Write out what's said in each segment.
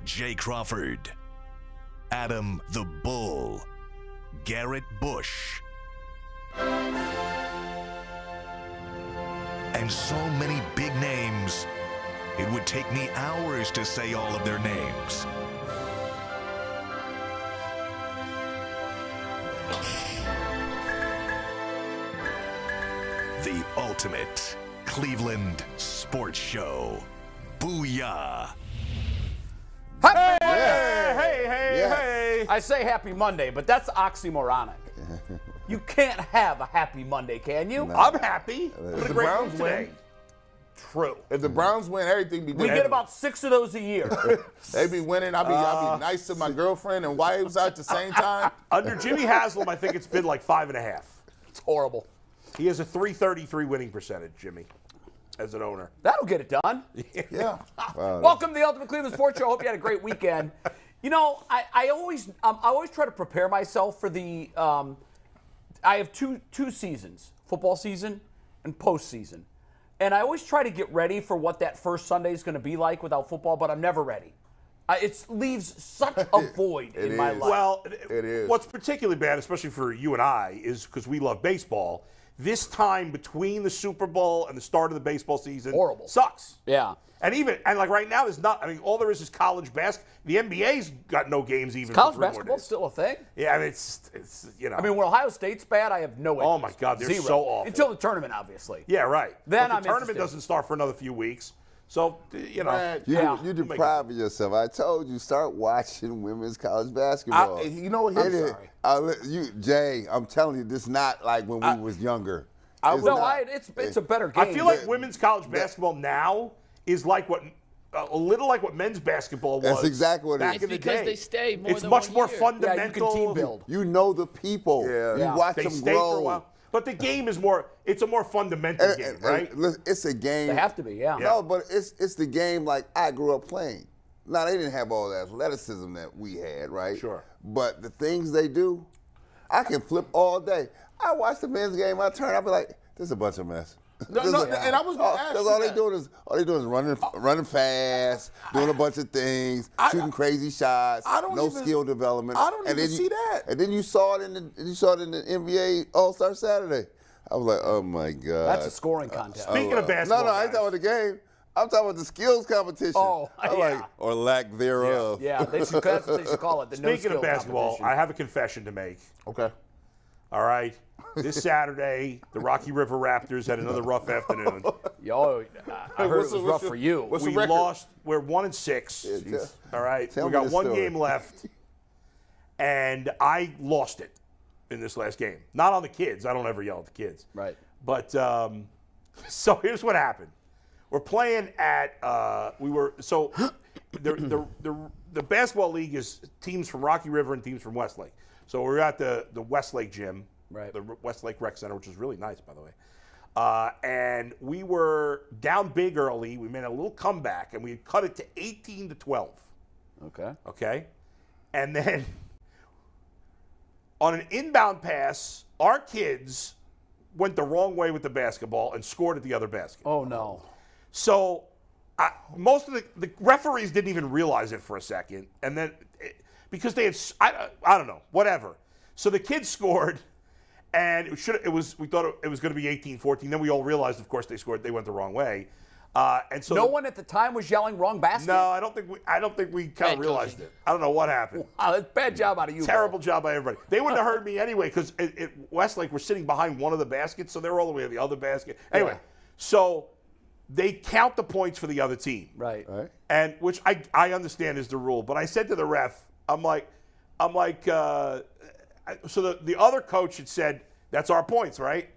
Jay Crawford, Adam the Bull, Garrett Bush, and so many big names, it would take me hours to say all of their names. The ultimate Cleveland sports show. Booyah! Hey! I say happy Monday, but that's oxymoronic. You can't have a happy Monday, can you? No. I'm happy. If the Browns win, True. if the Browns win, everything be We good. get about 6 of those a year. They be winning. I'll be nice to my girlfriend and wives at the same time. Under Jimmy Haslam, I think it's been like 5.5. It's horrible. He has a .333 winning percentage, Jimmy, as an owner. That'll get it done. Yeah. Wow. Welcome to the Ultimate Cleveland Sports Show. Hope you had a great weekend. You know, I always try to prepare myself for the. I have two seasons: football season and postseason, and I always try to get ready for what that first Sunday is going to be like without football. But I'm never ready. It leaves such a void in my life. Well, It is. What's particularly bad, especially for you and I, is because we love baseball. This time between the Super Bowl and the start of the baseball season Horrible. sucks. Yeah. And like right now, there's not. I mean, all there is college basketball. The NBA's got no games even. College for 3 more basketball's days. still a thing. Yeah, I mean, it's you know. I mean, when Ohio State's bad, I have no interest. Oh my God, they're Zero. so awful. Until the tournament, obviously. Yeah, right. Then but I'm the tournament interested. doesn't start for another few weeks. So, you know. Man, You deprive yourself. I told you, start watching women's college basketball. you know what? It is- Jay, I'm telling you, this is not like when we was younger. It's not. It's a better game. I feel like women's college basketball now is like what a little like what men's basketball was. That's exactly what it back is. in the because day. they stay more It's than much 1 more year. fundamental. Yeah, you can team build. You know the people. Yeah. You Yeah. watch They them stay grow. for a while. But the game is more. It's a more fundamental game, right? Listen, it's a game. They have to be, yeah. No, but it's the game like I grew up playing. Now, they didn't have all that athleticism that we had, right? Sure. But the things they do, I can flip all day. I watch the men's game, I turn, I'll be like, this is a bunch of mess. No, and I was gonna ask Because you all that. they doing is running fast, doing a bunch of things, shooting crazy shots, I don't no even- skill development. I don't And even then see that. And then you saw it in the NBA All-Star Saturday. I was like, oh my God. That's a scoring contest. Speaking of basketball, No, I ain't talking about the game. I'm talking about the skills competition. Oh, I'm yeah. like, or lack thereof. Yeah, that's what they should call it. The no Speaking skill of basketball, competition. I have a confession to make. Okay. All right. This Saturday, the Rocky River Raptors had another rough afternoon. Yo, I heard What's it was the- rough for you. what's the We record? lost. We're 1-6. Jeez. All right. Tell We me got the one story. game left, and I lost it in this last game. Not on the kids. I don't ever yell at the kids. Right. But so here's what happened. We're playing at the basketball league is teams from Rocky River and teams from Westlake. So we're at the Westlake gym, Right. the Westlake Rec Center, which is really nice, by the way. And we were down big early. We made a little comeback, and we cut it to 18-12. Okay. Okay? And then on an inbound pass, our kids went the wrong way with the basketball and scored at the other basket. Oh, no. So most of the referees didn't even realize it for a second. And then because they had, I don't know, whatever. So the kids scored, and we thought it was going to be 18-14. Then we all realized, of course, they scored. They went the wrong way. And so No one at the time was yelling wrong basket? No, I don't think we kind of Bad realized coaching. it. I don't know what happened. Wow, that's a bad job out of you. Terrible job by everybody. They wouldn't have heard me anyway because at Westlake we're sitting behind one of the baskets, so they were all the way to the other basket. Anyway, Yeah. so they count the points for the other team, Right. and which I understand is the rule. But I said to the ref, so the other coach had said that's our points, right?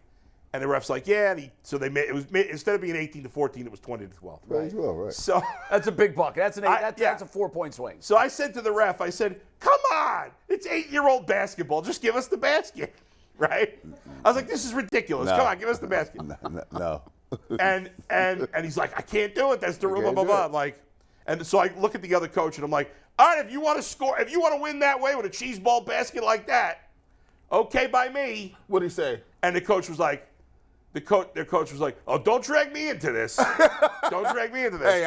And the ref's like, yeah. And so they made instead of being 18-14, it was 20-12. Right. Well, right. So. That's a big bucket. That's that's a 4-point swing. So I said to the ref, I said, come on, it's 8-year-old basketball. Just give us the basket, right? I was like, this is ridiculous. No. Come on, give us the basket. No. And he's like, I can't do it. That's the rule, blah, can't blah, do blah. it. I'm like, and so I look at the other coach, and I'm like, all right, if you want to score, if you want to win that way with a cheese ball basket like that, okay by me. What'd he say? And the coach was like, their coach was like, oh, don't drag me into this. Don't drag me into this. Hey,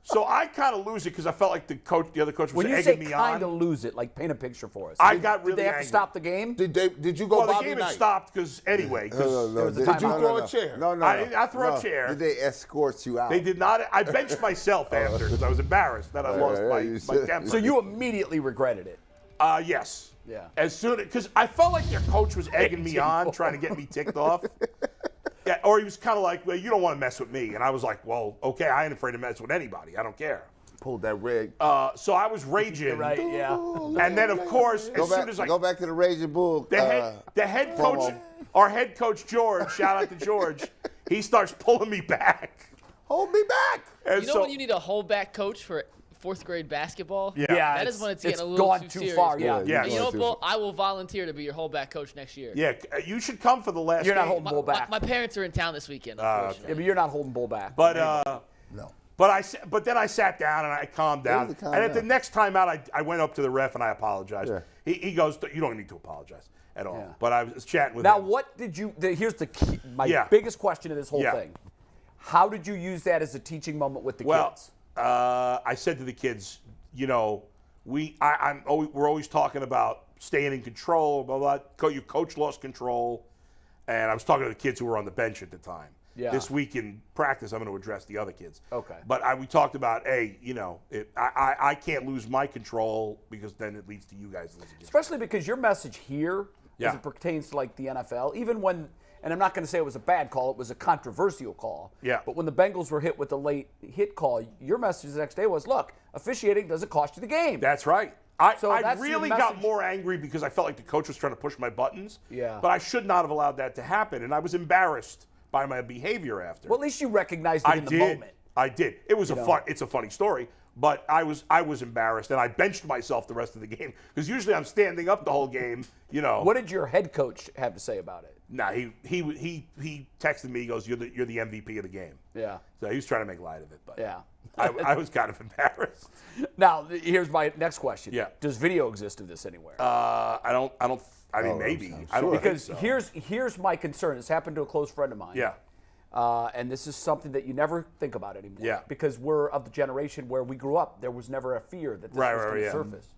So I kind of lose it because I felt like the other coach was When you say egging me kind on. of lose it, like paint a picture for us. I got really Did they have angry. to stop the game? Did you go Well, the Bobby game Knight? had stopped because anyway. 'cause No. was a Did you timeout. throw a chair? No. I threw a chair. Did they escort you out? They did not. I benched myself after because I was embarrassed that I lost you my should. temper. So you immediately regretted it. Yes. Yeah. As soon because I felt like their coach was egging me on, trying to get me ticked off. Yeah, or he was kind of like, well, you don't want to mess with me. And I was like, well, okay, I ain't afraid to mess with anybody. I don't care. Pulled that rig. So I was raging. Right, yeah. And then, of course, as soon as I go back to the Raging Bull. the head coach, promo. our head coach George, shout out to George, he starts pulling me back. Hold me back. And You know when you need a holdback coach for fourth grade basketball? Yeah. That is when it's getting a little gone too too serious. far. Yeah. Yeah. And you know what, Bull? I will volunteer to be your holdback coach next year. Yeah, you should come for the last You're not game. holding Bull back. My parents are in town this weekend, Yeah, unfortunately. but you're not holding Bull back. But No. but then I sat down and I calmed down. to calm And at the down. next time out, I went up to the ref and I apologized. Yeah. He goes, you don't need to apologize at all. Yeah. But I was chatting with Now, him. what did you? Here's the key, my Yeah. biggest question of this whole Yeah. thing. How did you use that as a teaching moment with the Well, kids? I said to the kids, you know, we're always talking about staying in control, blah, blah. Your coach lost control. And I was talking to the kids who were on the bench at the time. Yeah. This week in practice, I'm going to address the other kids. Okay. But we talked about, hey, you know, I can't lose my control because then it leads to you guys losing. Especially because your message here, Yeah. as it pertains to like the NFL, even when, and I'm not going to say it was a bad call, it was a controversial call. Yeah. But when the Bengals were hit with the late hit call, your message the next day was, look, officiating doesn't cost you the game. That's right. So I that's your really got message. more angry because I felt like the coach was trying to push my buttons. Yeah. But I should not have allowed that to happen, and I was embarrassed by my behavior after. Well, at least you recognized it I in the did. moment. I did. It was it's a funny story, but I was embarrassed, and I benched myself the rest of the game because usually I'm standing up the whole game. You know. What did your head coach have to say about it? Nah, he texted me. He goes, "You're the MVP of the game." Yeah. So he was trying to make light of it, but Yeah. I was kind of embarrassed. Now, here's my next question. Yeah. Does video exist of this anywhere? I don't. I mean, maybe. I'm I don't sure. Because think so. here's my concern. This happened to a close friend of mine. Yeah. And this is something that you never think about anymore. Yeah. Because we're of the generation where we grew up. There was never a fear that this Right, was right, going to yeah. surface.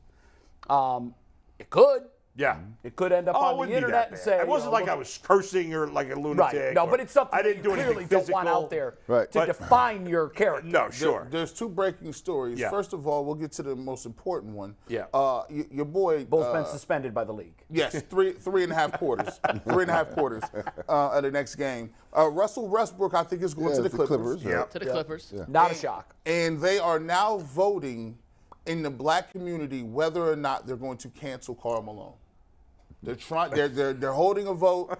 It could. Yeah. It could end up Oh, it on the wouldn't be internet that and bad. say. It wasn't like I was cursing or like a lunatic. Right. No, or but it's something I didn't that do you anything clearly physical. don't want out there Right. to But- define your character. No, sure. There's two breaking stories. Yeah. First of all, we'll get to the most important one. Yeah. Your boy. Bull's been suspended by the league. Yes, three and a half quarters. 3.5 quarters of the next game. Russell Westbrook, I think, is going to the Clippers. Yeah. To the Clippers. Not a shock. And they are now voting in the black community whether or not they're going to cancel Karl Malone. They're trying. They're holding a vote.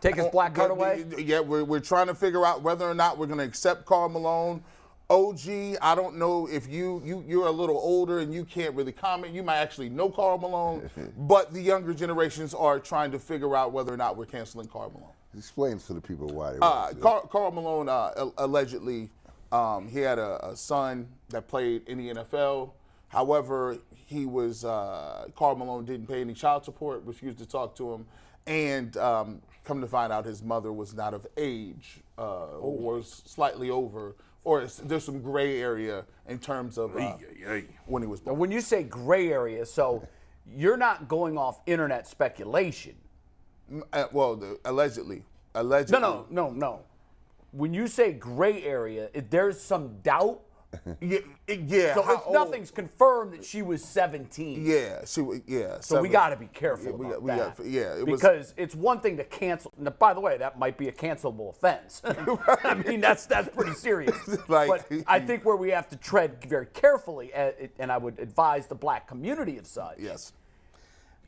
Take his black card away. Yeah, we're trying to figure out whether or not we're going to accept Karl Malone. OG, I don't know if you're a little older and you can't really comment. You might actually know Karl Malone, but the younger generations are trying to figure out whether or not we're canceling Karl Malone. Explain to the people why they want to. Karl Malone allegedly, he had a son that played in the NFL. However, Karl Malone didn't pay any child support, refused to talk to him, and come to find out his mother was not of age, was slightly over, or there's some gray area in terms of when he was Now, born. when you say gray area, so you're not going off internet speculation. Allegedly. No. When you say gray area, there's some doubt. Yeah. So how it's old- nothing's confirmed that she was 17. Yeah. So we got to be careful about that. It was. Because it's one thing to cancel. Now, by the way, that might be a cancelable offense. I mean, that's pretty serious. Like- but I think where we have to tread very carefully, and I would advise the black community of such. Yes.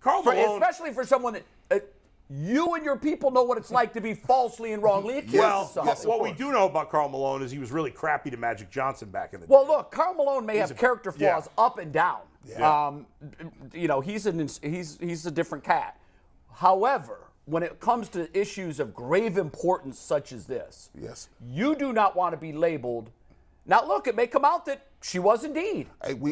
Karl Malone. Especially for someone that you and your people know what it's like to be falsely and wrongly accused of something. What we do know about Karl Malone is he was really crappy to Magic Johnson back in the day. Well, look, Karl Malone may have character flaws yeah. up and down. Yeah. He's a different cat. However, when it comes to issues of grave importance such as this, Yes. you do not want to be labeled. Now, look, it may come out that she was indeed.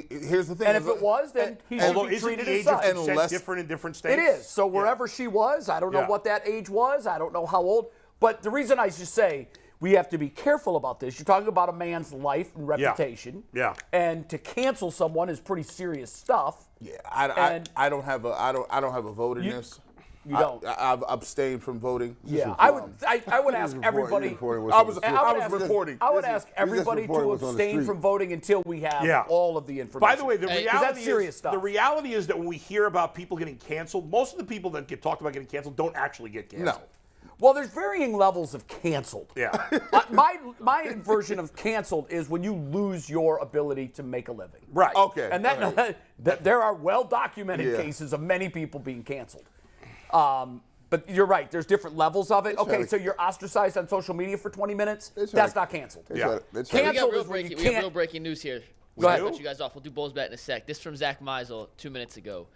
Here's the thing. And if it was, then he should Although be isn't treated the as age of such. consent Unless- different in different states? It is. So wherever she was, I don't know Yeah. what that age was. I don't know how old. But the reason I just say, we have to be careful about this. You're talking about a man's life and reputation. Yeah. And to cancel someone is pretty serious stuff. Yeah, I don't have a vote in this. You don't. I've abstained from voting. Yeah, I would ask everybody. I was reporting. I would ask everybody to reporting what's on the abstain street. from voting until we have Yeah. all of the information. By the way, the Hey, 'cause reality that's serious is stuff. the reality is that when we hear about people getting canceled, most of the people that get talked about getting canceled don't actually get canceled. No. Well, there's varying levels of canceled. Yeah. My version of canceled is when you lose your ability to make a living. Right. Okay. And that there are well-documented Yeah. cases of many people being canceled. But you're right. There's different levels of it. Okay, so you're ostracized on social media for 20 minutes. That's not canceled. Yeah. We Canceled got is when you we have can't. real breaking news here. Go ahead. I'll let you guys off. We'll do Bulls Bet in a sec. This from Zach Meisel 2 minutes ago.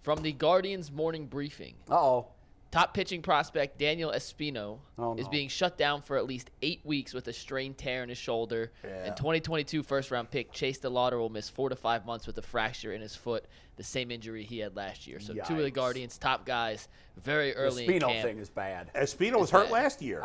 From the Guardian's morning briefing. Uh-oh. Top pitching prospect Daniel Espino is no. being shut down for at least 8 weeks with a strained tear in his shoulder. And 2022 first-round pick Chase DeLauder will miss 4 to 5 months with a fracture in his foot, the same injury he had last year. So 2 of the Yikes. Guardians' top guys very early The in Spino camp. thing is bad. Espino was hurt bad. last year.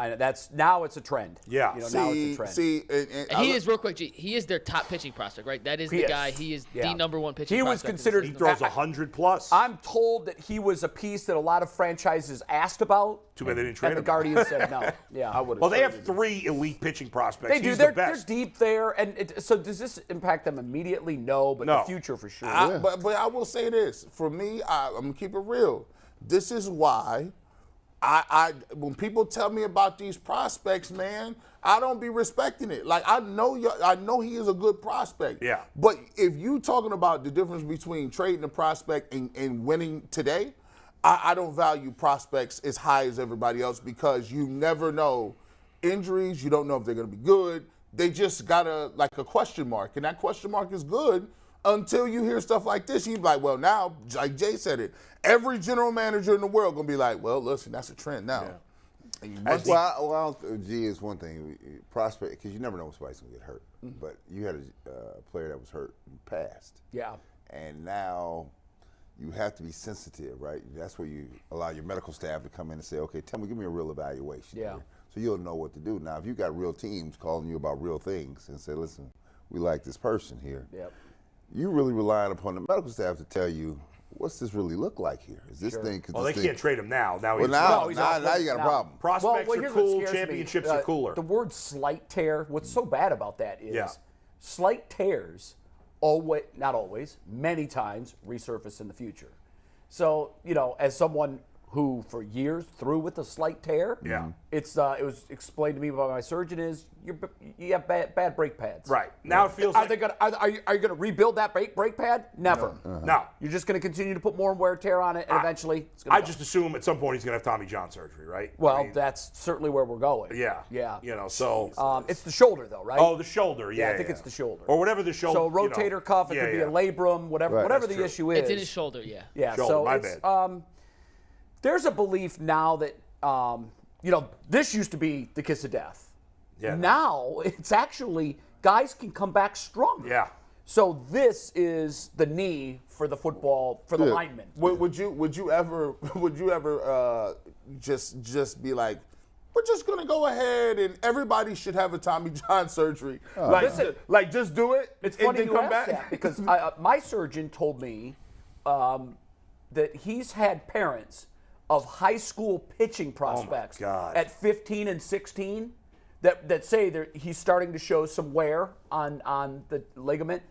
Now it's a trend. Yeah. You know, now it's a trend. And he is, real quick, G, he is their top pitching prospect, right? That is He the is. guy. He is Yeah. the number one pitching He was prospect in the considered- He system. throws 100 plus. I'm told that he was a piece that a lot of franchises asked about. Too bad they didn't trade And the him. Guardians said no. Yeah. I would. Well, they have 3 elite pitching prospects. They do. He's They're the best. deep there. And so does this impact them immediately? No, but No. the future for sure. But I will say this. For me, I'm gonna keep it real. This is why I when people tell me about these prospects, man, I don't be respecting it. Like I know he is a good prospect. Yeah. But if you talking about the difference between trading a prospect and winning today, I don't value prospects as high as everybody else because you never know injuries. You don't know if they're gonna be good. They just got a question mark, and that question mark is good until you hear stuff like this. You're like, well, now, like Jay said it, every general manager in the world gonna be like, well, listen, that's a trend now. And you must- G is one thing. Prospect, because you never know when somebody's going to get hurt. But you had a player that was hurt and passed. Yeah. And now you have to be sensitive, right? That's where you allow your medical staff to come in and say, okay, give me a real evaluation. Yeah. Here. So you'll know what to do. Now, if you got real teams calling you about real things and say, listen, we like this person here. Yep. You really relying upon the medical staff to tell you, what's this really look like here? Is this thing? Well, they can't trade him now. Now Well, he's now he's off you got a now. problem. prospects are here's what cool. scares me. Championships are cooler. The word slight tear, what's so bad about that is Yeah. slight tears always, not always, many times resurface in the future. So, as someone who for years threw with a slight tear, Yeah. it was explained to me by my surgeon is you have bad brake pads. Right. Now it feels Are like they gonna are you gonna rebuild that brake pad? Never. no. You're just gonna continue to put more wear and tear on it, and eventually it's gonna I go. just assume at some point he's going to have Tommy John surgery, right? Well, I mean, that's certainly where we're going. yeah. Yeah. So It's the shoulder, though, right? the shoulder. Yeah, I think it's the shoulder. or whatever the shoulder. So rotator cuff, it could be a labrum, whatever, Right. whatever That's the true. issue is. It's in his shoulder, yeah. Yeah. Shoulder, So my it's, bad. there's a belief now that this used to be the kiss of death. Yeah. Now it's actually guys can come back stronger. Yeah. So this is the knee for the football for the linemen. Would you ever just be like, we're just gonna go ahead and everybody should have a Tommy John surgery? Like just do it. It's and funny then you come ask back. that because my surgeon told me that he's had parents of high school pitching prospects God. at 15 and 16 that say he's starting to show some wear on the ligament.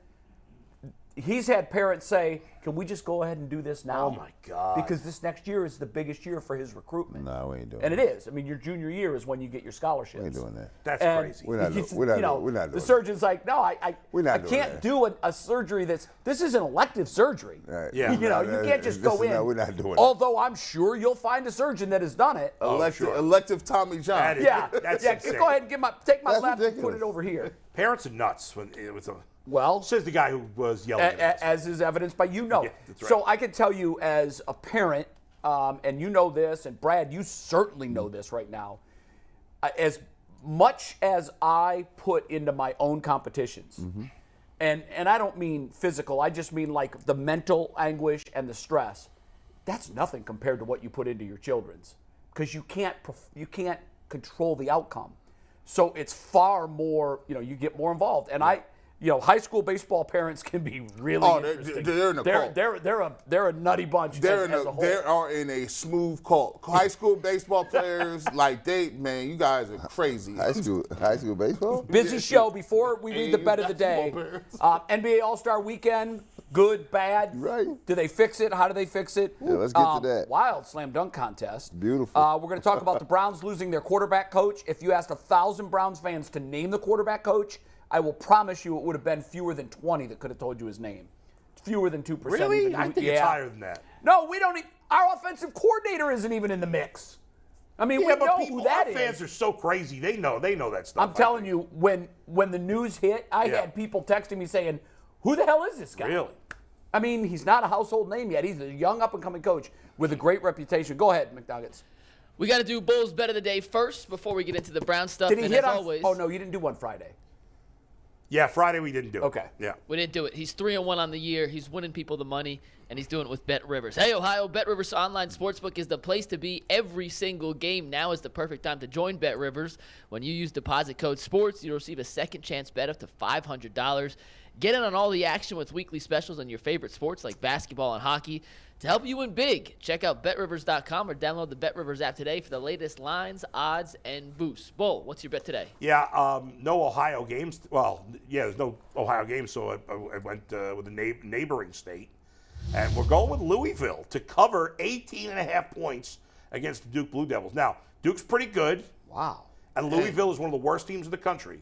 He's had parents say, can we just go ahead and do this now? Oh, my God. Because this next year is the biggest year for his recruitment. No, we ain't doing And that. it is. I mean, your junior year is when you get your scholarships. We ain't doing that. That's And crazy. We're not he's- doing- we're not you know, doing- we're not the doing surgeon's like, no, We're not I doing can't that. do a surgery this is an elective surgery. Right. Yeah. You can't just go in. No, we're not doing that. Although I'm sure you'll find a surgeon that has done it. Elective Tommy John. That is- Yeah, That's yeah. insane. Go ahead and take my That's left and put ridiculous. it over here. Parents are nuts when it was a. Well, Says the guy who was yelling at us. as is evidenced by Yeah, that's right. So I can tell you as a parent, and you know this, and Brad, you certainly know this right now. As much as I put into my own competitions, and I don't mean physical, I just mean like the mental anguish and the stress. That's nothing compared to what you put into your children's, because you can't control the outcome. So it's far more, you get more involved. And high school baseball parents can be really interesting. They're in a cult. They're a nutty bunch as a whole. They are in a smooth cult. High school baseball players, you guys are crazy. High school baseball? Busy show before we read the bet of the day. NBA All-Star Weekend, good, bad. Right. Do they fix it? How do they fix it? Yeah, let's get to that. Wild slam dunk contest. Beautiful. We're going to talk about the Browns losing their quarterback coach. If you asked 1,000 Browns fans to name the quarterback coach, I will promise you it would have been fewer than 20 that could have told you his name. Fewer than 2%. Really? I think it's higher than that. No, we don't. Our offensive coordinator isn't even in the mix. I mean, we know who that is. Fans are so crazy. They know that stuff. I'm telling you, when the news hit, I had people texting me saying, "Who the hell is this guy?" Really? I mean, he's not a household name yet. He's a young up-and-coming coach with a great reputation. Go ahead, McNuggets. We got to do Bulls bet of the day first before we get into the Brown stuff. Did he hit on? Always, oh no, you didn't do one Friday. Yeah, Friday we didn't do it. Okay. Yeah. We didn't do it. He's 3-1 on the year. He's winning people the money, and he's doing it with Bet Rivers. Hey, Ohio, Bet Rivers Online Sportsbook is the place to be every single game. Now is the perfect time to join Bet Rivers. When you use deposit code SPORTS, you'll receive a second chance bet up to $500. Get in on all the action with weekly specials on your favorite sports like basketball and hockey. To help you win big, check out BetRivers.com or download the BetRivers app today for the latest lines, odds, and boosts. Bull, what's your bet today? Yeah, no Ohio games. Well, yeah, there's no Ohio games, so I went with a neighboring state. And we're going with Louisville to cover 18.5 points against the Duke Blue Devils. Now, Duke's pretty good. Wow. And Louisville is one of the worst teams in the country.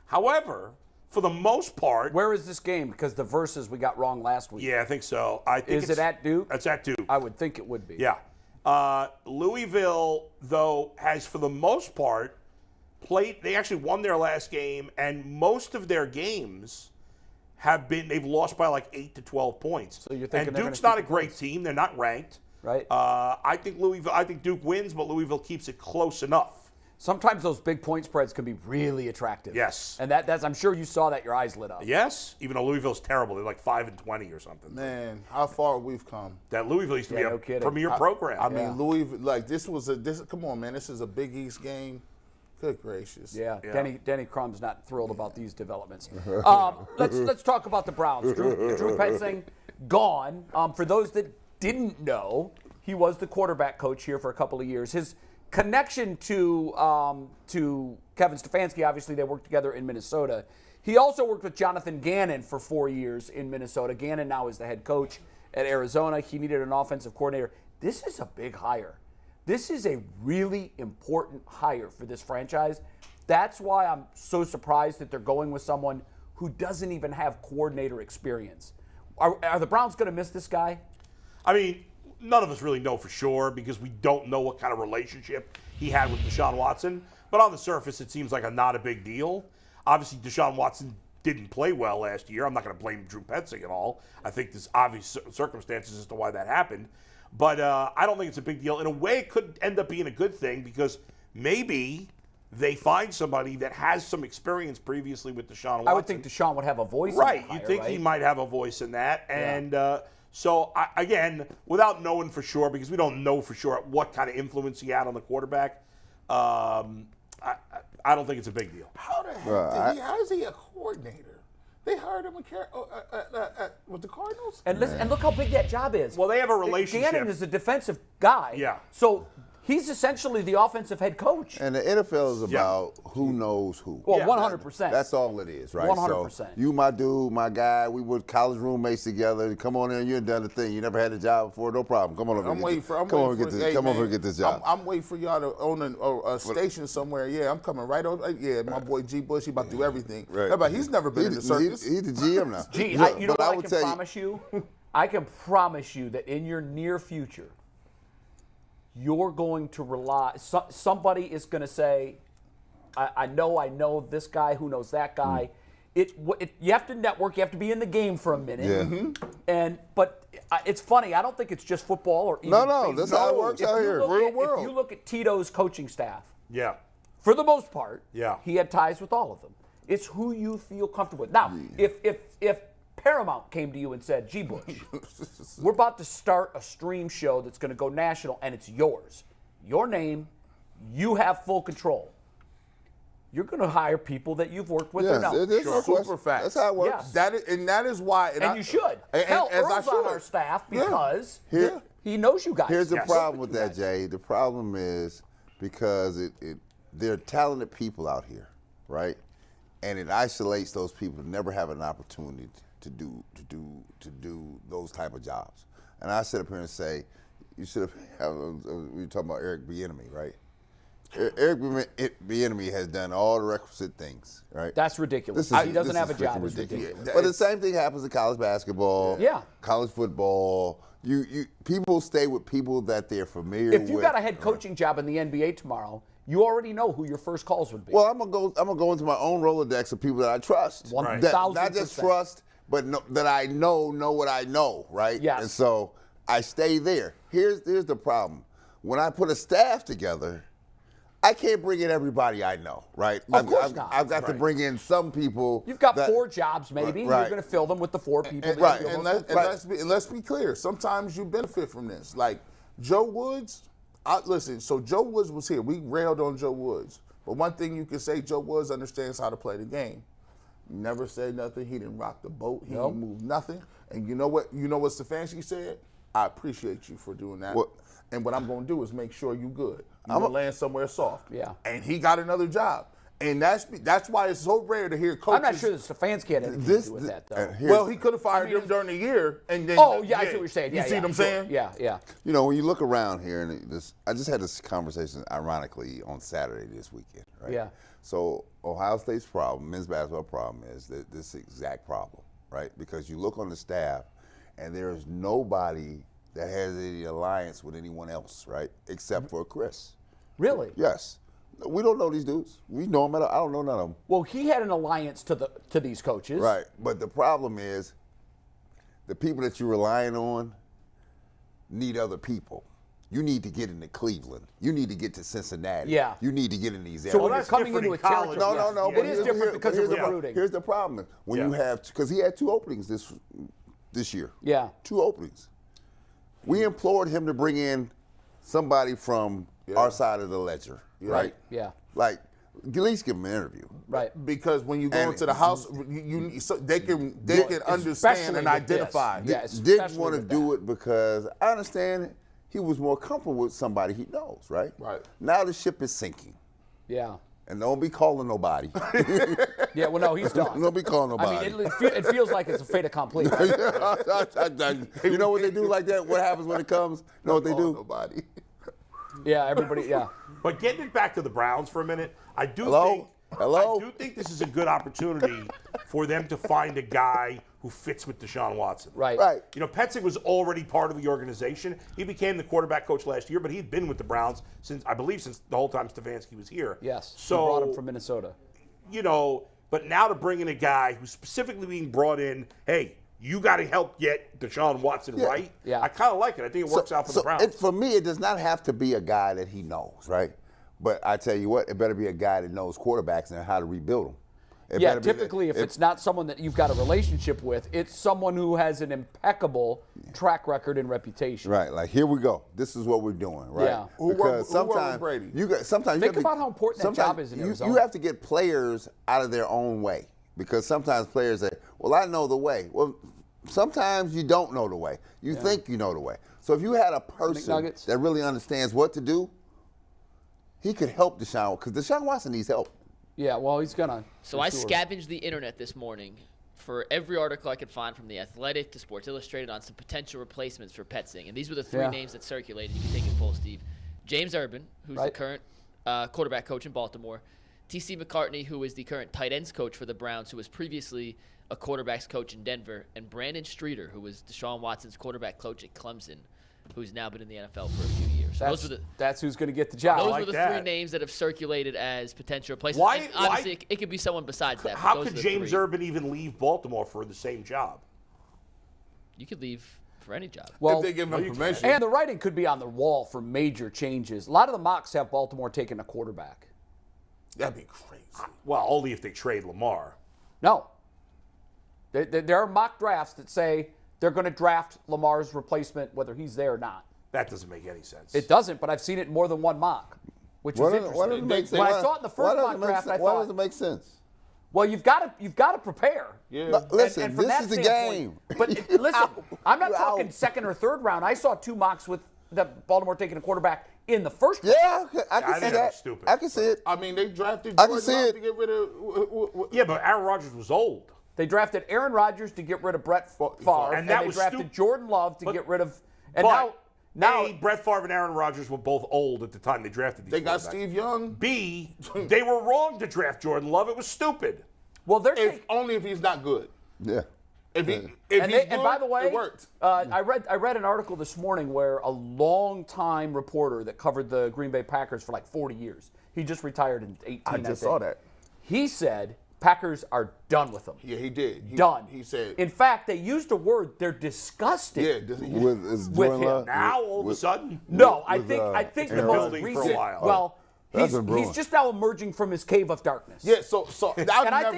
However, for the most part. Where is this game? Because the verses we got wrong last week. Yeah, I think so. Is it at Duke? It's at Duke. I would think it would be. Yeah. Louisville, though, has for the most part played. They actually won their last game, and most of their games they've lost by like 8 to 12 points. So you're thinking and they're Duke's gonna not a keep the great points? team. They're not ranked. Right. I think Duke wins, but Louisville keeps it close enough. Sometimes those big point spreads can be really attractive. Yes. And that's I'm sure you saw that, your eyes lit up. Yes, even though Louisville's terrible. They're like 5-20 or something. Man, how far we've come. That Louisville used to be no a kidding. premier program. I mean, Louisville, come on, man, this is a Big East game. Good gracious. Yeah. Yeah. Denny Crum's not thrilled about these developments. Let's talk about the Browns. Drew Petzing gone. For those that didn't know, he was the quarterback coach here for a couple of years. His connection to Kevin Stefanski, obviously they worked together in Minnesota. He also worked with Jonathan Gannon for 4 years in Minnesota. Gannon now is the head coach at Arizona. He needed an offensive coordinator. This is a big hire. This is a really important hire for this franchise. That's why I'm so surprised that they're going with someone who doesn't even have coordinator experience. Are the Browns going to miss this guy? I mean, none of us really know for sure because we don't know what kind of relationship he had with Deshaun Watson. But on the surface, it seems like not a big deal. Obviously, Deshaun Watson didn't play well last year. I'm not going to blame Drew Petzing at all. I think there's obvious circumstances as to why that happened. But I don't think it's a big deal. In a way, it could end up being a good thing because maybe they find somebody that has some experience previously with Deshaun Watson. I would think Deshaun would have a voice right. in that hire, You think right? he might have a voice in that. And so, again, without knowing for sure, because we don't know for sure what kind of influence he had on the quarterback, I don't think it's a big deal. How the heck how is he a coordinator? They hired him with the Cardinals? And listen, and look how big that job is. Well, they have a relationship. Gannon is a defensive guy. Yeah. So he's essentially the offensive head coach. And the NFL is about who knows who. Well, Yeah. 100%. That's all it is, right? 100%. So you, my dude, my guy, we were college roommates together. Come on in, you done the thing. You never had a job before, no problem. Come on over. Come over and get this job. I'm waiting for y'all to own a station somewhere. Yeah, I'm coming right over. Yeah, my boy G. Bush, he about to do everything. Right. But he's never been in the circus. He's the GM now. Gee, Look, you know but what I would can tell you- promise you? I can promise you that in your near future, you're going to rely. Somebody is going to say, "I know this guy who knows that guy." You have to network. You have to be in the game for a minute. Yeah. But it's funny. I don't think it's just football or even No, baseball. that's how it works out here. Real world. If you look at Tito's coaching staff, Yeah. for the most part, Yeah. he had ties with all of them. It's who you feel comfortable with. Now, if Paramount came to you and said, "G. Bush, we're about to start a stream show that's going to go national, and it's yours. Your name, you have full control." you're going to hire people that you've worked with. Yes, or no. there's no Super question. facts. That's how it works. Yes. That is why. And you should. Hell, as I Earl's on should. our staff because Here- he knows you guys. Here's the Yes. problem with that, Jay. The problem is because they're talented people out here, right? And it isolates those people to never have an opportunity to do those type of jobs. And I sit up here and say, you should have. We were talking about Eric Bieniemy, right? Eric Bieniemy has done all the requisite things, right? That's ridiculous. He doesn't have a job. It's ridiculous. But the same thing happens in college basketball, college football. You people stay with people that they're familiar with. If you got a head coaching job in the NBA tomorrow, you already know who your first calls would be. Well, I'm gonna go into my own Rolodex of people that I trust. 1,000%. Not just trust, but that I know what I know, right? Yes. And so I stay there. Here's the problem. When I put a staff together, I can't bring in everybody I know, right? Of course not. I've got to bring in some people. You've got 4 jobs, maybe. Right. You're going to fill them with the 4 people. And, that you and, feel most let's be clear. Sometimes you benefit from this. Like Joe Woods, listen. So Joe Woods was here. We railed on Joe Woods, but one thing you can say, Joe Woods understands how to play the game. Never said nothing. He didn't rock the boat. He didn't move nothing. And you know what? You know what Stefanski said? I appreciate you for doing that. And what I'm going to do is make sure you good. I'm going to land somewhere soft. Yeah. And he got another job. And that's why it's so rare to hear coaches. I'm not sure that Stefanski had anything to do with that, though. Well, he could have fired him during the year. And then, I see what you're saying. You see what I'm saying? Yeah. You know, when you look around here, and I just had this conversation, ironically, on Saturday this weekend, right? Yeah. So Ohio State's problem, men's basketball problem, is this exact problem, right? Because you look on the staff, and there is nobody that has any alliance with anyone else, right? Except for Chris. Really? Yes. We don't know these dudes. We know them. I don't know none of them. Well, he had an alliance to these coaches. Right. But the problem is the people that you're relying on need other people. You need to get into Cleveland. You need to get to Cincinnati. Yeah. You need to get in these areas. So when you're that's coming different into a in college. territory. No. It But is here's- different because of here's the- recruiting. Here's the problem. When you have, because he had 2 openings this year. Yeah. 2 openings. We implored him to bring in somebody from our side of the ledger, right? Yeah. Like, at least give him an interview. Right. Because when you go into the house, so they can understand especially and with identify. this. Yeah, Didn't especially want to with do that. it because I understand he was more comfortable with somebody he knows, right? Right. Now the ship is sinking. Yeah. And don't be calling nobody. Yeah, well, no, he's done. Don't be calling nobody. I mean, it feels like it's a fait accompli. You know what they do like that? What happens when it comes? You know what they do? Nobody. Yeah, everybody, yeah. But getting it back to the Browns for a minute, I do think this is a good opportunity for them to find a guy who fits with Deshaun Watson. Right. Right. You know, Petzing was already part of the organization. He became the quarterback coach last year, but he'd been with the Browns since the whole time Stefanski was here. Yes. So he brought him from Minnesota. You know, but now to bring in a guy who's specifically being brought in, hey, you got to help get Deshaun Watson right. Yeah. I kind of like it. I think it works out for the Browns. For me, it does not have to be a guy that he knows, right? But I tell you what, it better be a guy that knows quarterbacks and how to rebuild them. Yeah, typically if it's not someone that you've got a relationship with, it's someone who has an impeccable track record and reputation. Right, like here we go. This is what we're doing, right? Yeah. Who worked with Brady? Think about how important that job is in Arizona. You have to get players out of their own way because sometimes players say, well, I know the way. Well, sometimes you don't know the way. You think you know the way. So if you had a person that really understands what to do, he could help Deshaun, because Deshaun Watson needs help. Yeah, well, he's going to. So I scavenged the internet this morning for every article I could find, from The Athletic to Sports Illustrated, on some potential replacements for Petzing. And these were the 3 names that circulated. You can take it full, Steve. James Urban, who's the current quarterback coach in Baltimore. T.C. McCartney, who is the current tight ends coach for the Browns, who was previously a quarterback's coach in Denver. And Brandon Streeter, who was Deshaun Watson's quarterback coach at Clemson, who's now been in the NFL for a few years. So that's who's going to get the job. Those were the 3 names that have circulated as potential replacements. Obviously, it could be someone besides that. How could James Urban even leave Baltimore for the same job? You could leave for any job. Well, if they give him permission. And the writing could be on the wall for major changes. A lot of the mocks have Baltimore taking a quarterback. That'd be crazy. Well, only if they trade Lamar. No. There are mock drafts that say they're going to draft Lamar's replacement whether he's there or not. That doesn't make any sense. It doesn't, but I've seen it in more than one mock. which Why is doesn't- why interesting. doesn't it make sense? When I saw it in the first mock draft, I Why thought, does it make sense? well, you've got to prepare. Yeah. No, listen, And from this that is the standpoint- game. But listen, I'm not You're talking out. second or third round. I saw 2 mocks with the Baltimore taking a quarterback in the first round. Yeah, I I can see think that. that's stupid. I can see it. I mean, they drafted I can Jordan see Love it. to get rid of. Yeah, but Aaron Rodgers was old. They drafted Aaron Rodgers to get rid of Brett Favre, And that they was drafted Jordan Love to But- get rid of. And But now A, Brett Favre and Aaron Rodgers were both old at the time they drafted these They got quarterbacks. Steve Young. B, they were wrong to draft Jordan Love. It was stupid. well, they're If only if he's not good. Yeah. If he, and he's good, by the way, it worked. I read an article this morning where a long-time reporter that covered the Green Bay Packers for like 40 years. He just retired in 18. I just think. saw that. He said Packers are done with him. Yeah, he did. Done. He said. In fact, they used a word. They're disgusted. Yeah. This, With is With Jordan him. Love? Now, all of a with- sudden, No, I with, think the Aaron most Rodgers. building for a recent. while. Well, That's he's been brewing. just now emerging from his cave of darkness. yeah. So I've And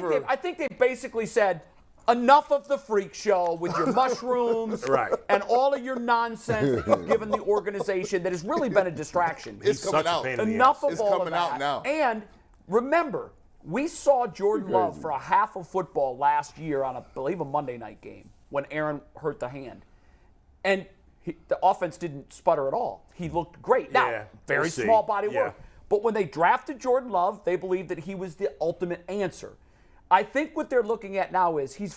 never. I think they basically said, enough of the freak show with your mushrooms Right. and all of your nonsense that you've given the organization that has really been a distraction. It's such coming a out. pain in the Enough ass. of It's all coming of that. out now. And remember, we saw Jordan Love for a half of football last year on, I believe, a Monday night game when Aaron hurt the hand. And the offense didn't sputter at all. He looked great. Now, Yeah, very we'll see. small body Yeah. work. But when they drafted Jordan Love, they believed that he was the ultimate answer. I think what they're looking at now is he's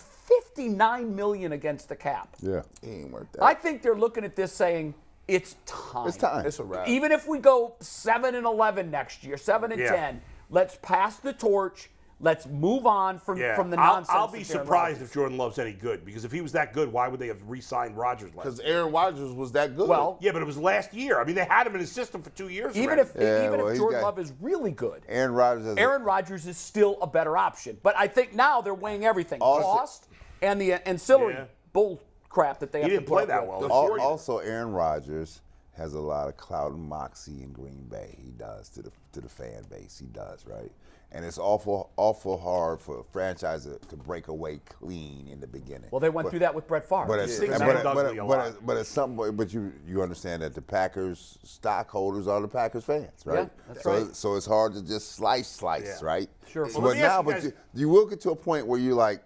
$59 million against the cap. Yeah. He ain't worth that. I think they're looking at this saying, it's time. It's time. It's a wrap. Even if we go 7-11 next year, 7-10, Yeah. let's pass the torch. Let's move on from the I'll nonsense. I'll be of Aaron surprised Rodgers. if Jordan Love's any good, because if he was that good, why would they have re-signed Rodgers last Because year? Aaron Rodgers was that good. Well, Yeah, but it was last year. I mean, they had him in his system for 2 years even already. if Yeah, even well, if he's Jordan got- Love is really good, Aaron Rodgers has Aaron Rodgers is still a better option. But I think now they're weighing everything, Also- cost and the ancillary Yeah. bull crap that they have didn't to put play up that with. well. The Before four- you- Also, Aaron Rodgers has a lot of clout and moxie in Green Bay. He does to the fan base. He does, right? And it's awful hard for a franchise to break away clean in the beginning. Well, they went through that with Brett Favre. But Yeah. at, Sticks but, Sam at, Dunkley a lot. but at some point, but you understand that the Packers stockholders are the Packers fans, right? Yeah, that's so right. so it's hard to just slice, Yeah. right? Sure. So, Well, but let me ask now, you but guys- you will get to a point where you're like,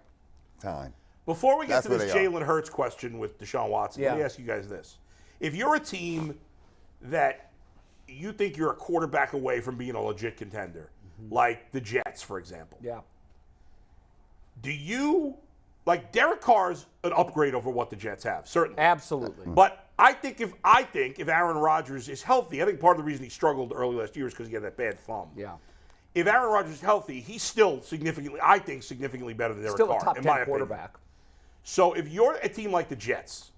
time. Before we get That's to this where they are. Jalen Hurts question with Deshaun Watson, let me Yeah. ask you guys this. If you're a team that you think you're a quarterback away from being a legit contender, like the Jets, for example, Yeah. do you, like Derek Carr's an upgrade over what the Jets have, certainly. Absolutely. But I think if Aaron Rodgers is healthy, I think part of the reason he struggled early last year is because he had that bad thumb. Yeah. If Aaron Rodgers is healthy, he's still significantly better than Derek Still Carr, a top in 10 my opinion. quarterback. So if you're a team like the Jets,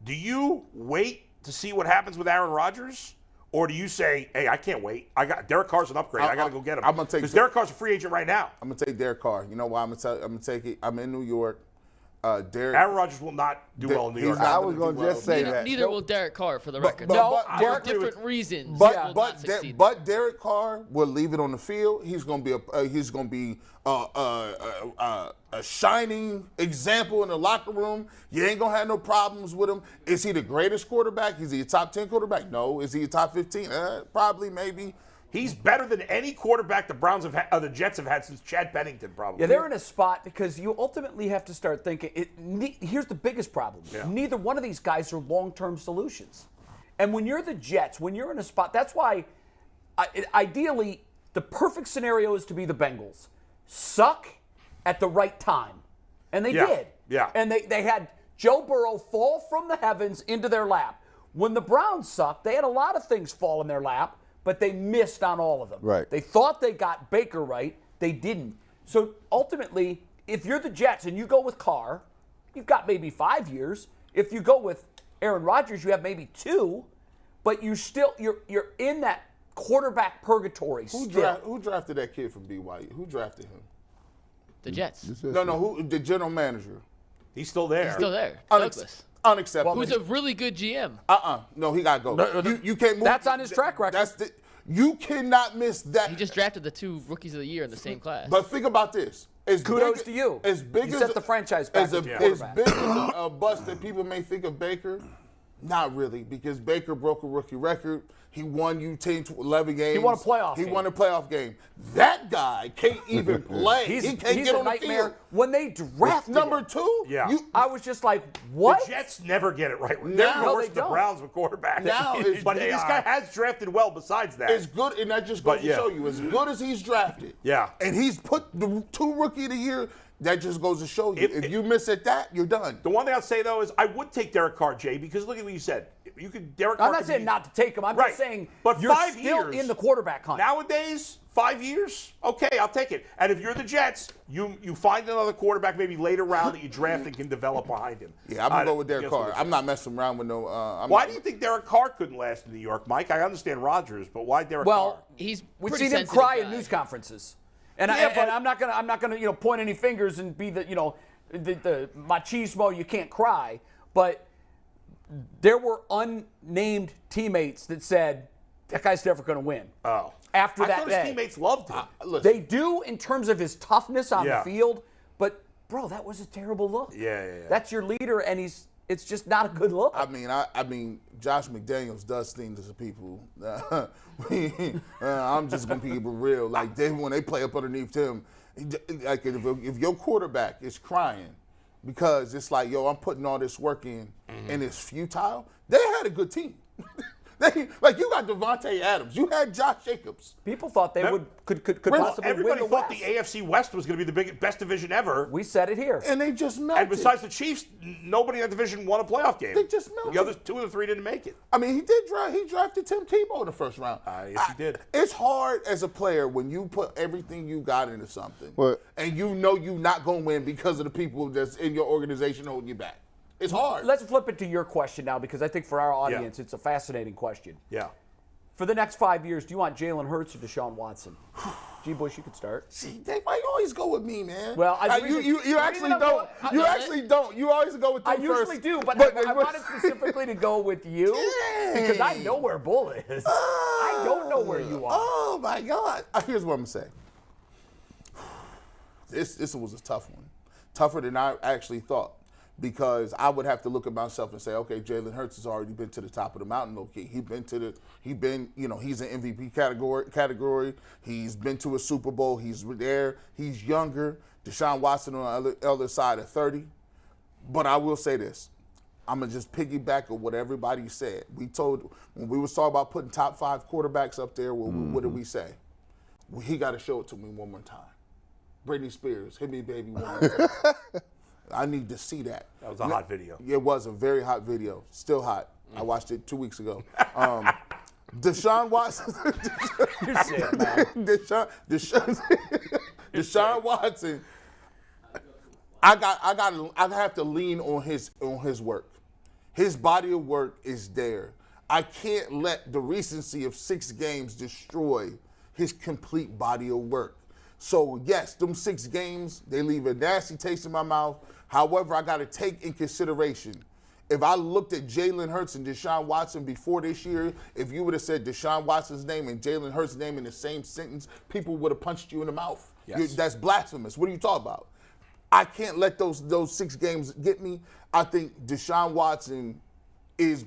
do you wait to see what happens with Aaron Rodgers? Or do you say, hey, I can't wait. I got Derek Carr's an upgrade. I got to go get him. I'm gonna take because Derek Carr's a free agent right now. I'm gonna take Derek Carr. You know why? I'm gonna take it. I'm in New York. Derek. Aaron Rodgers will not do well in New He's York. not I was gonna going do to well. just say Neither, that. neither will Derek Carr, for the record. but- No, but- for Derek, different reasons. will But not succeed. but Derek Carr will leave it on the field. He's gonna be a shining example in the locker room. You ain't gonna have no problems with him. Is he the greatest quarterback? Is he a top 10 quarterback? No. Is he a top 15? Probably, maybe. He's better than any quarterback the Jets have had since Chad Pennington, probably. Yeah, they're in a spot because you ultimately have to start thinking. Here's the biggest problem. Yeah. Neither one of these guys are long-term solutions. And when you're the Jets, when you're in a spot, that's why, ideally, the perfect scenario is to be the Bengals. Suck at the right time. And they Yeah. did. Yeah. And they had Joe Burrow fall from the heavens into their lap. When the Browns sucked, they had a lot of things fall in their lap, but they missed on all of them. Right. They thought they got Baker right. They didn't. So ultimately, if you're the Jets and you go with Carr, you've got maybe 5 years. If you go with Aaron Rodgers, you have maybe 2. But you're in that quarterback purgatory Who still. drafted that kid from BYU? Who drafted him? The Jets. No, who? The general manager. He's still there. He's still there. Unex- Douglas. Unacceptable. Who's a really good GM. No, he got to go. You can't move. That's on his track record. You cannot miss that. He just drafted the 2 rookies of the year in the same class. But think about this. Kudos to you. As big You as set the franchise back as with a, your as quarterback. big as a bust that people may think of Baker, Not really, because Baker broke a rookie record. He won you 10 to 11 games. He won a playoff He game. won a playoff game. That guy can't even play. He's he can't he's get a on the nightmare. field. When they drafted Number him, 2? Yeah. I was just like, what? The Jets never get it right. No, They're worse they than the don't. Browns with quarterbacks. Now it's- but they this are. guy has drafted well besides that. It's good, and that just goes But, to yeah. show you, as good as he's drafted, Yeah. and he's put the 2 rookie of the year, that just goes to show you, if you miss at that, you're done. The one thing I'll say, though, is I would take Derek Carr, Jay, because look at what you said. You could Derek Carr. I'm not could saying be- not to take him. I'm Right. just saying But you're 5 still years, in the quarterback hunt. Nowadays, 5 years, okay, I'll take it. And if you're the Jets, you find another quarterback maybe later round that you draft and can develop behind him. Yeah, I'm going to go with Derek Guess what Carr. it I'm is. not messing around with no. Why do you think Derek Carr couldn't last in New York, Mike? I understand Rodgers, but why Derek Carr? Well, He's we've pretty seen him sensitive cry guy. in news conferences, and Yeah, but- I'm not gonna point any fingers and be the the machismo. You can't cry, but there were unnamed teammates that said that guy's never going to win. Oh. After I that thought day, his teammates loved him. Listen, they do in terms of his toughness on Yeah. the field, but bro, that was a terrible look. Yeah. That's your leader, and it's just not a good look. I mean, Josh McDaniels does things to people. I'm just gonna keep it real. Like when they play up underneath him, like if your quarterback is crying because it's like, yo, I'm putting all this work in and it's futile. They had a good team. Like you got Devontae Adams, you had Josh Jacobs. People thought they could possibly Everybody win the thought West. the AFC West was going to be the best division ever. We said it here. And they just melted. And besides the Chiefs, nobody in that division won a playoff game. They just melted. The other 2 of the 3 didn't make it. I mean, he drafted Tim Tebow in the first round. Yes, he did. It's hard as a player when you put everything you got into something, Well- and you know you're not going to win because of the people that's in your organization holding you back. It's hard. Let's flip it to your question now, because I think for our audience, it's a fascinating question. Yeah. For the next 5 years, do you want Jalen Hurts or Deshaun Watson? G. Bush, you could start. See, they might always go with me, man. Well, you actually don't. You actually don't. You always go with them I usually first. do, but I wanted specifically to go with you because I know where Bull is. I don't know where you are. Oh my God! Here's what I'm gonna say. This was a tough one, tougher than I actually thought, because I would have to look at myself and say, okay, Jalen Hurts has already been to the top of the mountain. Okay, he's an MVP category. He's been to a Super Bowl. He's there. He's younger. Deshaun Watson on the other side of 30. But I will say this. I'm going to just piggyback on what everybody said. When we was talking about putting top 5 quarterbacks up there, what did we say? He got to show it to me one more time. Britney Spears, hit me, baby, one more time. I need to see that. That was a hot video. It was a very hot video. Still hot. I watched it 2 weeks ago. Deshaun Watson. You're sick, man. Deshaun Watson. I have to lean on his work. His body of work is there. I can't let the recency of 6 games destroy his complete body of work. So yes, them 6 games, they leave a nasty taste in my mouth. However, I got to take in consideration, if I looked at Jalen Hurts and Deshaun Watson before this year, if you would have said Deshaun Watson's name and Jalen Hurts' name in the same sentence, people would have punched you in the mouth. Yes. That's blasphemous. What are you talking about? I can't let those 6 games get me. I think Deshaun Watson is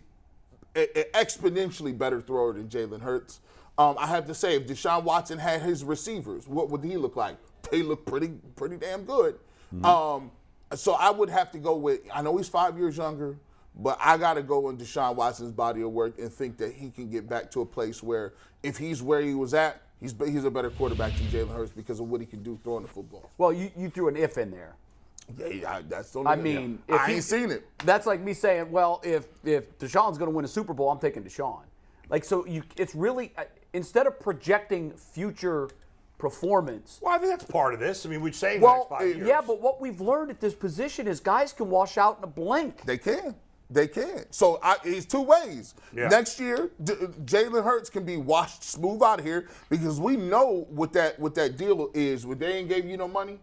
an exponentially better thrower than Jalen Hurts. I have to say, if Deshaun Watson had his receivers, what would he look like? They look pretty damn good. Mm-hmm. So I would have to go with, I know he's 5 years younger, but I got to go in Deshaun Watson's body of work and think that he can get back to a place where if he's where he was at, he's a better quarterback than Jalen Hurts because of what he can do throwing the football. Well, you threw an if in there. Yeah, that's the I only. mean, if I ain't seen it. That's like me saying, well, if Deshaun's going to win a Super Bowl, I'm taking Deshaun. Like, so it's really, instead of projecting future performance. Well, I think that's part of this. I mean, we're saying Well, the next 5 years. yeah, but what we've learned at this position is guys can wash out in a blink. They can. So it's 2 ways. Yeah. Next year, Jalen Hurts can be washed smooth out of here because we know what that deal is. When they ain't gave you no money,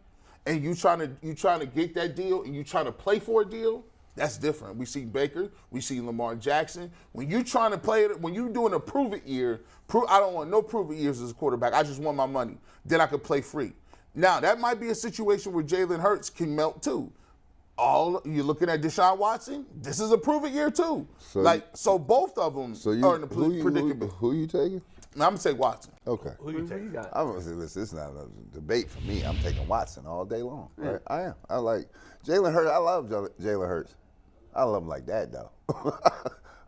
and you trying to get that deal, and you trying to play for a deal, that's different. We see Baker, we see Lamar Jackson. When you trying to play it, when you doing a prove it year, I don't want no prove it years as a quarterback. I just want my money. Then I could play free. Now that might be a situation where Jalen Hurts can melt too. You're looking at Deshaun Watson. This is a prove-it year too. So both of them are in the predicament. Who you taking? I'm gonna take Watson. Okay. Who you got? I'm gonna say, listen, it's not a debate for me. I'm taking Watson all day long. Right? I am. I like Jalen Hurts. I love Jalen Hurts. I love him like that though.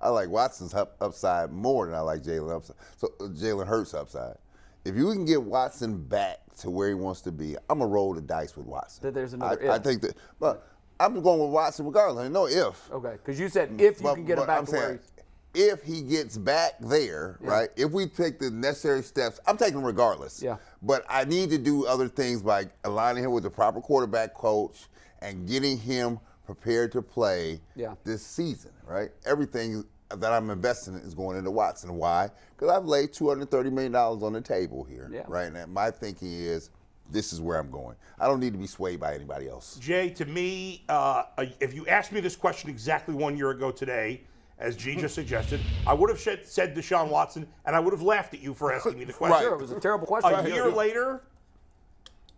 I like Watson's upside more than I like Jalen upside. So Jalen Hurts upside. If you can get Watson back to where he wants to be, I'm gonna roll the dice with Watson. There's another I if. think that, but I'm going with Watson regardless. No if. Okay, because you said if you can get him back I'm to where saying, if he gets back there, right? If we take the necessary steps, I'm taking him regardless. Yeah. But I need to do other things by aligning him with the proper quarterback coach and getting him prepared to play this season, right? Everything that I'm investing in is going into Watson. Why? Because I've laid $230 million on the table here, right? And my thinking is, this is where I'm going. I don't need to be swayed by anybody else. Jay, to me, if you asked me this question exactly 1 year ago today, as G just suggested, I would have said Deshaun Watson, and I would have laughed at you for asking me the question. Sure, it was a terrible question. A year later,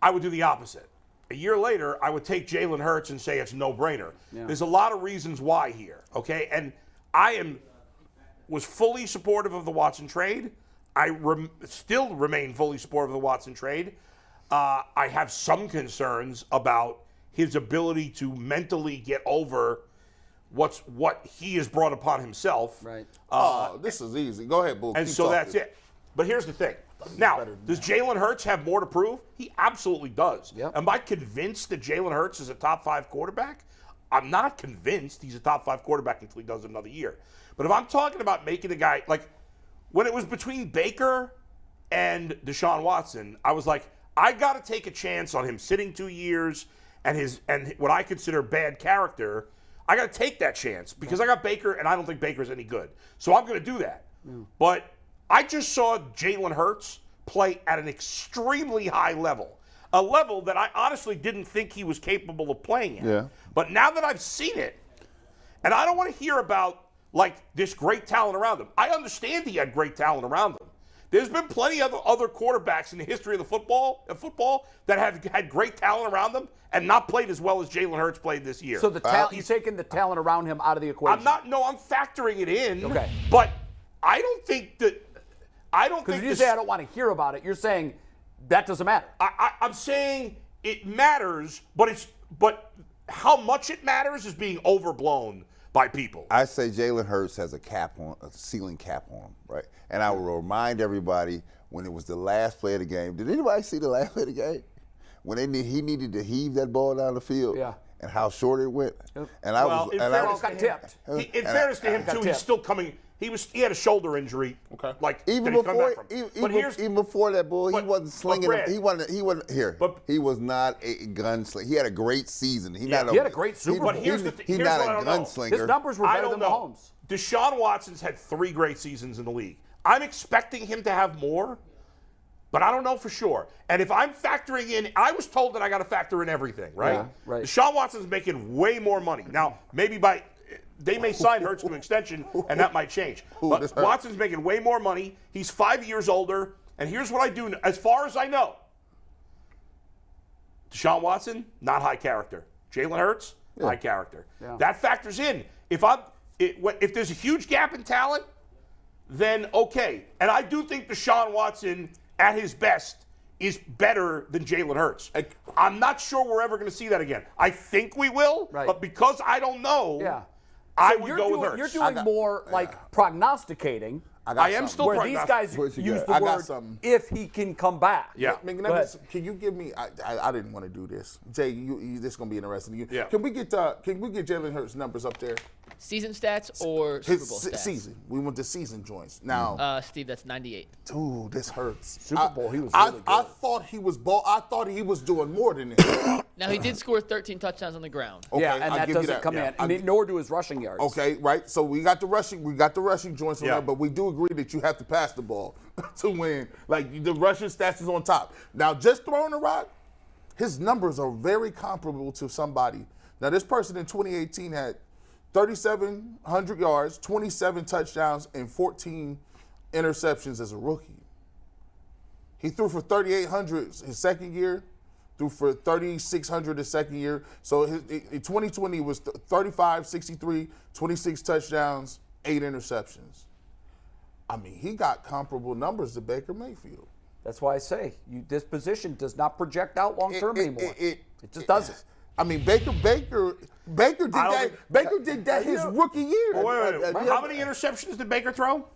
I would do the opposite. A year later, I would take Jalen Hurts and say it's no-brainer. Yeah. There's a lot of reasons why here, okay? And I was fully supportive of the Watson trade. I still remain fully supportive of the Watson trade. I have some concerns about his ability to mentally get over what he has brought upon himself. Right. This is easy. Go ahead, Bull. And so that's it. But here's the thing. Now, does Jalen Hurts have more to prove? He absolutely does. Yep. Am I convinced that Jalen Hurts is a top 5 quarterback? I'm not convinced he's a top 5 quarterback until he does another year. But if I'm talking about making a guy, like when it was between Baker and Deshaun Watson, I was like, I got to take a chance on him sitting 2 years and what I consider bad character. I got to take that chance because I got Baker and I don't think Baker's any good. So I'm going to do that. But I just saw Jalen Hurts play at an extremely high level, a level that I honestly didn't think he was capable of playing at. Yeah. But now that I've seen it, and I don't want to hear about like this great talent around him. I understand he had great talent around him. There's been plenty of other quarterbacks in the history of the football that have had great talent around them and not played as well as Jalen Hurts played this year. So the talent, you're taking the talent around him out of the equation. I'm factoring it in. Okay. But I don't think that. Because you say I don't want to hear about it, you're saying that doesn't matter. I'm saying it matters, but how much it matters is being overblown by people. I say Jalen Hurts has a ceiling cap on him, right? And I will remind everybody when it was the last play of the game. Did anybody see the last play of the game? When he needed to heave that ball down the field. Yeah. And how short it went. Yep. And I Well, was. in And I fairness was got tipped. In fairness to him too, he's still coming. He had a shoulder injury. Okay. Like even that he's come before, back from. even before that, Bull, he wasn't slinging. Brad, He wasn't here. But- he was not a gunslinger. He had a great season. He he had a great Super Bowl. But here's the thing. He's Here's not what I a don't know. gunslinger. His numbers were I better don't than know. Mahomes. Deshaun Watson's had 3 great seasons in the league. I'm expecting him to have more, but I don't know for sure. And if I'm factoring in, I was told that I got to factor in everything, right? Yeah, right. Deshaun Watson's making way more money. Now, maybe they may sign Hurts to an extension, and that might change. But Watson's making way more money. He's 5 years older. And here's what I do, as far as I know. Deshaun Watson, not high character. Jalen Hurts, high character. Yeah. That factors in. If there's a huge gap in talent, then okay. And I do think Deshaun Watson, at his best, is better than Jalen Hurts. I'm not sure we're ever going to see that again. I think we will, but because I don't know, I would go with Hurts. You're doing more like prognosticating. I am still where these guys use the word if he can come back. Yeah. Can you give me? I didn't want to do this, Jay. This is gonna be interesting. Yeah. Can we get Jalen Hurts numbers up there? Season stats or Super Bowl stats? Season. We want the season joints now. Steve, that's 98. Dude, this hurts. Super Bowl, he was really good. I thought he was I thought he was doing more than this. Now, he did score 13 touchdowns on the ground. Okay, yeah, and I'll that give you doesn't come in. Nor do his rushing yards. Okay, right. So we got the rushing joints on there, but we do agree that you have to pass the ball to win. Like the rushing stats is on top. Now, just throwing the rock, his numbers are very comparable to somebody. Now, this person in 2018 had 3,700 yards, 27 touchdowns, and 14 interceptions as a rookie. He threw for 3,800 his second year, threw for 3,600 the second year. So in 2020 was 35, 63, 26 touchdowns, 8 interceptions. I mean, he got comparable numbers to Baker Mayfield. That's why I say this position does not project out long term anymore. It just doesn't. I mean, Baker did that. Baker did that his rookie year. Wait. How many interceptions did Baker throw?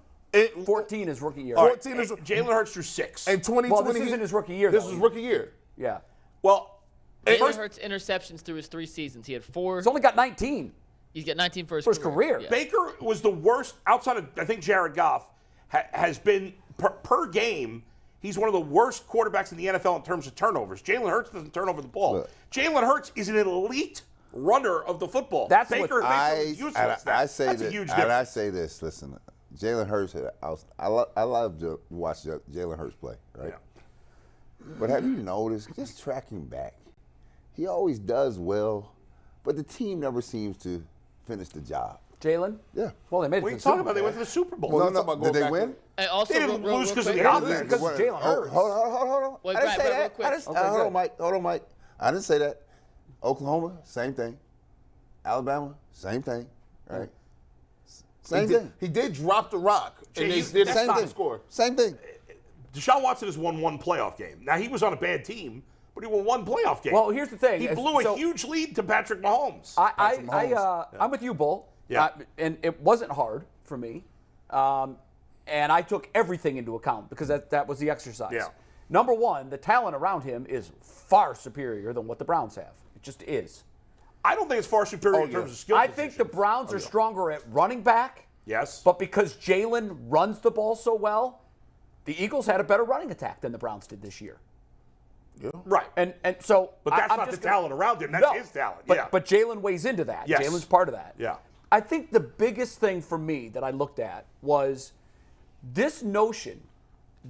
14 is rookie year. 14 is Jalen Hurts threw 6. And 2020. Well, this isn't his rookie year. This though. was rookie year. Yeah. Well, Jalen Hurts interceptions through his 3 seasons. He had 4. He's only got 19 He's got 19 for his career. Yeah. Baker was the worst outside of, I think, Jared Goff, has been per game. He's one of the worst quarterbacks in the NFL in terms of turnovers. Jalen Hurts doesn't turn over the ball. Look. Jalen Hurts is an elite runner of the football. That's Baker what makes him useless. I say That's this, a huge and difference. I say this. Listen, Jalen Hurts. I love to watch Jalen Hurts play, right? Yeah. But have you noticed? Just tracking back, he always does well, but the team never seems to finish the job. Jalen? Yeah. Well, they made it What are to you the talking Super about? They Bowl. went to the Super Bowl. Well, No, talking about did going they back win? And also, They didn't lose because of the They offense. didn't because of Jalen Hurts. Hold on. Wait, I didn't say Brad, real that. quick. Hold on, Mike. I didn't say that. Oklahoma, same thing. Alabama, same thing. Right? Same thing. He did drop the rock, and they did Same not thing. score. Same thing. Deshaun Watson has won 1 playoff game. Now, he was on a bad team, but he won 1 playoff game. Well, here's the thing. He blew a huge lead to Patrick Mahomes. I'm with you, Bull. Yeah. And it wasn't hard for me. And I took everything into account because that was the exercise. Yeah. Number one, the talent around him is far superior than what the Browns have. It just is. I don't think it's far superior in terms of skill I position. think the Browns are stronger at running back. Yes. But because Jalen runs the ball so well, the Eagles had a better running attack than the Browns did this year. Right. And so, But that's I'm not the just talent around him. That's his talent. But, Yeah. but Jalen weighs into that. Yes. Jalen's part of that. Yeah. I think the biggest thing for me that I looked at was this notion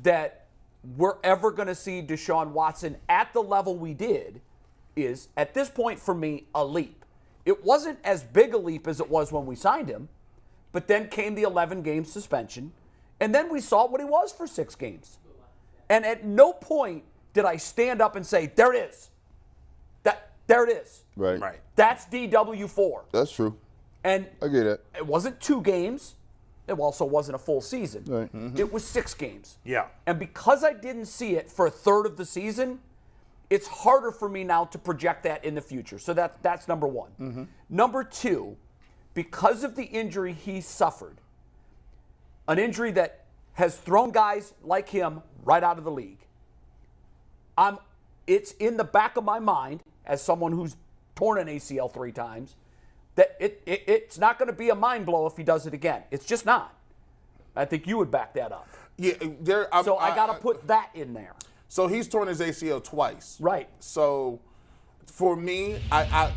that we're ever going to see Deshaun Watson at the level we did is, at this point for me, a leap. It wasn't as big a leap as it was when we signed him, but then came the 11-game suspension, and then we saw what he was for 6 games. And at no point did I stand up and say, there it is. There it is. Right. Right. That's DW4. That's true. And I get it. it wasn't 2 games. It also wasn't a full season. Right. It was 6 games. Yeah. And because I didn't see it for a third of the season, it's harder for me now to project that in the future. So that's number one. Number 2, because of the injury he suffered, an injury that has thrown guys like him right out of the league, it's in the back of my mind, as someone who's torn an ACL 3 times, that it's not going to be a mind blow if he does it again. It's just not. I think you would back that up. Yeah, So I got to put that in there. So he's torn his ACL twice. Right. So for me,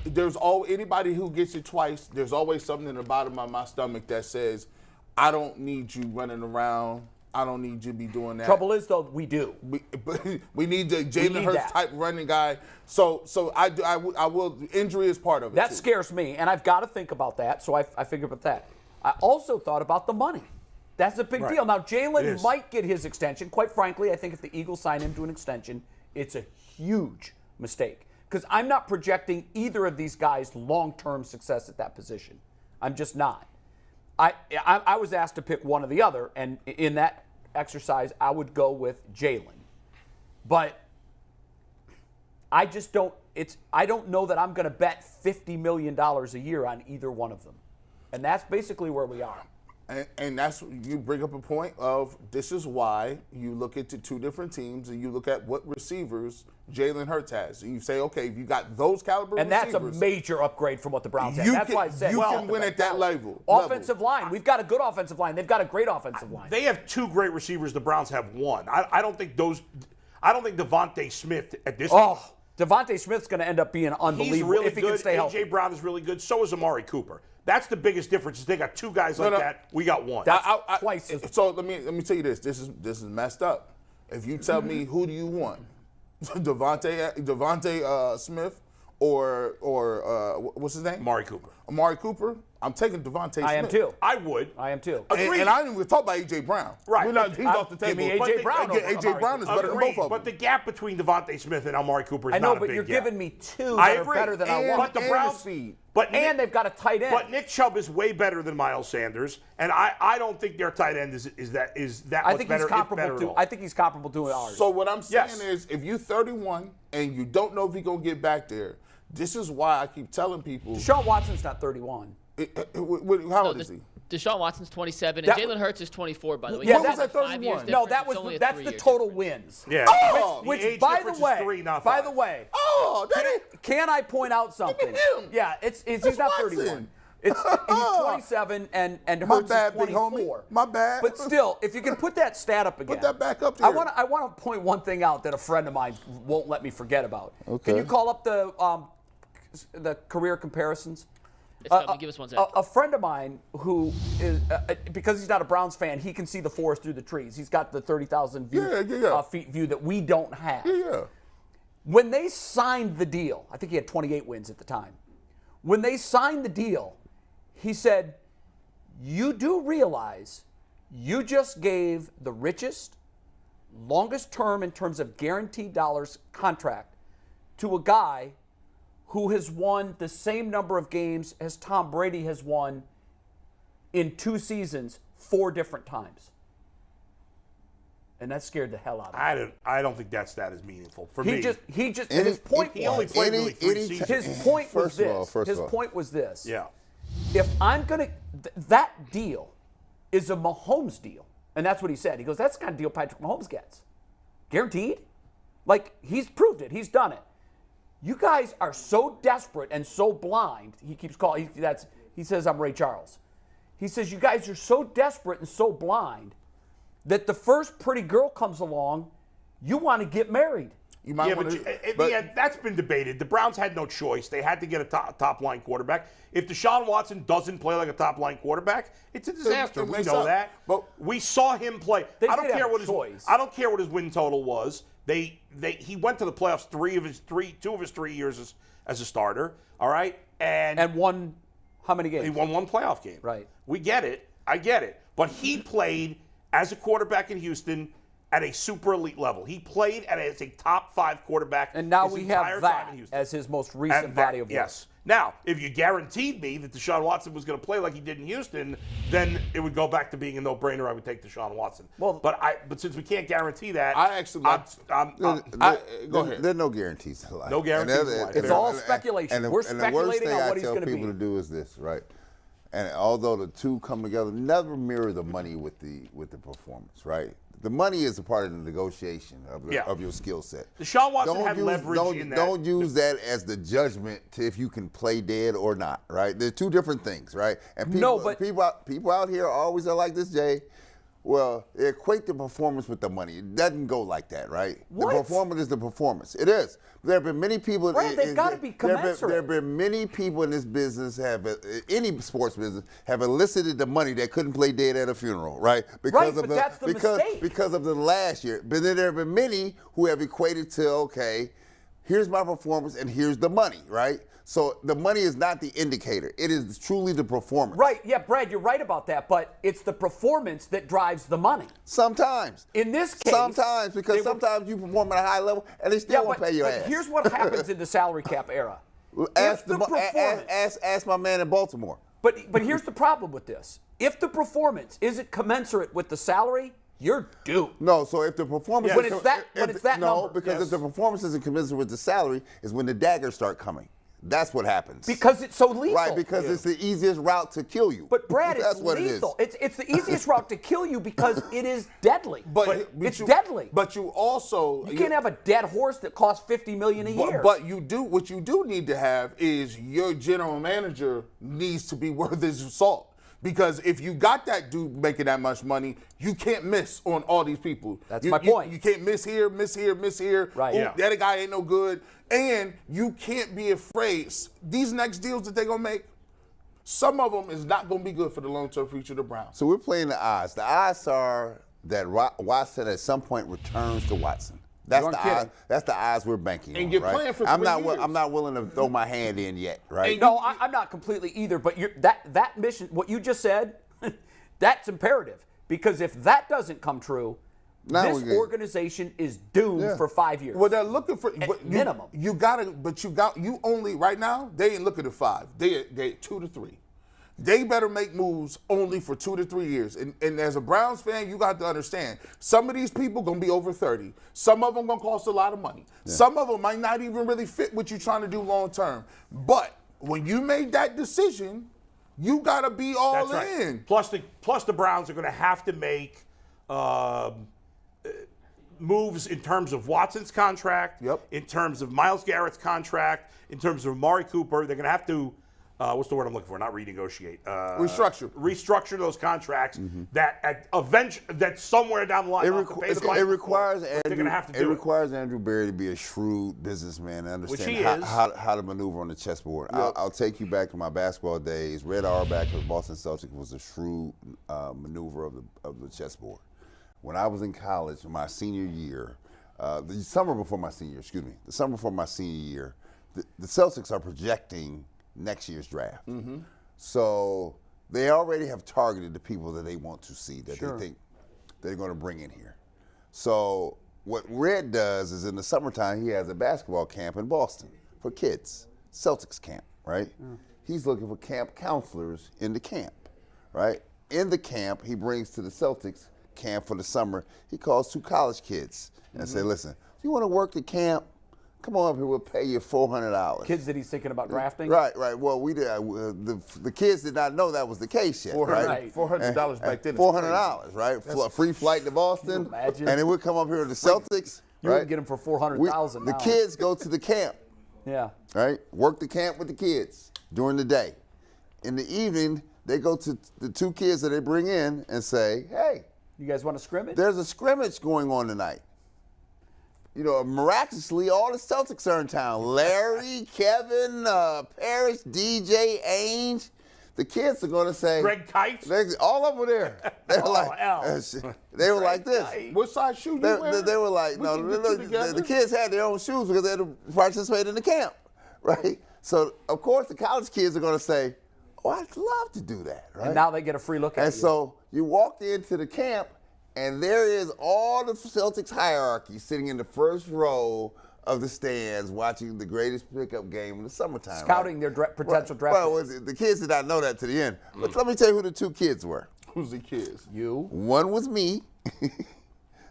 there's anybody who gets it twice, there's always something in the bottom of my stomach that says, I don't need you running around. I don't need you to be doing that. Trouble is, though, we do. We need the Jalen need Hurts that. type running guy. So I will. Injury is part of it. That too. scares me, and I've got to think about that. So I figured about that. I also thought about the money. That's a big Right. deal. Now, It Jalen is. might get his extension. Quite frankly, I think if the Eagles sign him to an extension, it's a huge mistake. Because I'm not projecting either of these guys' long-term success at that position. I'm just not. I was asked to pick one or the other, and in that exercise, I would go with Jalen. But I just don't. I don't know that I'm going to bet $50 million a year on either one of them, and that's basically where we are. And that's, you bring up a point of, this is why you look into 2 different teams and you look at what receivers Jalen Hurts has. And you say, okay, if you got those caliber And that's receivers, a major upgrade from what the Browns have. you That's can, why I said you can win at that level. Offensive line. We've got a good offensive line. They've got a great offensive line. They have 2 great receivers. The Browns have 1. I don't think Devontae Smith at this point. Oh, Devontae Smith's going to end up being He's unbelievable really if he good. can stay healthy. A.J. Brown is really good. So is Amari Cooper. That's the biggest difference. Is they got 2 guys like that. We got 1. Twice. So let me tell you this. This is messed up. If you tell me who do you want, Devontae Smith or what's his name? Amari Cooper. Amari Cooper. I'm taking Devontae Smith. I am too. I would. I am too. Agreed. And I didn't even talk about A.J. Brown. Right. He's off the Give table. me A.J. Brown over A.J. Amari Brown is better than Agreed, both of them. but the gap between Devontae Smith and Amari Cooper is I know, not a but big you're gap. giving me two I that agree. are better than I And- want. But the and Browns, speed. And they've got a tight end. But Nick Chubb is way better than Miles Sanders, and I don't think their tight end is that I much think better. he's comparable to. All. I think he's comparable to ours. So what I'm saying Yes. is, if you're 31 and you don't know if you're going to get back there, this is why I keep telling people. Deshaun Watson's not 31. How old is he? Deshaun Watson's 27, and That- Jalen Hurts is 24, by the way. Yeah, He's that was like at 5 31. years No, difference. that It's was only a that's the 3-year total difference. wins. Yeah. Oh, The Which, age by the difference way, is 3, not by 5. the way, Oh, that ain't. can I point out something? him. Yeah, he's That's not Watson. 31. He's 27 and My Hurts bad, is big 24. homie. My bad. But still, if you can put that stat up again. Put that back up I there. want to point one thing out that a friend of mine won't let me forget about. Okay. Can you call up the career comparisons? It's coming. Give us 1 second. A friend of mine who is, because he's not a Browns fan, he can see the forest through the trees. He's got the 30,000 feet view that we don't have. Yeah. When they signed the deal, I think he had 28 wins at the time. When they signed the deal, he said, "You do realize you just gave the richest, longest term in terms of guaranteed dollars contract to a guy who has won the same number of games as Tom Brady has won in 2 seasons 4 different times." And that scared the hell out of me. I don't think that stat is meaningful for me. He just and his point he only was, played really 3 seasons. his point was First of all, this. His point was this. Yeah. If I'm going to, that deal is a Mahomes deal. And that's what he said. He goes, that's the kind of deal Patrick Mahomes gets. Guaranteed. Like, he's proved it. He's done it. You guys are so desperate and so blind. He keeps calling, he says, I'm Ray Charles. He says, you guys are so desperate and so blind that the first pretty girl comes along, you want to get married. You might Yeah, want but to. yeah, that's been debated. The Browns had no choice. They had to get a top line quarterback. If Deshaun Watson doesn't play like a top line quarterback, it's a disaster. it We makes know up. that. But we saw him play. They I don't did care have what a his choice. I don't care what his win total was. He went to the playoffs 2 of his 3 years as a starter. All right, And won how many games? he won 1 playoff game. Right. We get it. I get it. But he played as a quarterback in Houston at a super elite level. He played as a top 5 quarterback. And now his we entire have time that in Houston. as his most recent And that- body of work. Yes. Now, if you guaranteed me that Deshaun Watson was going to play like he did in Houston, then it would go back to being a no-brainer. I would take Deshaun Watson. Well- but since we can't guarantee that, I actually like. Go ahead. There are no guarantees in life. No guarantees in life. It's all speculation. We're speculating on what he's And gonna the worst thing I tell be. people to do is this, right? And although the two come together, never mirror the money with the performance, right? The money is a part of the negotiation of your skill set. Deshaun Watson had leverage in that. Don't use that as the judgment to if you can play dead or not, right? They're two different things, right? And people out here always are like this, Jay. Well, they equate the performance with the money. It doesn't go like that, right? What? The performance is the performance. It is. There have been many people. Brad, they've gotta be commensurate. There have been many people in this business any sports business have elicited the money that couldn't play dead at a funeral, right? Right, but that's the mistake. Because of the last year. But then there have been many who have equated to, okay, here's my performance and here's the money, right? So the money is not the indicator. It is truly the performance. Right, yeah, Brad, you're right about that, but it's the performance that drives the money. Sometimes. In this case, Sometimes, because sometimes you perform at a high level and they still won't pay your ass. Here's what happens in the salary cap era. Ask If the performance- ask my man in Baltimore. But here's the problem with this. If the performance isn't commensurate with the salary, you're due. No, so if the performance When it's that no, number. because if the performance isn't commensurate with the salary, is when the daggers start coming. That's what happens. Because it's so lethal. Right, because it's the easiest route to kill you. But Brad, that's it's what lethal. it is. It's the easiest route to kill you because it is deadly. But it's you- deadly. But you also You can't have a dead horse that costs $50 million a year. But you do what you do need to have is your general manager needs to be worth his salt. Because if you got that dude making that much money, you can't miss on all these people. That's my point. You can't miss here, miss here, miss here. Right. Ooh, Yeah. that guy ain't no good. And you can't be afraid. These next deals that they're going to make, some of them is not going to be good for the long-term future of the Browns. So we're playing the odds. The odds are that Watson at some point returns to Watson. That's You the aren't kidding. odds. That's the odds we're banking And on. you're right? playing for I'm 3 not. years. I'm not willing to throw my hand in yet. Right? No, I'm not completely either. But that mission, what you just said, that's imperative. Because if that doesn't come true, Now this we're good. organization is doomed for 5 years. Well, they're looking for minimum. You only right now. They ain't looking at 5. They 2 to 3. They better make moves only for 2 to 3 years. And as a Browns fan, you got to understand, some of these people gonna be over 30. Some of them gonna cost a lot of money. Yeah. Some of them might not even really fit what you're trying to do long term. But when you made that decision, you gotta be all That's right. in. Plus the Browns are going to have to make moves in terms of Watson's contract, in terms of Myles Garrett's contract, in terms of Amari Cooper. They're going to have to, what's the word I'm looking for? Not renegotiate. Restructure those contracts that somewhere down the line It requires they're going to have to do requires Andrew Berry to be a shrewd businessman and Which understand he is. how to maneuver on the chessboard. I'll take you back to my basketball days. Red Auerbach of the Boston Celtics was a shrewd maneuver of the chessboard. When I was in college, my senior year, the summer before my senior year, the Celtics are projecting next year's draft. So they already have targeted the people that they want to see, that they think they're going to bring in here. So what Red does is in the summertime, he has a basketball camp in Boston for kids, Celtics camp, right? He's looking for camp counselors in the camp, right? In the camp, he brings to the Celtics camp for the summer, he calls 2 college kids and say, listen, you want to work the camp? Come on up here, we'll pay you $400. Kids that he's thinking about drafting? Right. Well, we did. The kids did not know that was the case yet. $400 back then. $400, right? Free flight to Boston. Imagine. And then we'd come up here to the Celtics. You right? would get them for $400,000 The kids go to the camp. Yeah. Right? Work the camp with the kids during the day. In the evening, they go to the 2 kids that they bring in and say, hey, you guys want to scrimmage? there's a scrimmage going on tonight. You know, miraculously, all the Celtics are in town. Larry, Kevin, Parrish, DJ, Ainge. The kids are going to say, Greg Kite? All of them were there. They were they were like this. What size shoes you wearing? They were like, no, the kids had their own shoes because they had to participate in the camp, right? So, of course, the college kids are going to say, oh, I'd love to do that, right? And now they get a free look at you. And so you walk into the camp, and there is all the Celtics hierarchy sitting in the first row of the stands watching the greatest pickup game in the summertime. Scouting their potential draft Well, picks. the kids did not know that to the end. But let me tell you who the 2 kids were. Who's the kids? You? One was me.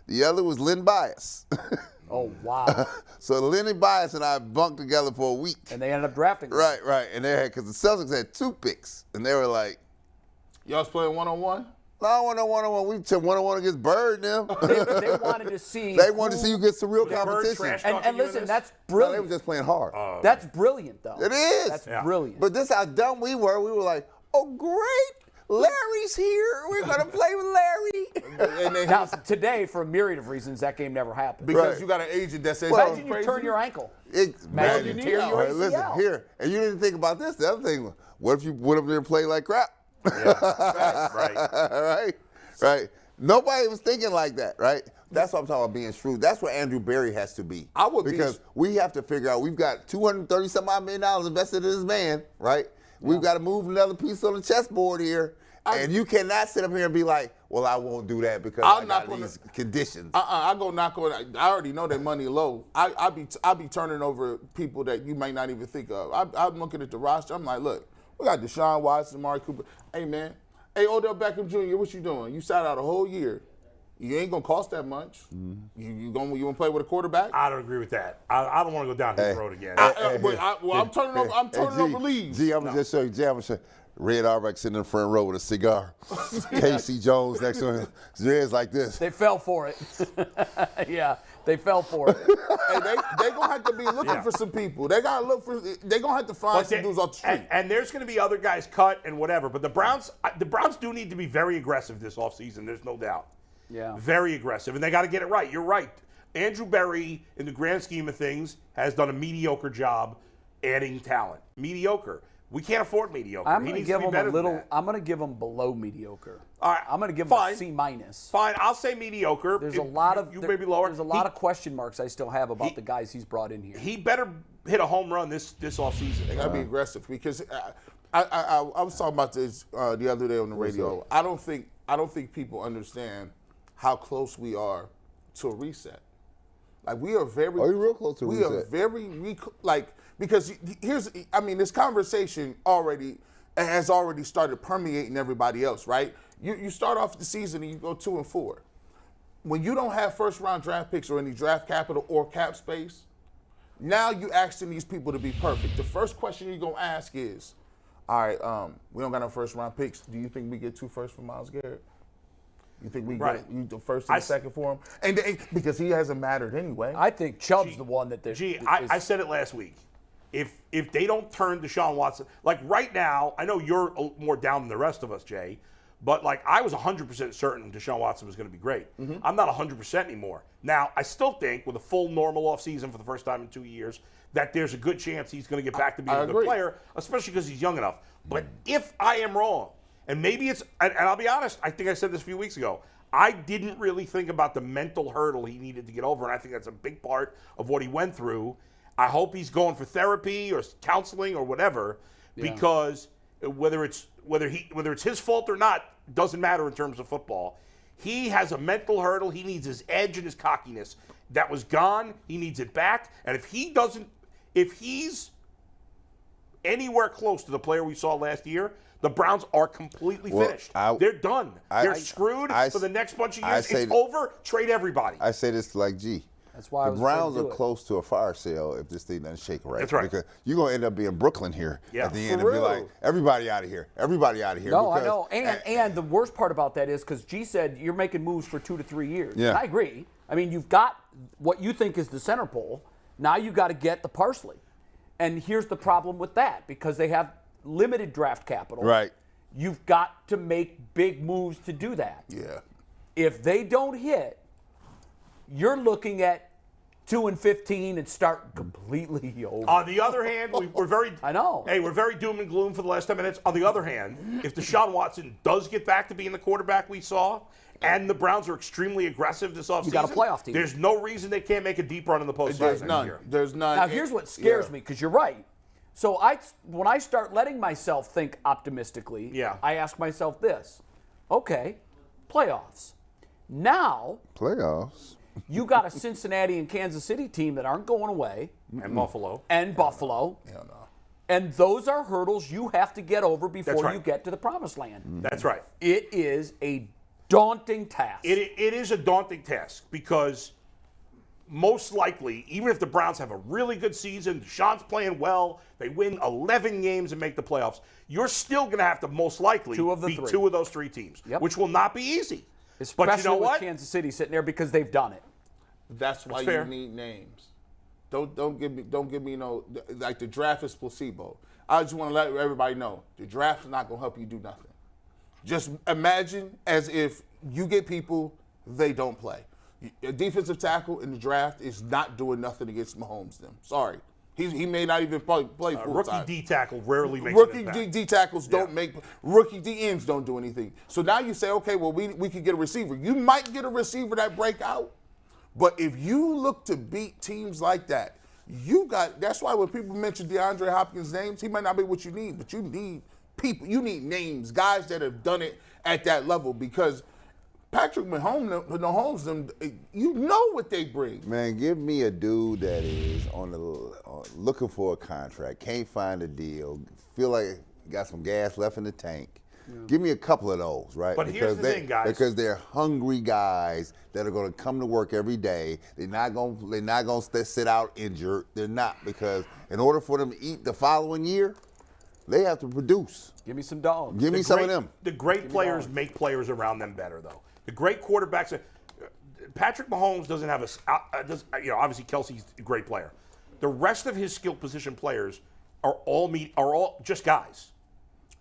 The other was Lynn Bias. Oh, wow. So Lynn Bias and I bunked together for a week. And they ended up drafting them. Right. And because the Celtics had 2 picks. And they were like, Y'all was playing one-on-one? no, I want no one-on-one. We took one-on-one against Bird and them. They wanted to see. They wanted to see you get some real Was Bird competition. trash And talking you in listen, this? that's No, they brilliant. were just playing hard. That's brilliant, though. It is. That's Yeah. brilliant. But this how dumb we were. We were like, oh, great. Larry's here. We're going to play with Larry. And then Now, today, for a myriad of reasons, that game never happened. because Right. you got an agent that says Imagine you crazy. turn your ankle. Man, you tear your ACL. listen, here. And you didn't think about this. The other thing, what if you went up there and played like crap? Right. Right. Nobody was thinking like that, right? That's what I'm talking about being shrewd. That's what Andrew Berry has to be. I would be- because we have to figure out we've got $230-some-odd million invested in this man, right? We've got to move another piece on the chessboard here. And you cannot sit up here and be like, well, I won't do that because I got these conditions. I go knock on. I already know that money low. I be turning over people that you might not even think of. I'm looking at the roster. I'm like, look, we got Deshaun Watson, Amari Cooper. Hey man, hey Odell Beckham Jr., what you doing? You sat out a whole year. You ain't gonna cost that much. You gonna play with a quarterback? I don't agree with that. I don't want to go down this road again. I'm turning over. I'm turning over leads. I'm gonna just show you. I'm gonna show you. Red Auerbach sitting in the front row with a cigar. Casey Jones next to him. Red's like this. They fell for it. Yeah, they fell for it. Hey, they gonna have to be looking for some people. They gotta look for. They gonna have to find some dudes off the street. And there's going to be other guys cut and whatever. But the Browns do need to be very aggressive this offseason. There's no doubt. Yeah. Very aggressive, and they got to get it right. You're right. Andrew Berry, in the grand scheme of things, has done a mediocre job adding talent. Mediocre. We can't afford mediocre. I'm He going to needs give be him better a than little. that. I'm going to give him below mediocre. All right, I'm going to give him fine. a C minus. Fine, I'll say mediocre. There's a lot of you may be lower. There's a lot of question marks I still have about the guys he's brought in here. He better hit a home run this offseason. They got to be aggressive because I was talking about this the other day on the radio. I don't think people understand how close we are to a reset. Like we are very. Are you real close to a reset? We are very because this conversation has already started permeating everybody else, right? You start off the season and you go 2-4. When you don't have first round draft picks or any draft capital or cap space, now you asking these people to be perfect. The first question you're gonna ask is, all right, we don't got no first round picks. Do you think we get 2 firsts for Myles Garrett? You think we get the first and the second for him? And because he hasn't mattered anyway. I think Chubb's the one that. I said it last week. If they don't turn Deshaun Watson, like right now, I know you're more down than the rest of us, Jay, but like I was 100% certain Deshaun Watson was going to be great. I'm not 100% anymore. Now, I still think with a full normal offseason for the first time in 2 years that there's a good chance he's going to get back to being a good player, especially because he's young enough. But if I am wrong, and maybe it's, and I'll be honest, I think I said this a few weeks ago, I didn't really think about the mental hurdle he needed to get over, and I think that's a big part of what he went through. I hope he's going for therapy or counseling or whatever, because whether it's his fault or not doesn't matter in terms of football. He has a mental hurdle. He needs his edge and his cockiness. That was gone. He needs it back. And if he's anywhere close to the player we saw last year, the Browns are completely finished. They're done. They're screwed for the next bunch of years. It's over. Trade everybody. I say this like G. That's why the Browns are close to a fire sale if this thing doesn't shake right. That's right. Because you're going to end up being Brooklyn here at the end and be like, everybody out of here. Everybody out of here. No, I know. And the worst part about that is because G said you're making moves for 2 to 3 years. Yeah. And I agree. I mean, you've got what you think is the center pole. Now you've got to get the parsley. And here's the problem with that, because they have limited draft capital. Right. You've got to make big moves to do that. Yeah. If they don't hit, you're looking at 2-15 and start completely over. On the other hand, we're very I know. Hey, we're very doom and gloom for the last 10 minutes. On the other hand, if Deshaun Watson does get back to being the quarterback we saw, and the Browns are extremely aggressive this offseason, you got a playoff team. There's no reason they can't make a deep run in the postseason. There's none. There's none. Now, here's what scares me, because you're right. So when I start letting myself think optimistically, I ask myself this. Okay, playoffs. Now, playoffs. You got a Cincinnati and Kansas City team that aren't going away. And Buffalo. And Buffalo. Hell no. And those are hurdles you have to get over before you get to the promised land. That's right. It is a daunting task. It is a daunting task because most likely, even if the Browns have a really good season, Deshaun's playing well, they win 11 games and make the playoffs, you're still going to have to most likely beat 2 of those 3 teams, which will not be easy. Especially but you know what? with Kansas City sitting there because they've done it. That's why you need names. Don't give me no, like the draft is placebo. I just want to let everybody know the draft is not going to help you do nothing. Just imagine as if you get people, they don't play. A defensive tackle in the draft is not doing nothing against Mahomes. Sorry. He may not even play full-time. Rookie D tackle rarely makes an impact. Rookie D tackles don't make – rookie D ends don't do anything. So now you say, okay, well, we could get a receiver. You might get a receiver that break out, but if you look to beat teams like that, that's why when people mention DeAndre Hopkins' names, he might not be what you need, but you need people. You need names, guys that have done it at that level, because Patrick Mahomes, you know what they bring. Man, give me a dude that is looking for a contract, can't find a deal, feel like got some gas left in the tank. Yeah. Give me a couple of those, right? But here's the thing, guys. Because they're hungry guys that are going to come to work every day. They're not going to sit out injured. They're not, because in order for them to eat the following year, they have to produce. Give me some dogs. Give me some of them. The great players make players around them better, though. The great quarterbacks. Patrick Mahomes doesn't have obviously Kelsey's a great player. The rest of his skill position players are all just guys.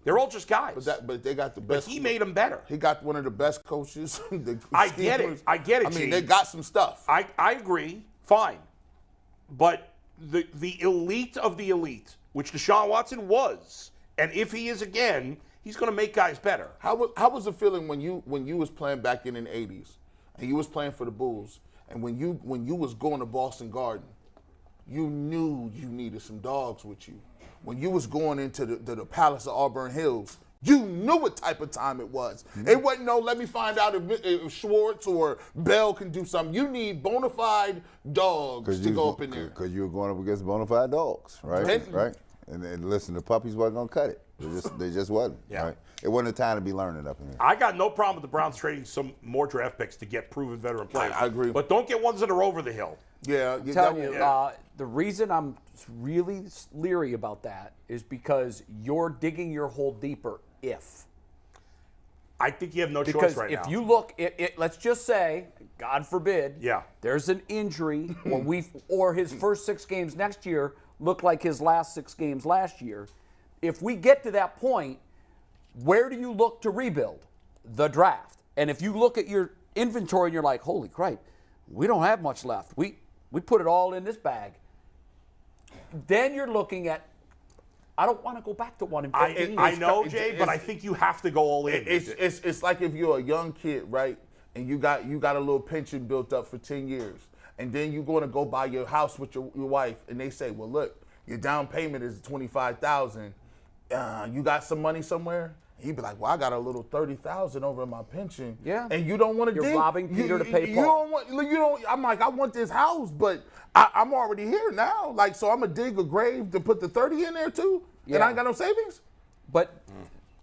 They're all just guys. But they got the best. But he made them better. He got one of the best coaches. I get it. I mean, they got some stuff. I agree. Fine. But the elite of the elite, which Deshaun Watson was, And if he is again, he's going to make guys better. How was the feeling when you was playing back in the 80s and you was playing for the Bulls and when you was going to Boston Garden, you knew you needed some dogs with you. When you was going into the Palace of Auburn Hills, you knew what type of time it was. It wasn't let me find out if Schwartz or Bell can do something. You need bona fide dogs to go up in there. Because you were going up against bona fide dogs, right? Right. And listen, the puppies wasn't going to cut it. They just wasn't. Yeah. Right? It wasn't a time to be learning up in here. I got no problem with the Browns trading some more draft picks to get proven veteran players. I agree. But don't get ones that are over the hill. Yeah. I'm telling you, the reason I'm really leery about that is because you're digging your hole deeper if. I think you have no Because choice right now. if you look, let's just say, God forbid, Yeah. there's an injury, or his first 6 games next year look like his last 6 games last year. If we get to that point, where do you look to rebuild? The draft. And if you look at your inventory and you're like, holy crap, we don't have much left. We put it all in this bag. Then you're looking at, I don't want to go back to 1-15. I know, Jay, but I think you have to go all in. It's like if you're a young kid, right, and you got a little pension built up for 10 years, and then you're going to go buy your house with your wife, and they say, well, look, your down payment is $25,000. You got some money somewhere? He'd be like, well, I got a little $30,000 over in my pension. Yeah. And you don't want to dig. You're robbing Peter to pay Paul. I'm like, I want this house, but I'm already here now. Like, so I'm going to dig a grave to put the 30 in there too? Yeah. And I ain't got no savings? But,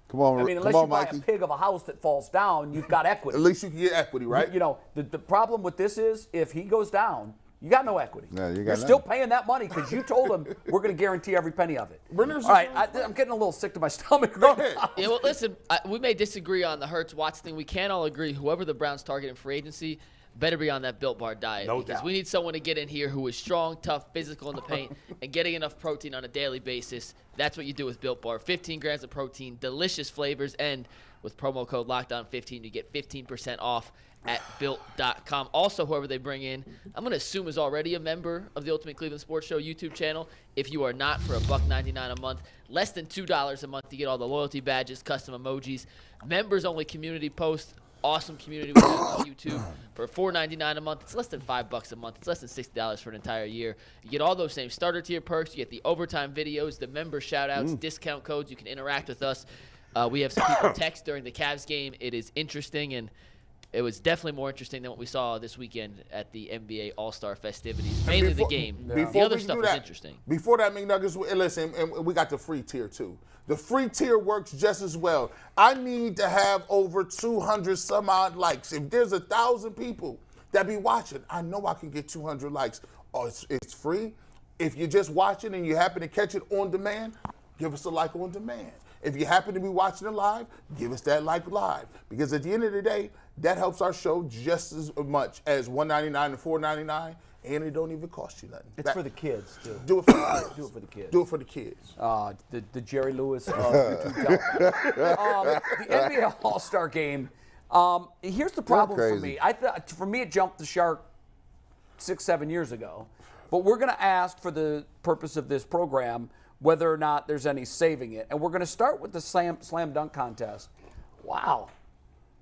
Come on, unless you buy a pig of a house that falls down, you've got equity. At least you can get equity, right? The problem with this is if he goes down, you got no equity. No, you got You're still paying that money because you told him we're going to guarantee every penny of it. All right, I'm getting a little sick to my stomach. Go ahead. Yeah, well, listen, we may disagree on the Hurts Watson thing. We can all agree whoever the Browns target in free agency better be on that Built Bar diet. No because doubt. we need someone to get in here who is strong, tough, physical in the paint, and getting enough protein on a daily basis. That's what you do with Built Bar. 15 grams of protein, delicious flavors, and with promo code LOCKDOWN15, you get 15% off at Built.com. Also, whoever they bring in, I'm going to assume is already a member of the Ultimate Cleveland Sports Show YouTube channel. If you are not, for $1.99 a month, less than $2 a month, you get all the loyalty badges, custom emojis, members-only community posts, awesome community we have on YouTube. For $4.99 a month, it's less than $5 a month. It's less than $60 for an entire year. You get all those same starter tier perks. You get the overtime videos, the member shout-outs, discount codes. You can interact with us. We have some people text during the Cavs game. It is interesting, and it was definitely more interesting than what we saw this weekend at the NBA All-Star festivities. Mainly the game. The other stuff was interesting. Before that, McNuggets, listen, and we got the free tier too. The free tier works just as well. I need to have over 200 some odd likes. If there's 1,000 people that be watching, I know I can get 200 likes. Oh, it's free. If you're just watching and you happen to catch it on demand, give us a like on demand. If you happen to be watching it live, give us that like live. Because at the end of the day, that helps our show just as much as $1.99 and $4.99, and it don't even cost you nothing. It's for the kids, too. Do it for the kids. Do it for the kids. Do it for the kids. The Jerry Lewis YouTube channel. The NBA All-Star game. Here's the problem for me. For me, it jumped the shark 6-7 years ago. But we're going to ask, for the purpose of this program, whether or not there's any saving it. And we're going to start with the slam dunk contest. Wow.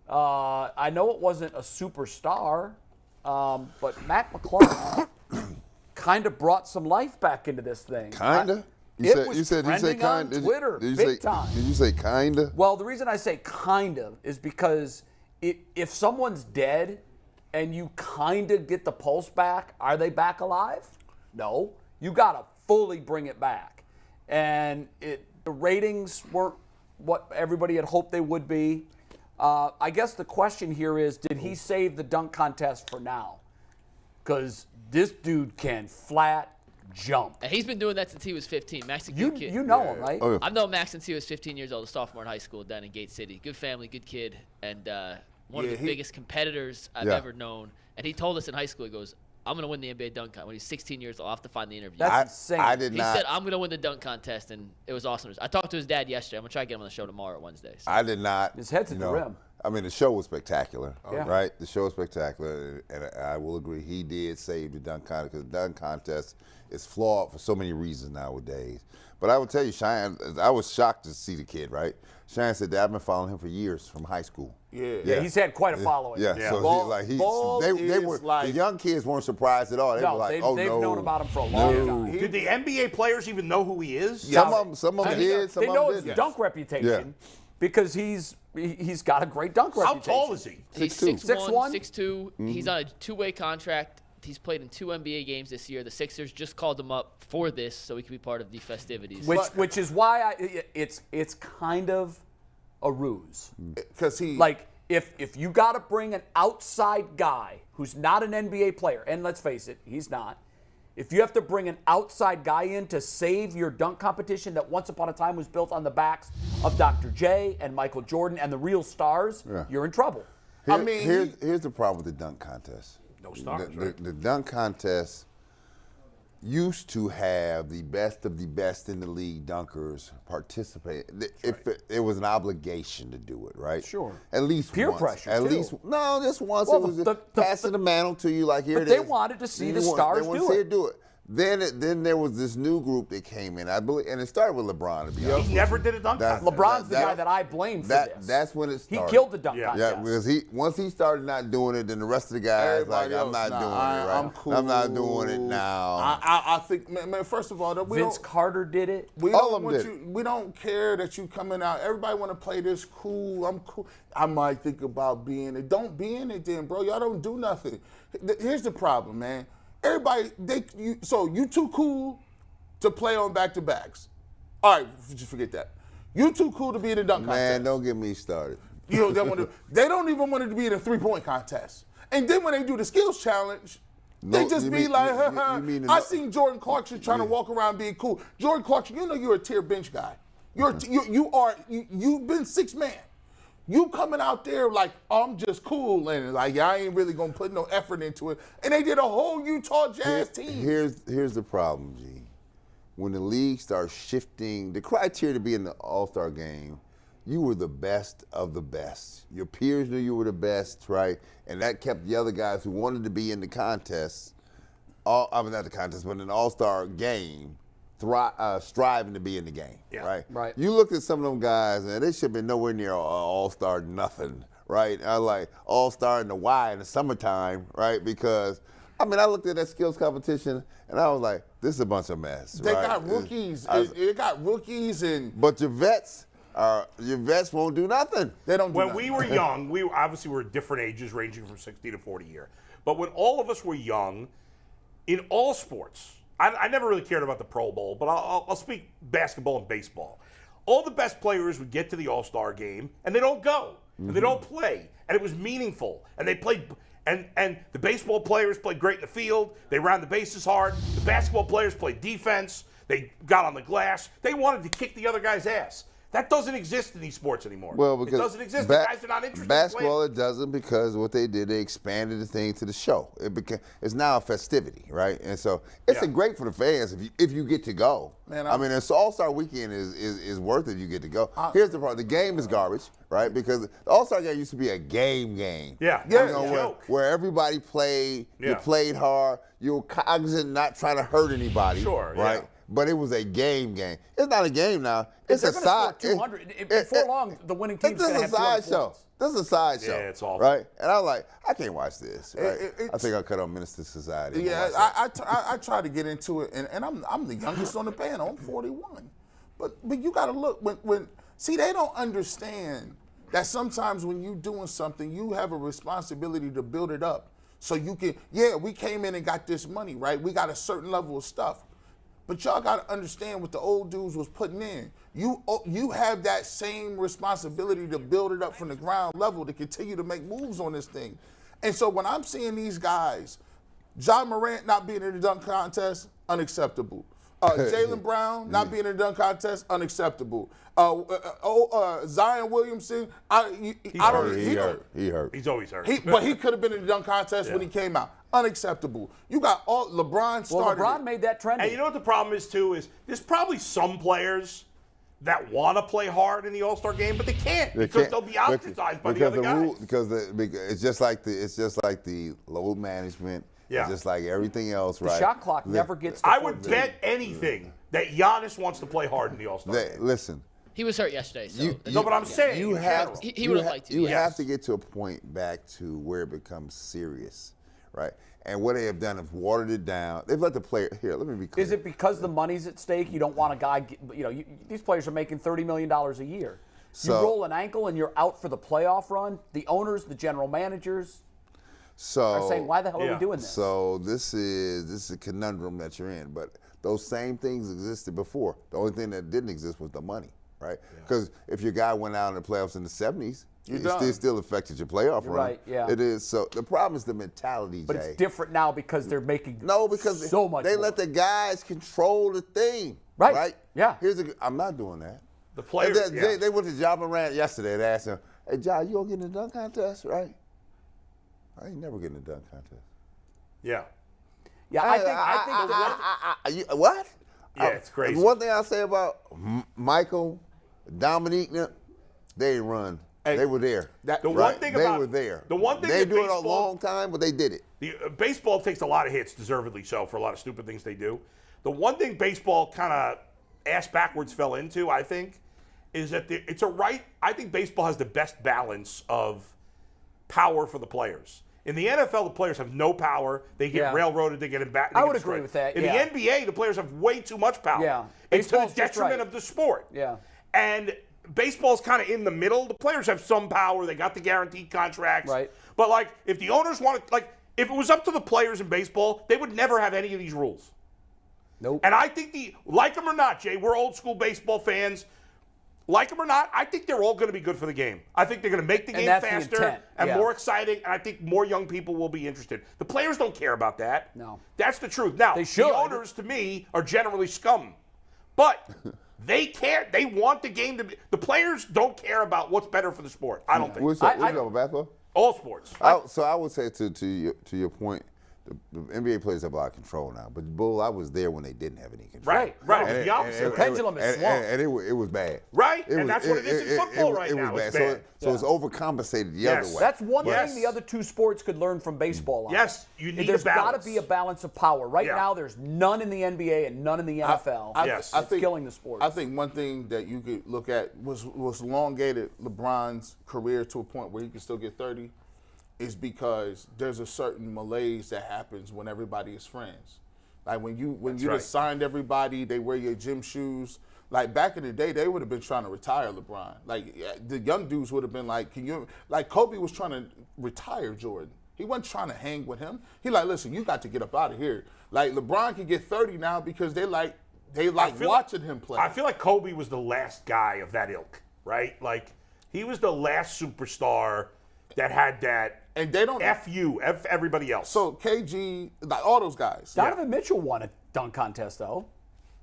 I know it wasn't a superstar, but Mac McClung kind of brought some life back into this thing. Kinda? You said trending on Twitter, big time. Did you say kinda? Well, the reason I say kind of is because if someone's dead and you kind of get the pulse back, are they back alive? No. You got to fully bring it back. And the ratings weren't what everybody had hoped they would be. I guess the question here is, did he save the dunk contest for now? Because this dude can flat jump. And he's been doing that since he was 15. Max is a good kid. You know him, right? Oh, yeah. I've known Max since he was 15 years old, a sophomore in high school down in Gate City. Good family, good kid, and one of the biggest competitors I've ever known. And he told us in high school, he goes, I'm going to win the NBA dunk contest. When he's 16 years old, I'll have to find the interview. That's insane. I did He not. said, I'm going to win the dunk contest, and it was awesome. I talked to his dad yesterday. I'm going to try to get him on the show tomorrow at Wednesday. So. I did not. His head's at the rim. I mean, the show was spectacular, Yeah. right? The show was spectacular, and I will agree he did save the dunk contest because the dunk contest is flawed for so many reasons nowadays. But I will tell you, Cheyenne, I was shocked to see the kid, right? Cheyenne said that I've been following him for years from high school. Yeah, he's had quite a following. Yeah, Yeah. so they were like, the young kids weren't surprised at all. They were like, they've known about him for a long time. Did the NBA players even know who he is? Some of them did, some They of know them his didn't. dunk reputation because he's got a great dunk How reputation. tall is he? He's 6'1", 6'1", 6'2". He's on a two-way contract. He's played in 2 NBA games this year. The Sixers just called him up for this so he could be part of the festivities. Which is why it's kind of a ruse. because he Like if you got to bring an outside guy who's not an NBA player, and let's face it, he's not. If you have to bring an outside guy in to save your dunk competition that once upon a time was built on the backs of Dr. J and Michael Jordan and the real stars, you're in trouble. Here's the problem with the dunk contest. No stars, right? The dunk contest used to have the best of the best in the league dunkers participate. It was an obligation to do it, right? Sure. At least Peer once. pressure, At too. least no, just once. Well, it was passing the mantle to you, like here but it they is. wanted to see They the stars wanted do to see it. do it. Then there was this new group that came in, I believe, and it started with LeBron. To be honest, He never did a dunk That's- contest. LeBron's the guy that I blame for this. That's when it He started. killed the dunk Yeah. contest. Yeah, because once he started not doing it, then the rest of the guys Everybody like, I'm else, not nah, doing it, right? I'm cool. I'm not doing it now. I think, man, first of all, we Vince don't. Carter did it. We All don't of them want did you. We don't care that you coming out. Everybody want to play this cool. I'm cool. I might think about being it. Don't be in it, then, bro. Y'all don't do nothing. Here's the problem, man. Everybody, so you too cool to play on back-to-backs. All right, just forget that. You too cool to be in the dunk contest. Man, don't get me started. You know, they don't even want it to be in a three-point contest. And then when they do the skills challenge, they No, just you be mean- like, you mean I seen Jordan Clarkson trying to walk around being cool. Jordan Clarkson, you know you're a tier bench guy. You've been six man. You coming out there like, I'm just cool, and like, I ain't really gonna put no effort into it. And they did a whole Utah Jazz team. Here's the problem, G. When the league starts shifting the criteria to be in the All-Star game, you were the best of the best. Your peers knew you were the best, right? And that kept the other guys who wanted to be in the contest, not the contest, but in the All-Star game, striving to be in the game, right? Right. You look at some of them guys, and they should have been nowhere near All-Star nothing, right? I like All-Star in the Y in the summertime, right? Because, I looked at that skills competition, and I was like, this is a bunch of mess. They right? got rookies. They got rookies, and But your vets won't do nothing. they don't do When nothing. we were young, we obviously were different ages, ranging from 60 to 40 year. But when all of us were young, in all sports, I never really cared about the Pro Bowl, but I'll speak basketball and baseball. All the best players would get to the All-Star game, and they don't go, and they don't play, and it was meaningful, and they played. And the baseball players played great in the field. They ran the bases hard. The basketball players played defense. They got on the glass. They wanted to kick the other guy's ass. That doesn't exist in these sports anymore. Well, because it doesn't exist. The guys are not interested basketball, in it doesn't, because what they did, they expanded the thing to the show. It's now a festivity, right? And so it's great for the fans if you get to go. Man, it's All-Star Weekend is worth it if you get to go. Here's the problem: the game is garbage, right? Because the All-Star game used to be a game. Yeah. You know, where everybody played, you played hard, you were cognizant, not trying to hurt anybody, Sure, right? yeah. But it was a game. It's not a game now. It's They're a going side. to score 200. Before long, the winning team's This going to is have a 200 sideshow. points. This is a sideshow. Yeah, it's awful. Right? And I was like, I can't watch this. Right? It's- I think I'll cut on Minister Society. Yeah, I try to get into it, and I'm the youngest on the panel. I'm 41, but you got to look when see, they don't understand that sometimes when you doing something, you have a responsibility to build it up so you can. Yeah, we came in and got this money, right? We got a certain level of stuff, but y'all got to understand what the old dudes was putting in. You have that same responsibility to build it up from the ground level to continue to make moves on this thing. And so when I'm seeing these guys, John Morant not being in the dunk contest, unacceptable. Jaylen Brown not being in the dunk contest, unacceptable. Zion Williamson, He hurt. He's always hurt. but he could have been in the dunk contest when he came out. Unacceptable. You got all LeBron started. Well, LeBron made that trendy. And you know what the problem is, too, is there's probably some players that want to play hard in the All-Star game, but they can't because they'll be ostracized by the other guys. Because it's just like the load management. Yeah. It's just like everything else, right? The shot clock never gets to I would 14. bet anything that Giannis wants to play hard in the All-Star game. Listen. He was hurt yesterday, so No, but I'm saying You in have general. He would have liked to. You yes. have to get to a point back to where it becomes serious, right? And what they have done is watered it down. They've let the player here. Let me be clear. Is it because the money's at stake? You don't want a guy. These players are making $30 million a year. You roll an ankle and you're out for the playoff run. The owners, the general managers, are saying, "Why the hell are we doing this?" So this is a conundrum that you're in. But those same things existed before. The only thing that didn't exist was the money, right? Because if your guy went out in the playoffs in the '70s, it still affected your playoff run. Right, yeah. It is. So the problem is the mentality, But Jay. it's different now because they're making because so much they more. let the guys control the thing. Right. Right. Yeah. I'm not doing that. The players, And they went to Ja Morant yesterday and asked him, "Hey, Ja, you gonna get in the dunk contest, right?" I ain't never getting in the dunk contest. Yeah. Yeah, I think What? Yeah, it's crazy. One thing I'll say about Michael, Dominique, they ain't run. They were there. The one thing about they were there. The one thing they that do it a baseball- long time, but they did it. Baseball takes a lot of hits, deservedly so, for a lot of stupid things they do. The one thing baseball kind of ass backwards fell into, I think, is that I think baseball has the best balance of power for the players. In the NFL, the players have no power. They get railroaded. They get in back. I would agree with that, In yeah. the NBA, the players have way too much power. Yeah. It's to the Baseball's just detriment right. of the sport. Yeah. And baseball's kind of in the middle. The players have some power. They got the guaranteed contracts. Right. But, like, if the owners wanted, like, if it was up to the players in baseball, they would never have any of these rules. Nope. And I think like them or not, Jay, we're old school baseball fans. Like them or not, I think they're all going to be good for the game. I think they're going to make the game that's the faster intent, and yeah. more exciting, and I think more young people will be interested. The players don't care about that. No. That's the truth. Now, They should. the owners, to me, are generally scum. But they care. They want the game to be. The players don't care about what's better for the sport. I don't think. What's up with basketball? All sports. So I would say to your point, the NBA players have a lot of control now. But Bull, I was there when they didn't have any control. Right. It was the opposite. The pendulum is swung. And it was bad. Right, and that's what it is in football right now. It was It's bad. bad. So it's overcompensated the other way. That's one Yes. thing the other two sports could learn from baseball on. Yes, you need There's a balance. got to be a balance of power. Right Yeah. now, there's none in the NBA and none in the NFL. Yes. It's killing the sport. I think one thing that you could look at was elongated LeBron's career to a point where he could still get 30 is because there's a certain malaise that happens when everybody is friends. Like when you right. just signed everybody, they wear your gym shoes. Like back in the day, they would have been trying to retire LeBron. Like the young dudes would have been like, like Kobe was trying to retire Jordan. He wasn't trying to hang with him. He like, listen, you got to get up out of here. Like LeBron can get 30 now because they like watching him play. I feel like Kobe was the last guy of that ilk, right? Like he was the last superstar that had that. And they don't F everybody else. So KG, like all those guys. Donovan Mitchell won a dunk contest, though.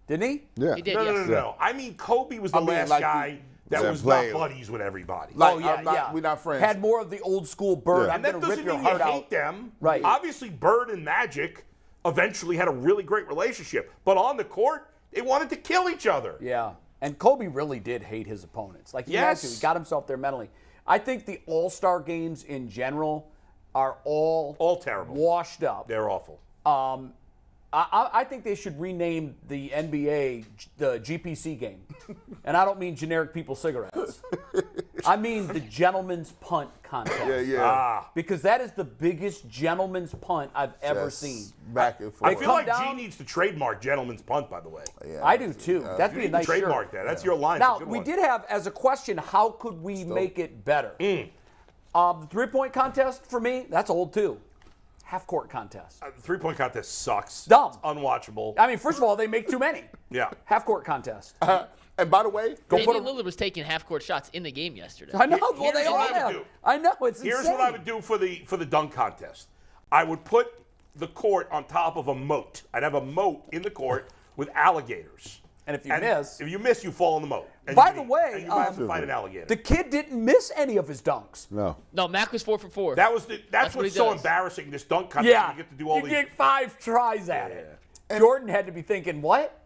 Didn't he? Yeah. He did, no, yes. no. I mean, Kobe was the last like guy that that was play- not buddies with everybody. Like, Oh, yeah. we're not friends. Had more of the old school Bird. Yeah. I'm and that going to doesn't rip your mean you heart hate out. them. Right. Obviously, Bird and Magic eventually had a really great relationship. But on the court, they wanted to kill each other. Yeah. And Kobe really did hate his opponents. Like he had to. He got himself there mentally. I think the All-Star games in general are all terrible. washed up. They're awful. I think they should rename the NBA the GPC game. And I don't mean generic people cigarettes. I mean the gentleman's punt contest. Yeah. Because that is the biggest gentleman's punt I've ever Just seen. Back and forth. I feel come like down- G needs to trademark gentleman's punt, by the way. Yeah, I do too. That'd You be a need nice to trademark shirt. that. That's your line. Now, It's a good we one. did have as a question, how could we make it better? The three-point contest, for me, that's old too. Half-court contest. The three-point contest sucks. Dumb. It's unwatchable. I mean, first of all, they make too many. Yeah. Half-court contest. And by the way, Damian Lillard was taking half-court shots in the game yesterday. I know. Well, Here's they all what I would have. do. I know. It's Here's insane. what I would do for the dunk contest. I would put the court on top of a moat. I'd have a moat in the court with alligators. And if you miss, you fall in the moat. And By you- the way, and you might have to fight an alligator. the kid didn't miss any of his dunks. No. No, Mac was 4 for 4. That's what what's he so does. embarrassing. This dunk contest. Yeah. You get to do all you these. get 5 tries at it. Jordan had to be thinking, what?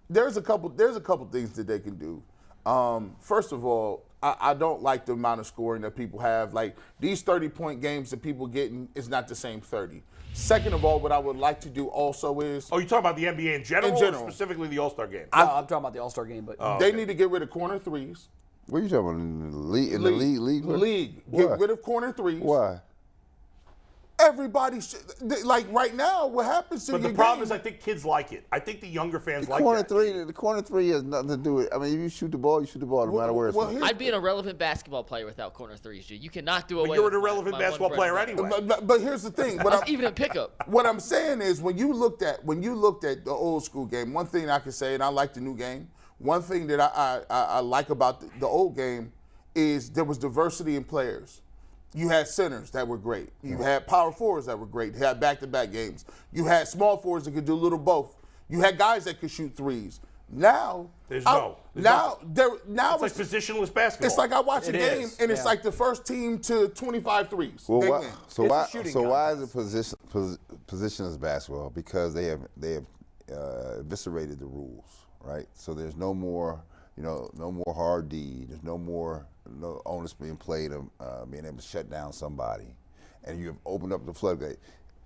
there's a couple things that they can do. First of all, I don't like the amount of scoring that people have. Like, these 30-point games that people getting is not the same 30. Second of all, what I would like to do also is... Oh, you talking about the NBA in general, In general. or specifically the All-Star game? No, I'm talking about the All-Star game, but They need to get rid of corner threes. What are you talking about in the league? In the league? League. Why? Get rid of corner threes. Why? Everybody should, like right now, what happens to But your the problem game, is, I think kids like it. I think the younger fans The like corner that. three. The corner three has nothing to do with. I mean, if you shoot the ball, you shoot the ball, no matter where it's well, from. here- I'd be an irrelevant basketball player without corner threes, G. You cannot do away But you're with an my irrelevant one basketball bread player and butter. anyway. but here's the thing. Even in pickup. What I'm saying is, when you looked at the old school game, one thing I can say, and I like the new game. One thing that I like about the old game is there was diversity in players. You had centers that were great. You had power forwards that were great. You had back-to-back games. You had small forwards that could do a little both. You had guys that could shoot threes. Now, There's now it's like positionless basketball. it's like I watch a It game is, and it's yeah. like the first team to 25 threes. Well, They why, win. so It's a why? shooting So why is contest. it positionless basketball? Because they have eviscerated the rules, right? So there's no more, no more hard D. There's no onus being played of being able to shut down somebody, and you have opened up the floodgate.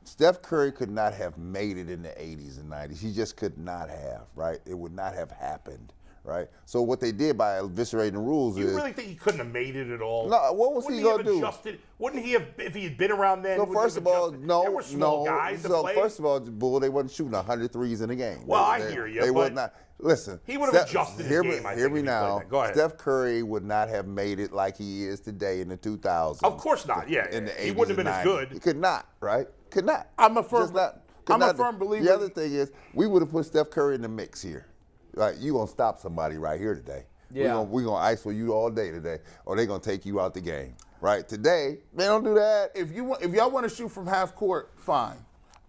Steph Curry could not have made it in the 80s and 90s. He just could not have, right? It would not have happened, right? So what they did by eviscerating the rules You is. really think he couldn't have made it at all? No, what was Wouldn't he gonna have do? adjusted- Wouldn't he have, if he had been around then? So wouldn't he first have of all, adjusted? There were small guys that So played. first of all, Bull, they wasn't shooting 100 threes in a game. Well, I They- hear you, They was but not. Listen, he would have adjusted his hear game, I Hear think, me if he played now. that. Go ahead. Steph Curry would not have made it like he is today in the 2000s. Of course not, yeah. In the He 80s wouldn't have and been as 90s. good. He could not, right? Could not. I'm a firm- Just not- could I'm a not. firm believer- The other thing is, we would have put Steph Curry in the mix here. Like, you gonna stop somebody right here today. Yeah. We're gonna ISO you all day today, or they gonna take you out the game. Right? Today, they don't do that. If y'all want to shoot from half court, fine.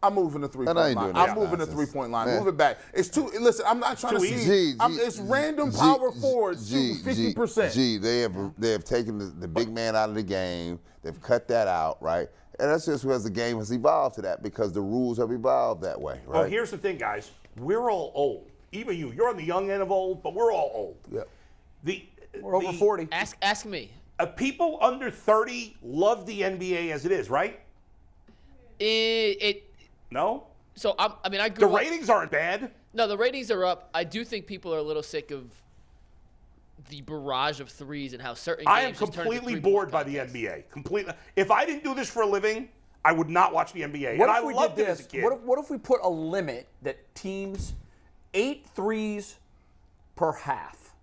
I'm moving the three-point I ain't line. doing I'm that moving the nonsense. three-point line. Man. Move it back. It's too. Listen, I'm not trying to too see. easy. It's random power forwards shooting 50%. They have taken the big man out of the game. They've cut that out, right? And that's just because the game has evolved to that, because the rules have evolved that way, right? Well, here's the thing, guys. We're all old. Even you. You're on the young end of old, but we're all old. Yeah. we're over 40. Ask me. People under 30 love the NBA as it is, right? No? So I mean, I grew The up. ratings aren't bad. No, the ratings are up. I do think people are a little sick of the barrage of threes and how certain games I am just turn into completely three-point bored by the contests. NBA. Completely. If I didn't do this for a living, I would not watch the NBA. What and I if we loved did it as a this? kid. What if we put a limit that teams 8 threes per half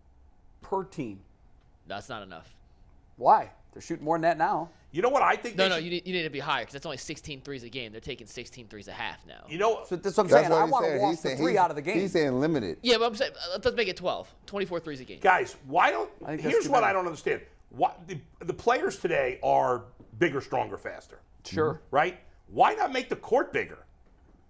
per team? That's not enough. Why? They're shooting more than that now. You know what I think? No, they should- you need to be higher because that's only 16 threes a game. They're taking 16 threes a half now. You know, So that's what I'm That's saying. what I he want to said. walk He's the saying- three out of the game. He's saying limited. Yeah, but I'm saying let's make it 12. 24 threes a game. guys, why don't? I think that's Here's too what many. I don't understand. What the players today are bigger, stronger, faster, Sure. right? Why not make the court bigger?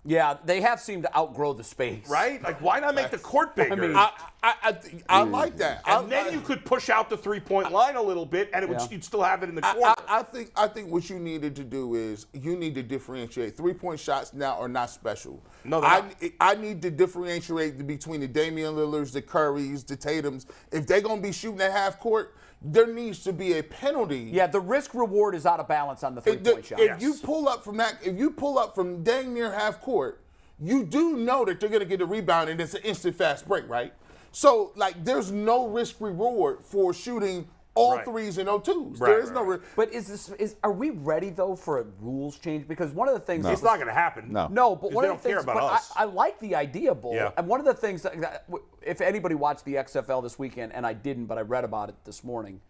Yeah, they have seemed to outgrow the space. Right? Like, why not make the court bigger? mean- I like that. and then you could push out the three-point line a little bit, and Yeah. you'd still have it in the corner. I think what you needed to do is you need to differentiate. 3-point shots now are not special. No, they're not. I need to differentiate between the Damian Lillards, the Currys, the Tatums. If they're gonna be shooting at half court, there needs to be a penalty. Yeah, the risk reward is out of balance on the If, 3-point shot. if you pull up from dang near half court, you do know that they're gonna get a rebound and it's an instant fast break, right? So like, there's no risk reward for shooting all Right. threes and no twos. Right, there is no right. risk. But are we ready though for a rules change? Because one of the things It's not going to happen. No. No, but 'Cause one they of the don't care things. about But us. I like the idea, Bull. Yeah. And one of the things that if anybody watched the XFL this weekend, and I didn't, but I read about it this morning.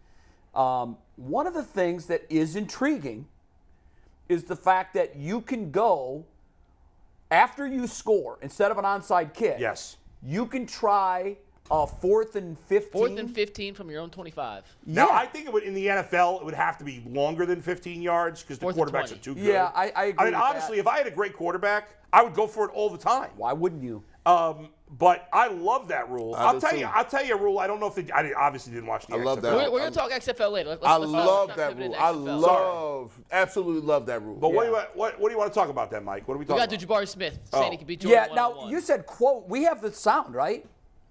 One of the things that is intriguing is the fact that you can go after you score instead of an onside kick. Yes. You can try a 4th and 15. 4th and 15 from your own 25. Now, Yeah. I think in the NFL, it would have to be longer than 15 yards because the 4th and quarterbacks are 20. too good. Yeah, I agree I mean, with honestly, that. if I had a great quarterback, I would go for it all the time. Why wouldn't you? But I love that rule. I I'll do tell too. you. I'll tell you a rule. I don't know if I obviously didn't watch the I love XFL. that. We're going to talk XFL later. Let's I not love that pivot rule. into I XFL. absolutely love that rule. But Yeah. what do you want to talk about then, Mike? What are we We talking got to about? Jabari Smith saying he can beat Jordan Yeah, now one-on-one. you said quote. We have the sound, right?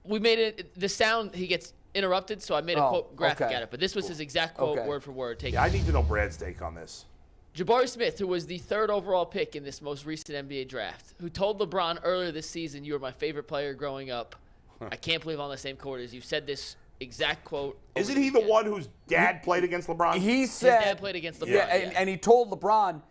We made it the sound. He gets interrupted, so I made a quote graphic okay. at it. But this was his exact quote, Okay. word for word. Yeah, I need to know Brad's take on this. Jabari Smith, who was the 3rd overall pick in this most recent NBA draft, who told LeBron earlier this season, "You were my favorite player growing up." I can't believe I'm on the same court as you. Said this exact quote. Isn't he the one whose dad played against LeBron? He said His dad played against LeBron. Yeah, and he told LeBron,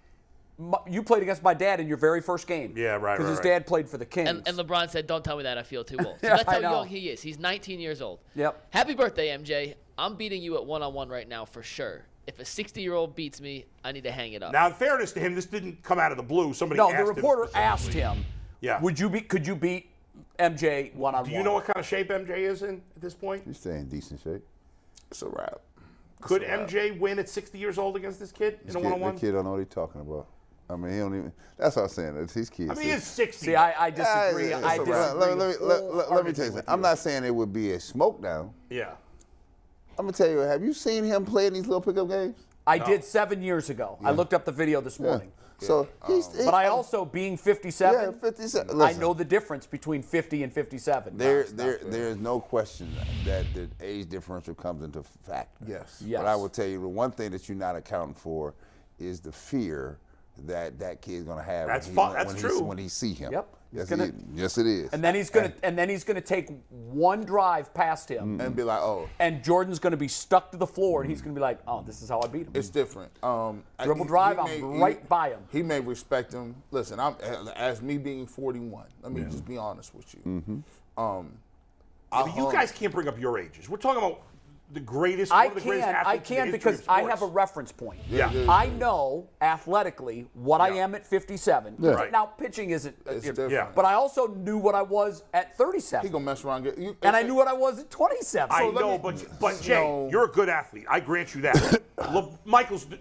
"You played against my dad in your very first game." Yeah, right, Because his right. dad played for the Kings. And LeBron said, "Don't tell me that. I feel too old." So Yeah, that's I how know. young he is. He's 19 years old. Yep. Happy birthday, MJ. I'm beating you at one-on-one right now for sure. If a 60-year-old beats me, I need to hang it up. Now, in fairness to him, this didn't come out of the blue. Somebody No, asked the him reporter specifically. asked him, Yeah. could you beat MJ one-on-one? Do you know what kind of shape MJ is in at this point? He's staying in decent shape. It's a wrap. Could MJ win at 60 years old against this kid in a one-on-one? The kid don't know what he's talking about. I mean, he don't even. That's what I'm saying. It's his kids. I mean, he is 60. See, I disagree. Yeah, I it's a disagree. wrap. Let me tell you wholeheartedly something. with I'm you. not saying it would be a smoke down. Yeah. I'm gonna tell you. Have you seen him play in these little pickup games? I did 7 years ago. I looked up the video this morning. So he's. But I also, being 57, Yeah, 57. I Listen. know the difference between 50 and 57. There is no question that the age differential comes into factor. Yes. Yes. But I will tell you, the one thing that you're not accounting for is the fear that kid's gonna have. That's when fun. That's when true. When he see him. Yep. Yes, He's gonna- yes, it is. And then he's gonna take one drive past him, And be like, oh, and Jordan's gonna be stuck to the floor, and he's gonna be like, "Oh, this is how I beat him." it's different. Dribble drive, I'm right by him. He may respect him. Listen, as me being 41. Let me just be honest with you. But you guys can't bring up your ages. We're talking about the greatest, I one of the greatest can athletes in the history because of I sports. have a reference point. Yeah. I know athletically what I Yeah. am at 57. Right. Now pitching isn't, It's different. Yeah. but I also knew what I was at 37. He gonna mess around. And get you. and I knew what I was at 27. I So let know, me- but Jay, No. you're a good athlete. I grant you that. Michael's one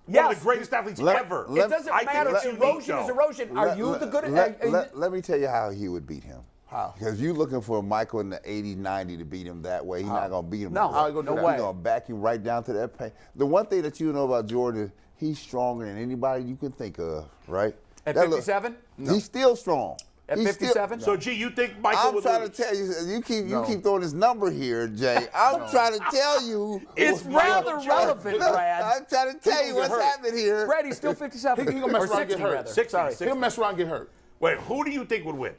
Yes. of the greatest athletes Let- ever. it doesn't I think matter. it's unique, Erosion is though. erosion. Are you the good? Let me tell you how he would beat him. How? Because you're looking for Michael in the 80, 90 to beat him that way. He's not going to beat him No, that how way. you gonna do He's that? way. going to back him right down to that pain. The one thing that you know about Jordan is he's stronger than anybody you can think of, right? At That look- 57? He's still strong. At He's 57? So, G, you think Michael I'm would trying lose? to tell you, you No. keep throwing this number here, Jay. I'm trying to tell you. It's rather relevant, Brad. I'm trying to tell you what's hurt. happening here. Brad, he's still 57. He gonna mess or around and 60 get hurt. rather. 60, Sorry. 60. He'll mess around and get hurt. Wait, who do you think would win?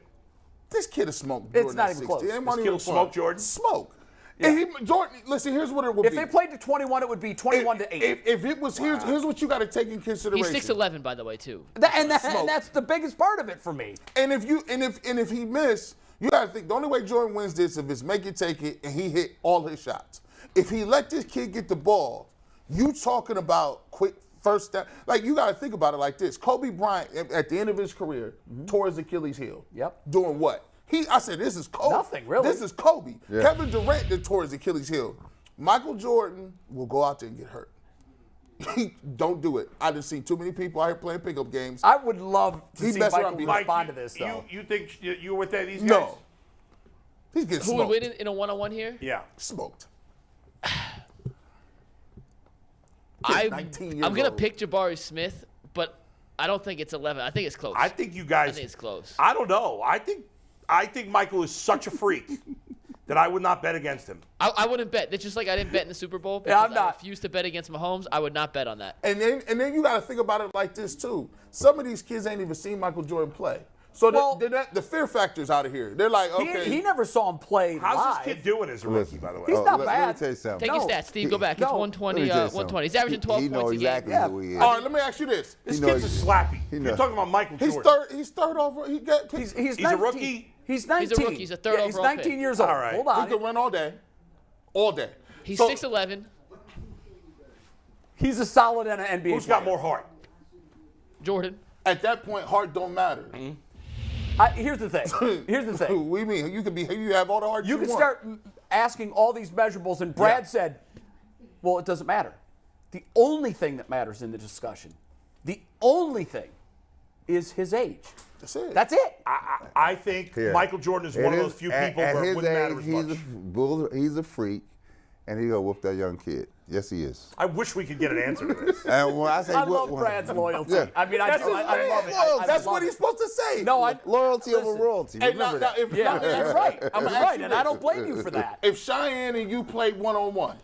This kid is smoke. It's Jordan not at even 60. close. It This ain't kid even will fun. smoke Jordan? Smoke. Yeah. And Jordan, listen, here's what it would If be. they played to 21, it would be 21 to 8. If it was, here's what you got to take in consideration. He's 6'11", by the way, too. And that's the biggest part of it for me. And if he missed, you got to think the only way Jordan wins this if it's make it, take it, and he hit all his shots. If he let this kid get the ball, you talking about quick first down. Like you got to think about it like this: Kobe Bryant at the end of his career tore his Achilles heel. Yep. Doing what? I said this is Kobe. Nothing, really. This is Kobe. Yeah. Kevin Durant that tore his Achilles heel. Michael Jordan will go out there and get hurt. Don't do it. I just seen too many people out here playing pickup games. I would love to He see messed Michael around and respond Mike, to this, though. You think you're with these guys? No. He's getting Who smoked. would win in a one-on-one here? Yeah. Smoked. I'm 19 years going to old. pick Jabari Smith, but I don't think it's 11. I think it's close. I think you guys. I think it's close. I don't know. I think Michael is such a freak that I would not bet against him. I wouldn't bet. It's just like I didn't bet in the Super Bowl. Yeah, I'm because I not. refused to bet against Mahomes. I would not bet on that. And then you got to think about it like this too. Some of these kids ain't even seen Michael Jordan play, so Well- the fear factor's out of here. They're like, okay, He never saw him play How's live. this kid doing as a rookie, by the way? He's not Let bad. me tell you something. Take his No. stats, Steve. Go back. It's No. 120. Let me tell you 120. He's something. averaging 12 he points knows a exactly game. who he is. all right. Let me ask you this: This He knows- kid's a slappy. he You're knows. talking about Michael he's Jordan. He's third over. He's He's a 19. rookie? He's 19. rookie. He's a third He's overall 19 pick. years old. All right. Hold He on. can run all day, all day. He's So, 6'11". He's a solid NBA Who's got player. more heart? Jordan. At that point, heart don't matter. Here's the thing. Here's the thing. What do you mean? You have all the heart You can want. start asking all these measurables, and Brad said, well, it doesn't matter. The only thing that matters in the discussion, the only thing, is his age. That's it. That's it. I think Here. Michael Jordan is At one of his- those few at- people at where it his wouldn't matter age, as he's much. he's a freak, and he gonna whoop that young kid. Yes, he is. I wish we could get an answer to this. And when I say I love Brad's loyalty. Yeah. I mean, I love it. That's love what he's it. supposed to say. No, loyalty over listen. royalty. Hey, Remember now, that. if, Yeah, now, you're right. I'm I'ma ask right, you and I this. don't blame you for that. If Cheyenne and you played one-on-one.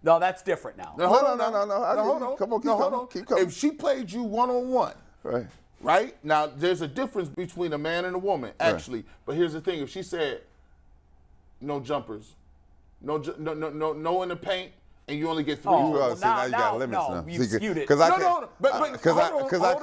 No, that's different now. Now, No, hold no, on, no, now. no, no. I Now, get hold you. on. Come on, keep Now, hold coming, on. keep coming. If she played you one-on-one, Right. right? Now, there's a difference between a man and a woman, actually. But here's the thing. If she said, no jumpers, no in the paint, and you only get 3 Oh, jumpers. well, See, now you got now, limits no, now. you skewed it. Because I No, but hold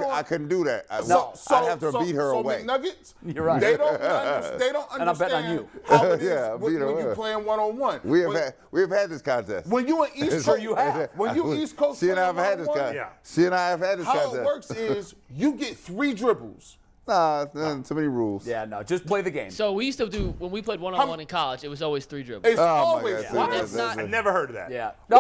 on. I couldn't do that. No. I'd have to beat her so away. McNuggets, You're right. They don't understand And I bet on you. how it is Yeah, when beat her you're away. playing one-on-one. We have had this contest. When you in East Coast, you have. When you East Coast, She and I have playing had this one-on-one, contest. Yeah. She and I have had this How contest. it works is you get 3 dribbles. Nah, too many rules. Yeah, no, just play the game. So we used to do when we played one-on-one in college. It was always 3 dribbles. It's Oh, my always God. one. That's not- I've never heard of that. Yeah. No,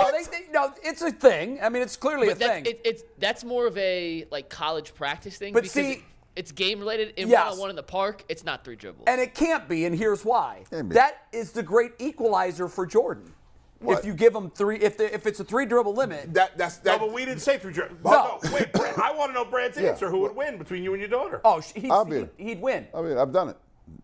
no, it's a thing. I mean, it's clearly But a thing. that's more of a like college practice thing. But because see- it's game related. In Yes. one-on-one in the park, it's not 3 dribbles. And it can't be, and here's why. Can't be. That is the great equalizer for Jordan. What? If you give him 3, if it's a 3 dribble limit, That's No, but we didn't say 3 dribbles. No. No, wait, Brad, I want to know Brad's answer. Who would win between you and your daughter? I'll be it. he'd win. I mean, I've done it.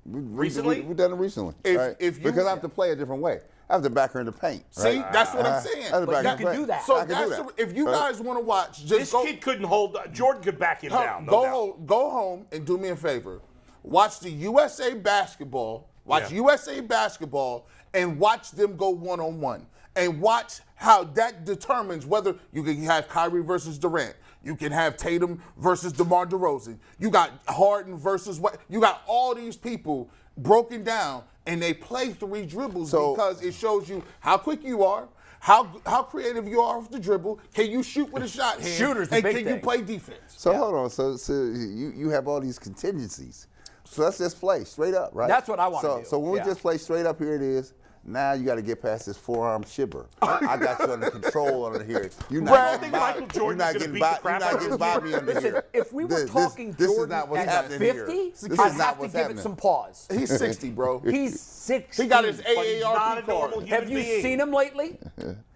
Recently? We've done it recently. If you- because I have to play a different way. I have to back her in the paint. See, right? that's what I'm saying. I have to But back you her in can the do paint. that. So I can do that's that. if you guys want to watch, just This go. kid couldn't hold. Jordan could back him down. No doubt. Go home and do me a favor. Watch the USA basketball. Watch Yeah. USA basketball and watch them go one-on-one. And watch how that determines whether you can have Kyrie versus Durant. You can have Tatum versus DeMar DeRozan. You got Harden versus what? You got all these people broken down, and they play 3 dribbles So- because it shows you how quick you are, how creative you are off the dribble. Can you shoot with a shot hand? Shooter's the and big can you thing. play defense? So hold on. So you have all these contingencies. So let's just play straight up, right? That's what I wanna do. So when we Yeah. just play straight up, here it is. Now you got to get past this forearm shiver. I got you under control under here. You're not Brad, getting think by- Michael Jordan's you're not gonna getting beat by- the crap you're out not of getting his by daughter. me under Listen, here. if we were This- talking this is Jordan not what's at happening 50, here. This is I'd not have to what's give happening. it some pause. He's 60, bro. He's 60. He got his But he's not a AARP normal card. human Have you being. seen him lately?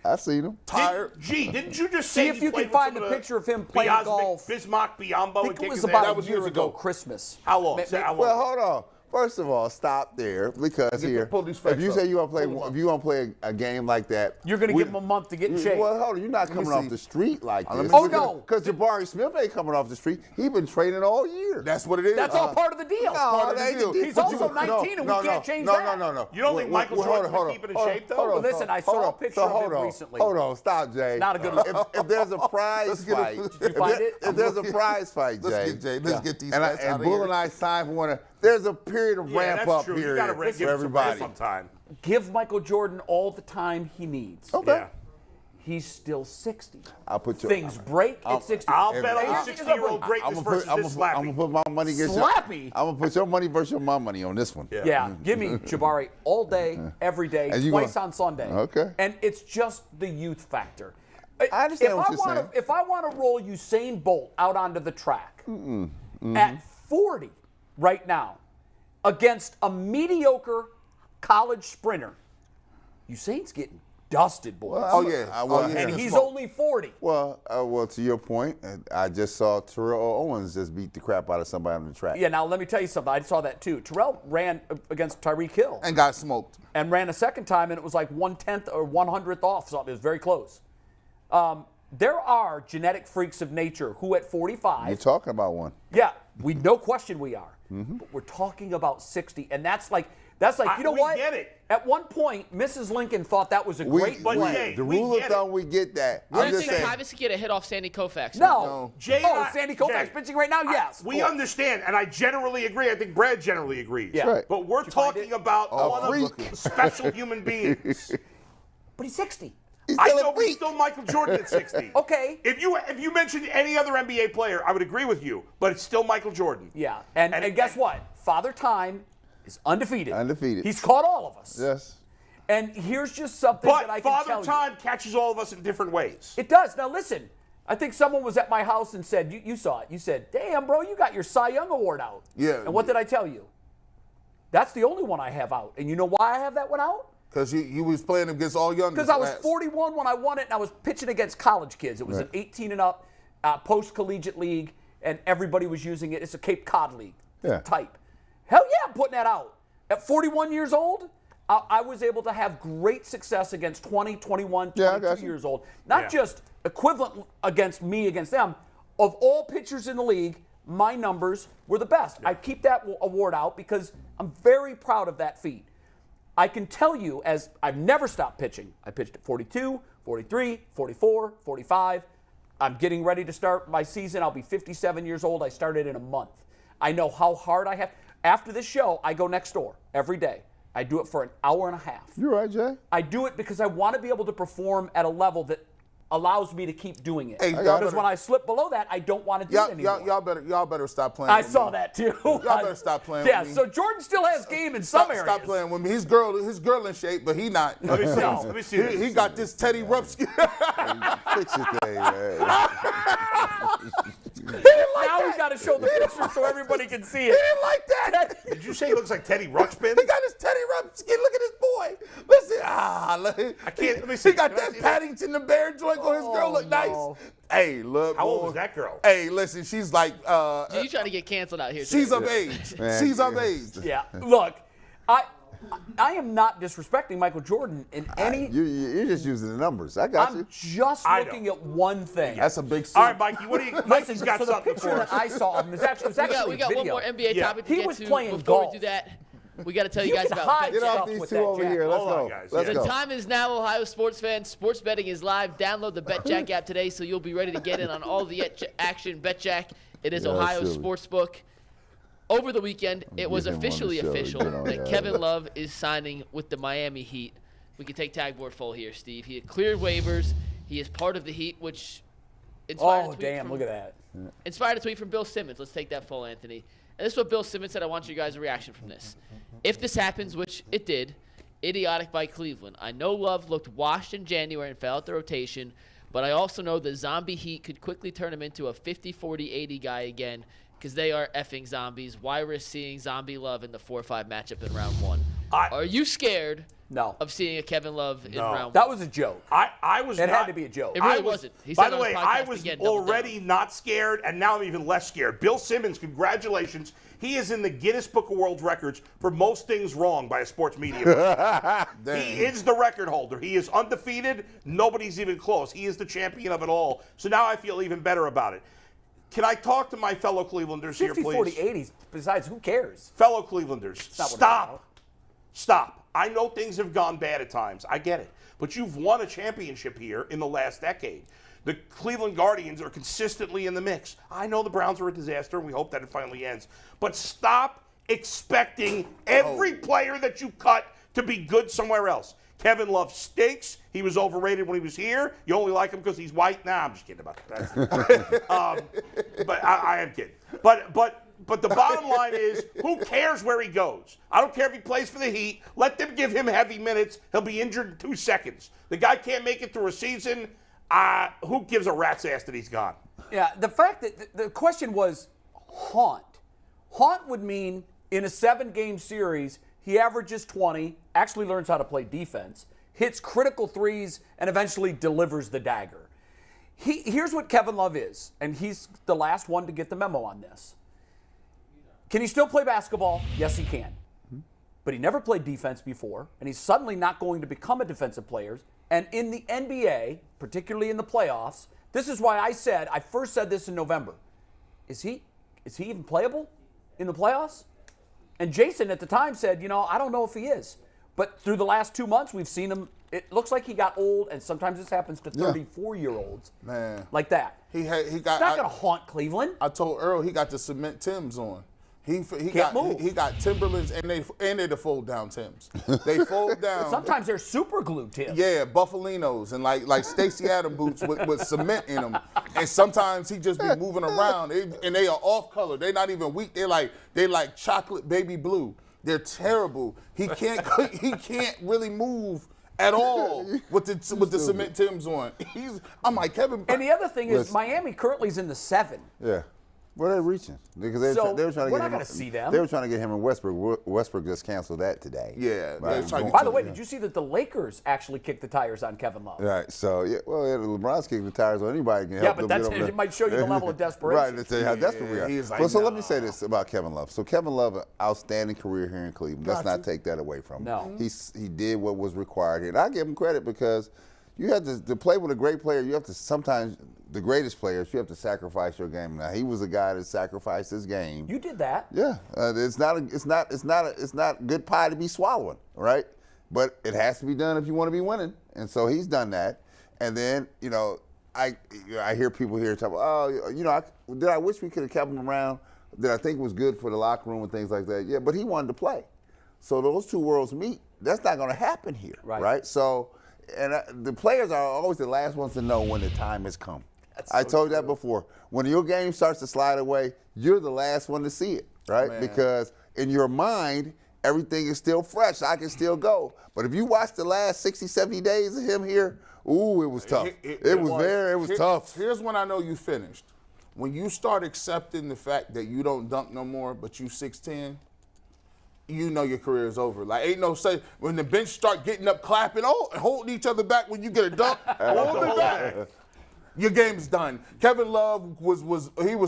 I seen him. Tired. Didn't you just See say if he you played can with find some a of the picture of him playing Bismarck, golf. Bismarck, Biombo, I and think it kicking was his about ass? a was year years ago, ago. Christmas. How long? Ma- Say how long? Well, hold on. First of all, stop there because here, pull these if facts you up. say you want to play, Pull them up. if you want to play a game like that, You're going to give him a month to get in shape. Well, hold on, you're not coming off see. the street like let this. me Oh, no. Because Jabari Smith ain't coming off the street. He's been training all year. That's what it is. That's all part of the deal. No, of that the ain't deal. the deal. He's But also you- 19 and we can't change that. No. You don't think Michael Jordan's been keeping in shape, though? Well, listen, I saw a picture of him recently. Hold on, stop, Jay. Not a good look. If there's a prize get fight, it. Did you find it? if there's a prize fight, Jay, Let's get Jay. Let's get these and, facts and outta Bull here. and I signed for one. There's a period of Yeah, ramp that's up true. You period got to for give him some everybody. sometime. Give Michael Jordan all the time he needs. Okay. Yeah. He's still 60. I'll put your Things break at 60. I'll If- bet on I- the 60-year-old greatness versus this I'm slappy. gonna put my money against Slappy? I'm gonna put your money versus my money on this one. Yeah, give me Jabari all day, every day, And you twice gonna- on Sunday. Okay. And it's just the youth factor. I understand what you're saying. If I want to roll Usain Bolt out onto the track at 40 right now against a mediocre college sprinter, Usain's getting dusted, boys. Oh, yeah. and in the he's smoke. only 40. Well, to your point, I just saw Terrell Owens just beat the crap out of somebody on the track. Yeah, now let me tell you something. I saw that too. Terrell ran against Tyreek Hill And got smoked. and ran a second time, and it was like 1/10 or 100th off something. It was very close. There are genetic freaks of nature who at 45, You're talking about one. yeah, we no question we are. But we're talking about 60, and that's like you know we what? get it. At one point, Mrs. Lincoln thought that was a We, great But play. Jay, the we rule of get thumb, it. we get that. Do I'm you just think saying. Kivas get a hit off Sandy Koufax? No. Jay and Oh, I- Sandy Koufax Jay, pitching right now? Yes. We Cool. understand, and I generally agree. I think Brad generally agrees. Yeah. Right. But we're Did you find talking it? about one freak. of special human beings. But he's 60. He's I still a know, but he's freak. still Michael Jordan at 60. Okay. If you mentioned any other NBA player, I would agree with you. But it's still Michael Jordan. Yeah. And guess what? Father Time is undefeated. Undefeated. He's caught all of us. Yes. And here's just something that I But can Father tell you. Time catches all of us in different ways. It does. Now listen, I think someone was at my house and said, you saw it. You said, damn, bro, you got your Cy Young Award out. Yeah. And what did I tell you? That's the only one I have out. And you know why I have that one out? Because you was playing against all young. Because I was 41 when I won it, and I was pitching against college kids. It was an 18 and up post-collegiate league, and everybody was using it. It's a Cape Cod league type. Hell yeah, I'm putting that out. At 41 years old, I was able to have great success against 20, 21, 22 years old. Not just equivalent against me, against them. Of all pitchers in the league, my numbers were the best. I keep that award out because I'm very proud of that feat. I can tell you, as I've never stopped pitching. I pitched at 42, 43, 44, 45. I'm getting ready to start my season. I'll be 57 years old. I started in a month. I know how hard I have. After this show, I go next door every day. I do it for an hour and a half. You're right, Jay. I do it because I want to be able to perform at a level that allows me to keep doing it. Hey, because when I slip below that, I don't want to do it anymore. Y'all better stop playing. I with saw me. that too. Y'all better stop playing with me. Yeah, so Jordan still has game in some areas. Stop playing with me. His girl in shape, but he not. Let me see. No. Let me see. He got this Teddy Rupsky. Fix your thing, man. Now we got to show the picture so everybody can see it. He didn't like that. Did you say he looks like Teddy Ruxpin? He got his Teddy Rupsky. Look at this boy. Listen, I can't. Let me see. He got Can I that see Paddington the Bear joint on his girl. Look nice. Hey, look. How boy. old was that girl? Hey, listen, she's like. You trying to get canceled out here? She's today. of age. Man, She's of age. Yeah, look, I am not disrespecting Michael Jordan in any. You're just using the numbers. I got I'm you. just I looking know. at one thing. That's a big. All right, Mikey. What do you? Mikey's got so the something picture for that us. I saw of him is actually, We got one more NBA Yeah. topic to He get was to. playing Before golf. we do that, we got to tell you You guys can about hide Bet Get off stuff these with two that, over Jack. here. Let's Hold on, go. guys. Let's The go. time is now, Ohio sports fans. Sports betting is live. Download the BetJack app today so you'll be ready to get in on all the action. BetJack, it is Yeah, Ohio silly. Sportsbook. Over the weekend, it was get him on the officially show. official Get on that that. Kevin Love is signing with the Miami Heat. We can take tag board full here, Steve. He had cleared waivers. He is part of the Heat, which inspired a Oh, tweet damn, from, look at that. Inspired a tweet from Bill Simmons. Let's take that full, Anthony. And this is what Bill Simmons said. I want you guys' reaction from this. If this happens, which it did, idiotic by Cleveland. I know Love looked washed in January and fell out the rotation, but I also know the zombie Heat could quickly turn him into a 50-40-80 guy again because they are effing zombies. Why risk seeing zombie Love in the 4-5 matchup in round one? Are you scared No. of seeing a Kevin Love in No. round one? That was a joke. I was. It not, had to be a joke. It really I was- wasn't. He By said the on his way, I podcast was again, double already down. not scared, and now I'm even less scared. Bill Simmons, congratulations. He is in the Guinness Book of World Records for most things wrong by a sports media person. He is the record holder. He is undefeated. Nobody's even close. He is the champion of it all. So now I feel even better about it. Can I talk to my fellow Clevelanders here, 50, please? 40, 80s. Besides, who cares? Fellow Clevelanders, not what it's about. Stop. I know things have gone bad at times. I get it. But you've won a championship here in the last decade. The Cleveland Guardians are consistently in the mix. I know the Browns are a disaster, and we hope that it finally ends. But stop expecting every player that you cut to be good somewhere else. Kevin Love stinks. He was overrated when he was here. You only like him because he's white. Nah, I'm just kidding about that. But I am kidding. But the bottom line is, who cares where he goes? I don't care if he plays for the Heat. Let them give him heavy minutes. He'll be injured in 2 seconds. The guy can't make it through a season. Who gives a rat's ass that he's gone? Yeah, the fact that the question was haunt. Haunt would mean in a 7-game series, he averages 20, actually learns how to play defense, hits critical threes, and eventually delivers the dagger. Here's what Kevin Love is, and he's the last one to get the memo on this. Can he still play basketball? Yes, he can. But he never played defense before, and he's suddenly not going to become a defensive player. And in the NBA, particularly in the playoffs, this is why I first said this in November. Is he even playable in the playoffs? And Jason at the time said, I don't know if he is. But through the last 2 months, we've seen him. It looks like he got old, and sometimes this happens to 34-year-olds. Man. Like that. He got. He's not going to haunt Cleveland. I told Earl he got the cement Timbs on. He Can't move. got Timberlands and they the fold down Timbs. They fold down. Sometimes they're super glued, Tim. Yeah, Buffalinos and like Stacey Adams boots with cement in them. And sometimes he just be moving around, and they are off color. They're not even weak. They like chocolate baby blue. They're terrible. He can't really move at all with the cement Timbs on. I'm like Kevin. And the other thing is Listen. Miami currently is in the 7. Yeah. Well, they're reaching because they So, were trying to we're get not him. gonna see them. They were trying to get him in Westbrook. Westbrook just canceled that today. Yeah, Right. they're trying to By the way, did you see that the Lakers actually kicked the tires on Kevin Love? Right. So yeah, well, yeah, LeBron's kicking the tires on anybody can help. Yeah, but them that's get over it might show you the level of Right, desperation. to tell you how desperate we are. he's like, well, so let me nah. say this about Kevin Love. So Kevin Love, an outstanding career here in Cleveland. Let's Got not take that away from him. No. He did what was required here, and I give him credit because you have to play with a great player. You have to sometimes the greatest players. You have to sacrifice your game. Now he was a guy that sacrificed his game. You did that. Yeah, it's not good pie to be swallowing, right? But it has to be done if you want to be winning, and so he's done that. And then I hear people here talk about, I wish we could have kept him around. That I think was good for the locker room and things like that. Yeah, but he wanted to play, so those two worlds meet. That's not going to happen here, right? So, the players are always the last ones to know when the time has come. I told you that before. When your game starts to slide away, you're the last one to see it, right? Man. Because in your mind, everything is still fresh. I can still go. But if you watch the last 60, 70 days of him here, ooh, it was tough. It was tough. Here's when I know you finished. When you start accepting the fact that you don't dunk no more, but you 6'10", you know your career is over. Like, ain't no say, when the bench start getting up, clapping, holding each other back when you get a dunk, hold it back. Your game's done. Kevin Love was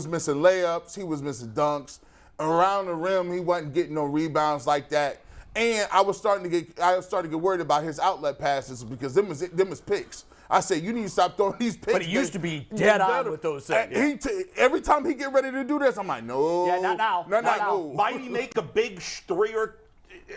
missing layups, he was missing dunks. Around the rim, he wasn't getting no rebounds like that. And I was starting to get worried about his outlet passes because them was picks. I said, you need to stop throwing these picks. But he used to be dead on with those things. Every time he get ready to do this, I'm like, no. Yeah, not now. Not now. Might he make a big three or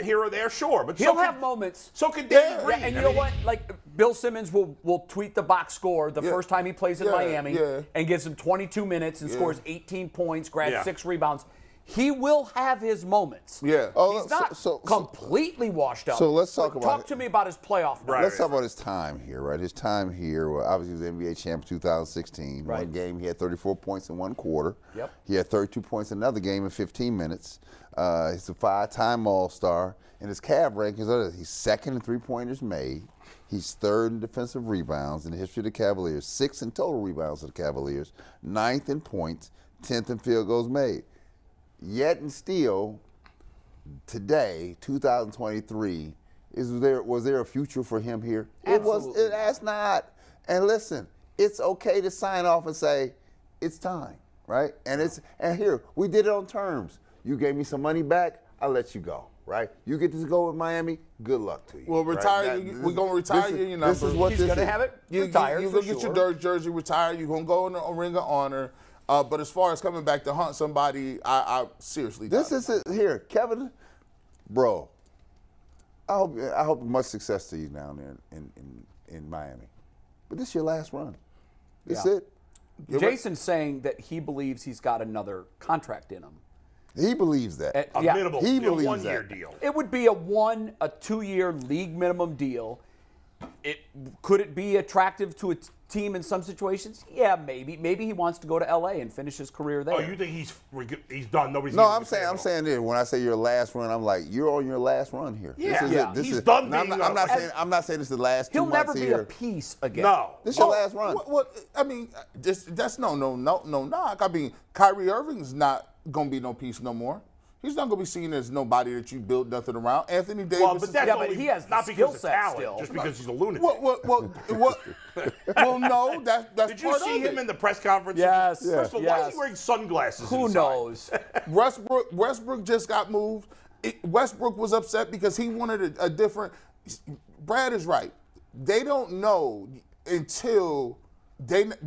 here or there? Sure, but He'll have moments. So can David Green. Yeah, and you know what? Like Bill Simmons will tweet the box score the first time he plays in Miami and gives him 22 minutes and scores 18 points, grabs 6 rebounds. He will have his moments. Yeah. He's not completely washed up. So let's talk about Talk to me about his playoff. Right. Let's talk about his time here, right? His time here, well, obviously he was NBA champ 2016. Right. One game, he had 34 points in one quarter. Yep. He had 32 points in another game in 15 minutes. He's a 5-time All-Star. And his Cavs rankings, he's second in three-pointers made. He's third in defensive rebounds in the history of the Cavaliers. 6th in total rebounds of the Cavaliers. 9th in points. 10th in field goals made. Yet and still, today, 2023, was there a future for him here? Absolutely. It has not. And listen, it's okay to sign off and say, it's time, right? And here, we did it on terms. You gave me some money back, I'll let you go, right? You get to go with Miami, good luck to you. Well, retire. Right? We're going to retire you. Your number. This is what He's this going to is. have it You're retired going for to get sure. your dirt jersey retired. You're going to go in a ring of honor. But as far as coming back to hunt somebody, I seriously This doubt is it here, Kevin, bro. I hope much success to you down there in Miami. But this is your last run. That's Yeah. it. Jason's saying that he believes he's got another contract in him. He believes that. A Yeah. minimal, He believes one-year that. deal. It would be a 2-year league minimum deal. Could it be attractive to a team in some situations? Yeah, maybe. Maybe he wants to go to LA and finish his career there. Oh, you think he's done? Nobody's. No, even I'm saying this. When I say your last run, I'm like you're on your last run here. Yeah. This is it. This He's is, done now, being I'm not saying this is the last 2 He'll months never be here. a piece again. No. This is your last run. I mean, that's no knock. I mean, Kyrie Irving's not gonna be no piece no more. He's not gonna be seen as nobody that you built nothing around. Anthony Davis. Well, but that's Yeah, but only he has the not skill because of set talent, still. just because he's a lunatic. Well, no, that's Did you part see of him it. in the press conference? Yes. First of all, why is Yes. he wearing sunglasses? Who inside? knows? Westbrook just got moved. Westbrook was upset because he wanted a different. Brad is right. They don't know until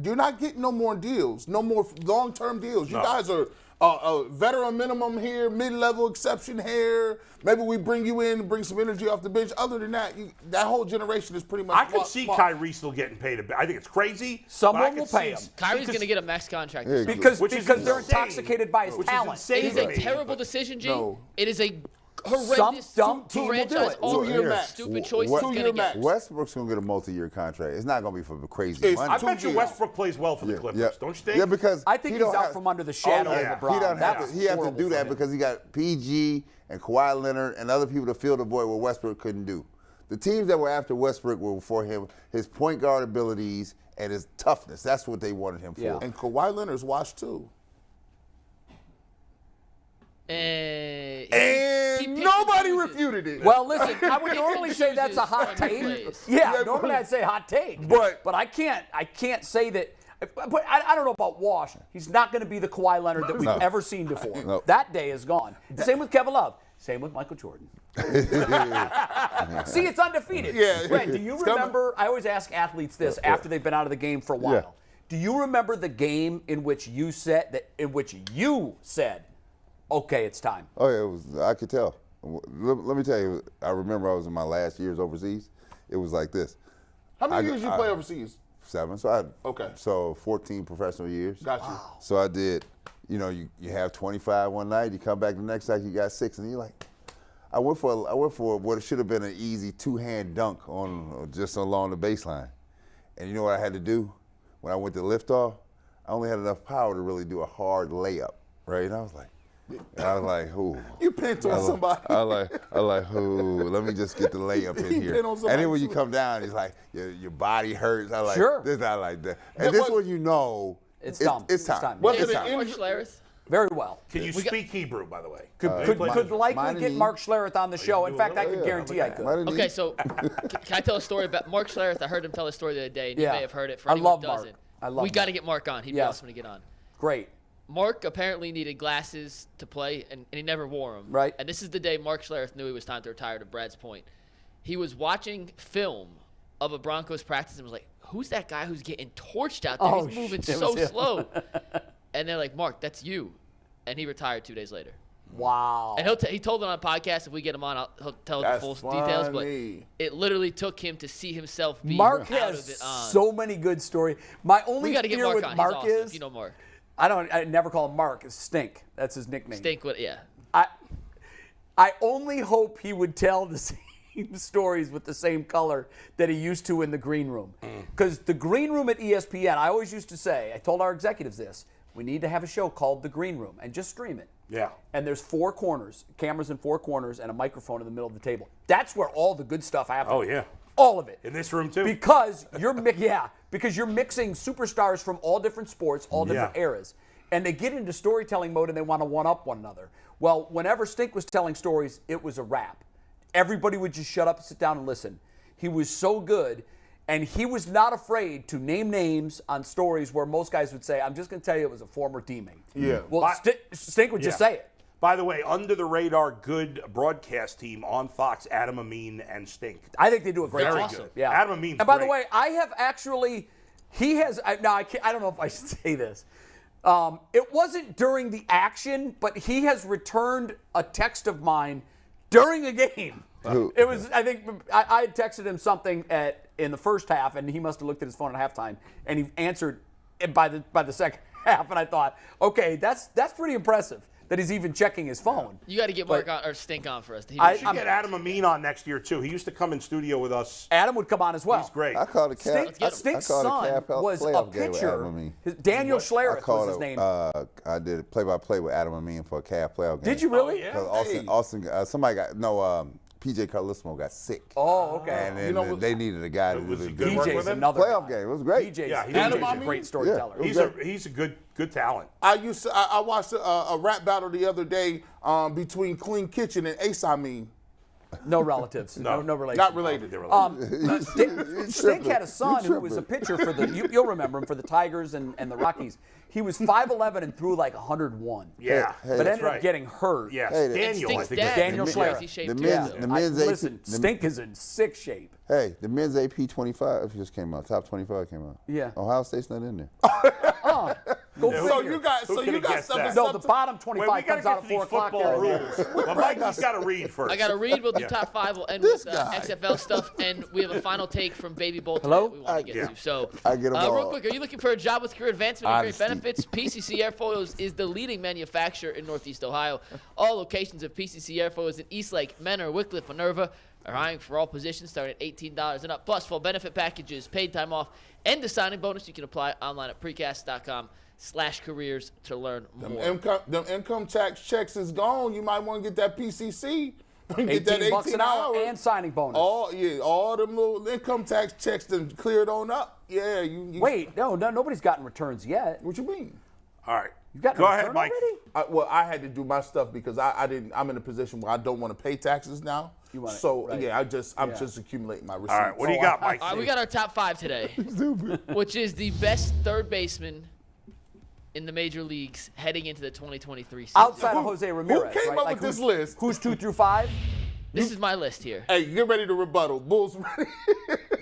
you're not getting no more deals, no more long-term deals. You guys are a veteran minimum here, mid-level exception here. Maybe we bring you in and bring some energy off the bench. Other than that, that whole generation is pretty much. I could see Kyrie still getting paid a bit. I think it's crazy. Someone but I will could pay see- him. Kyrie's going to get a max contract. Yeah, Because Which is they're insane. intoxicated by his Which is talent. insane. It is to a me, terrible but- decision, G. No. It is a horrendous, Some dumb team will do franchise it. all Two-year max. stupid choices What- going to Two-year get. max. Westbrook's gonna get a multi-year contract. It's not gonna be for crazy It's- money. I bet you years. Westbrook plays well for the Clippers, don't you think? Yeah, because I think he he's don't out have- from under the shadow yeah. of LeBron. He don't That have was to. He have to horrible do for that him. because he got PG and Kawhi Leonard and other people to fill the void what Westbrook couldn't do. The teams that were after Westbrook were for him his point guard abilities and his toughness. That's what they wanted him for. Yeah. And Kawhi Leonard's washed too. And nobody refuted it. Well, listen, I would normally say that's a hot take. Yeah, normally I'd say hot take. But I can't say that. But I don't know about Wash. He's not going to be the Kawhi Leonard that we've ever seen before. No. That day is gone. Same with Kevin Love. Same with Michael Jordan. See, it's undefeated. Yeah. Brent, do you remember? I always ask athletes this after they've been out of the game for a while. Yeah. Do you remember the game in which you said, okay, it's time? Oh yeah, it was. I could tell. Let me tell you. I remember I was in my last years overseas. It was like this. How many years you play overseas? 7. So I had, Okay. So 14 professional years. Got you. So I did. You know, you have 25 one night. You come back the next night, you got 6, and you're like, I went for what should have been an easy 2-hand dunk on just along the baseline. And you know what I had to do when I went to lift off? I only had enough power to really do a hard layup, right? And I was like, ooh. You pinned on somebody. I like, ooh, let me just get the layup in here. Pin on And somebody then when you too. come down, it's like your body hurts. I like Sure. this, I like that. And this one, you know, It's dumb. It's time. It's time. Was It's it time. an Mark Schlereth. Very well. Can you speak Hebrew, by the way? Could likely mine get and Mark Schlereth on the show. In fact, I could guarantee I could. Mine and Okay, me. so can I tell a story about Mark Schlereth? I heard him tell a story the other day, and you Yeah. may have heard it. For I anyone love who Mark. doesn't, I love we got to Mark. get Mark on. He'd be Yeah. awesome to get on. Great. Mark apparently needed glasses to play, and he never wore them. Right. And this is the day Mark Schlereth knew it was time to retire, to Brad's point. He was watching film of a Broncos practice and was like, who's that guy who's getting torched out there? Oh, He's moving shit, it so was him. slow. And they're like, Mark, that's you. And he retired 2 days later. Wow. And he told it on a podcast. If we get him on, he'll tell the That's full details. But funny. it literally took him to see himself be Mark out has of it on. so many good stories. My we only got to get fear Mark with on. Mark He's awesome, is if you know Mark. I never call him Mark. It's Stink. That's his nickname. Stink with, yeah. I only hope he would tell the same stories with the same color that he used to in the green room. Because the green room at ESPN, I always used to say, I told our executives this, we need to have a show called The Green Room and just stream it. Yeah. And there's 4 corners, cameras in 4 corners, and a microphone in the middle of the table. That's where all the good stuff happens. Oh, yeah. All of it. In this room, too? Because you're because you're mixing superstars from all different sports, all different eras. And they get into storytelling mode and they want to one-up one another. Well, whenever Stink was telling stories, it was a wrap. Everybody would just shut up and sit down and listen. He was so good, and he was not afraid to name names on stories where most guys would say, I'm just going to tell you it was a former teammate. Yeah. Well, Stink would just say it. By the way, under the radar, good broadcast team on Fox, Adam Amin and Stink. I think they do a great Very job. good. Yeah. Adam Amin's And by the great. way, I have actually, he has, I don't know if I should say this. It wasn't during the action, but he has returned a text of mine during a game. It was, I think, I had texted him something in the first half, and he must have looked at his phone at halftime, and he answered it by the second half, and I thought, okay, that's pretty impressive that he's even checking his phone. You got to get Mark on, or Stink on for us. He I- should We should get Adam Amin on next year, too. He used to come in studio with us. Adam would come on as well. He's great. I called a cap. Stink's I called son a cap was a playoff game with pitcher. Adam Amin. Daniel I Schlereth was called his name. I did play-by-play with Adam Amin for a Cavs playoff game. Did you really? yeah? 'Cause Austin, somebody got PJ Carlissimo got sick. Oh, okay. And then they needed a guy to do Was the he good work PJ's with him? another playoff guy. game. It was great. PJ's, Yeah, PJ's Adam a great storyteller. Yeah. He's a good talent. I watched a rap battle the other day between Clean Kitchen and Ace Amin. No relatives. No relation. Not related. They're related. Stink had a son who was a pitcher for you'll remember him, for the Tigers and the Rockies. He was 5'11" and threw like 101. Yeah, Hey, But that's ended up right. getting hurt. Yes, Hey, Daniel, I Stink's think. dad. Daniel is Schlereth. crazy shape The too, men's- so. the men's AP Listen, Stink is in sick shape. Hey, the men's AP 25 just came out. Top 25 came out. Yeah. Ohio State's not in there. Go So figure. you got Who could've guessed that? No, the bottom Wait, 25 we got to comes out get at to 4 these o'clock. football there. rules. Well, Mikey's got to read first. I got to read. We'll do top 5. We'll end with XFL stuff, and we have a final take from Baby Bolton Hello? that we want to get to. So, I get 'em real all. quick, are you looking for a job with career advancement and great Honesty. benefits? PCC Airfoils is the leading manufacturer in Northeast Ohio. All locations of PCC Airfoils in Eastlake, Menor, Wickliffe, Minerva are hiring for all positions starting at $18 and up, plus full benefit packages, paid time off, and the signing bonus. You can apply online at precast.com/careers to learn more. Them income tax checks is gone. You might want to get that PCC. Get that $18 an hour and signing bonus. all them little income tax checks done cleared on up. Yeah, you Wait, no, nobody's gotten returns yet. What you mean? All right. You got Go ahead, Mike. already? I had to do my stuff because I didn't. I'm in a position where I don't want to pay taxes now. Right. Yeah, I'm just accumulating my receipts. All right, what do you got, Mike? All right, we got our top 5 today, which is the best third baseman in the major leagues heading into the 2023 season. Outside of Jose Ramirez, Who came right? up with this list? Who's 2 through 5? This is my list here. Hey, get ready to rebuttal. Bulls ready.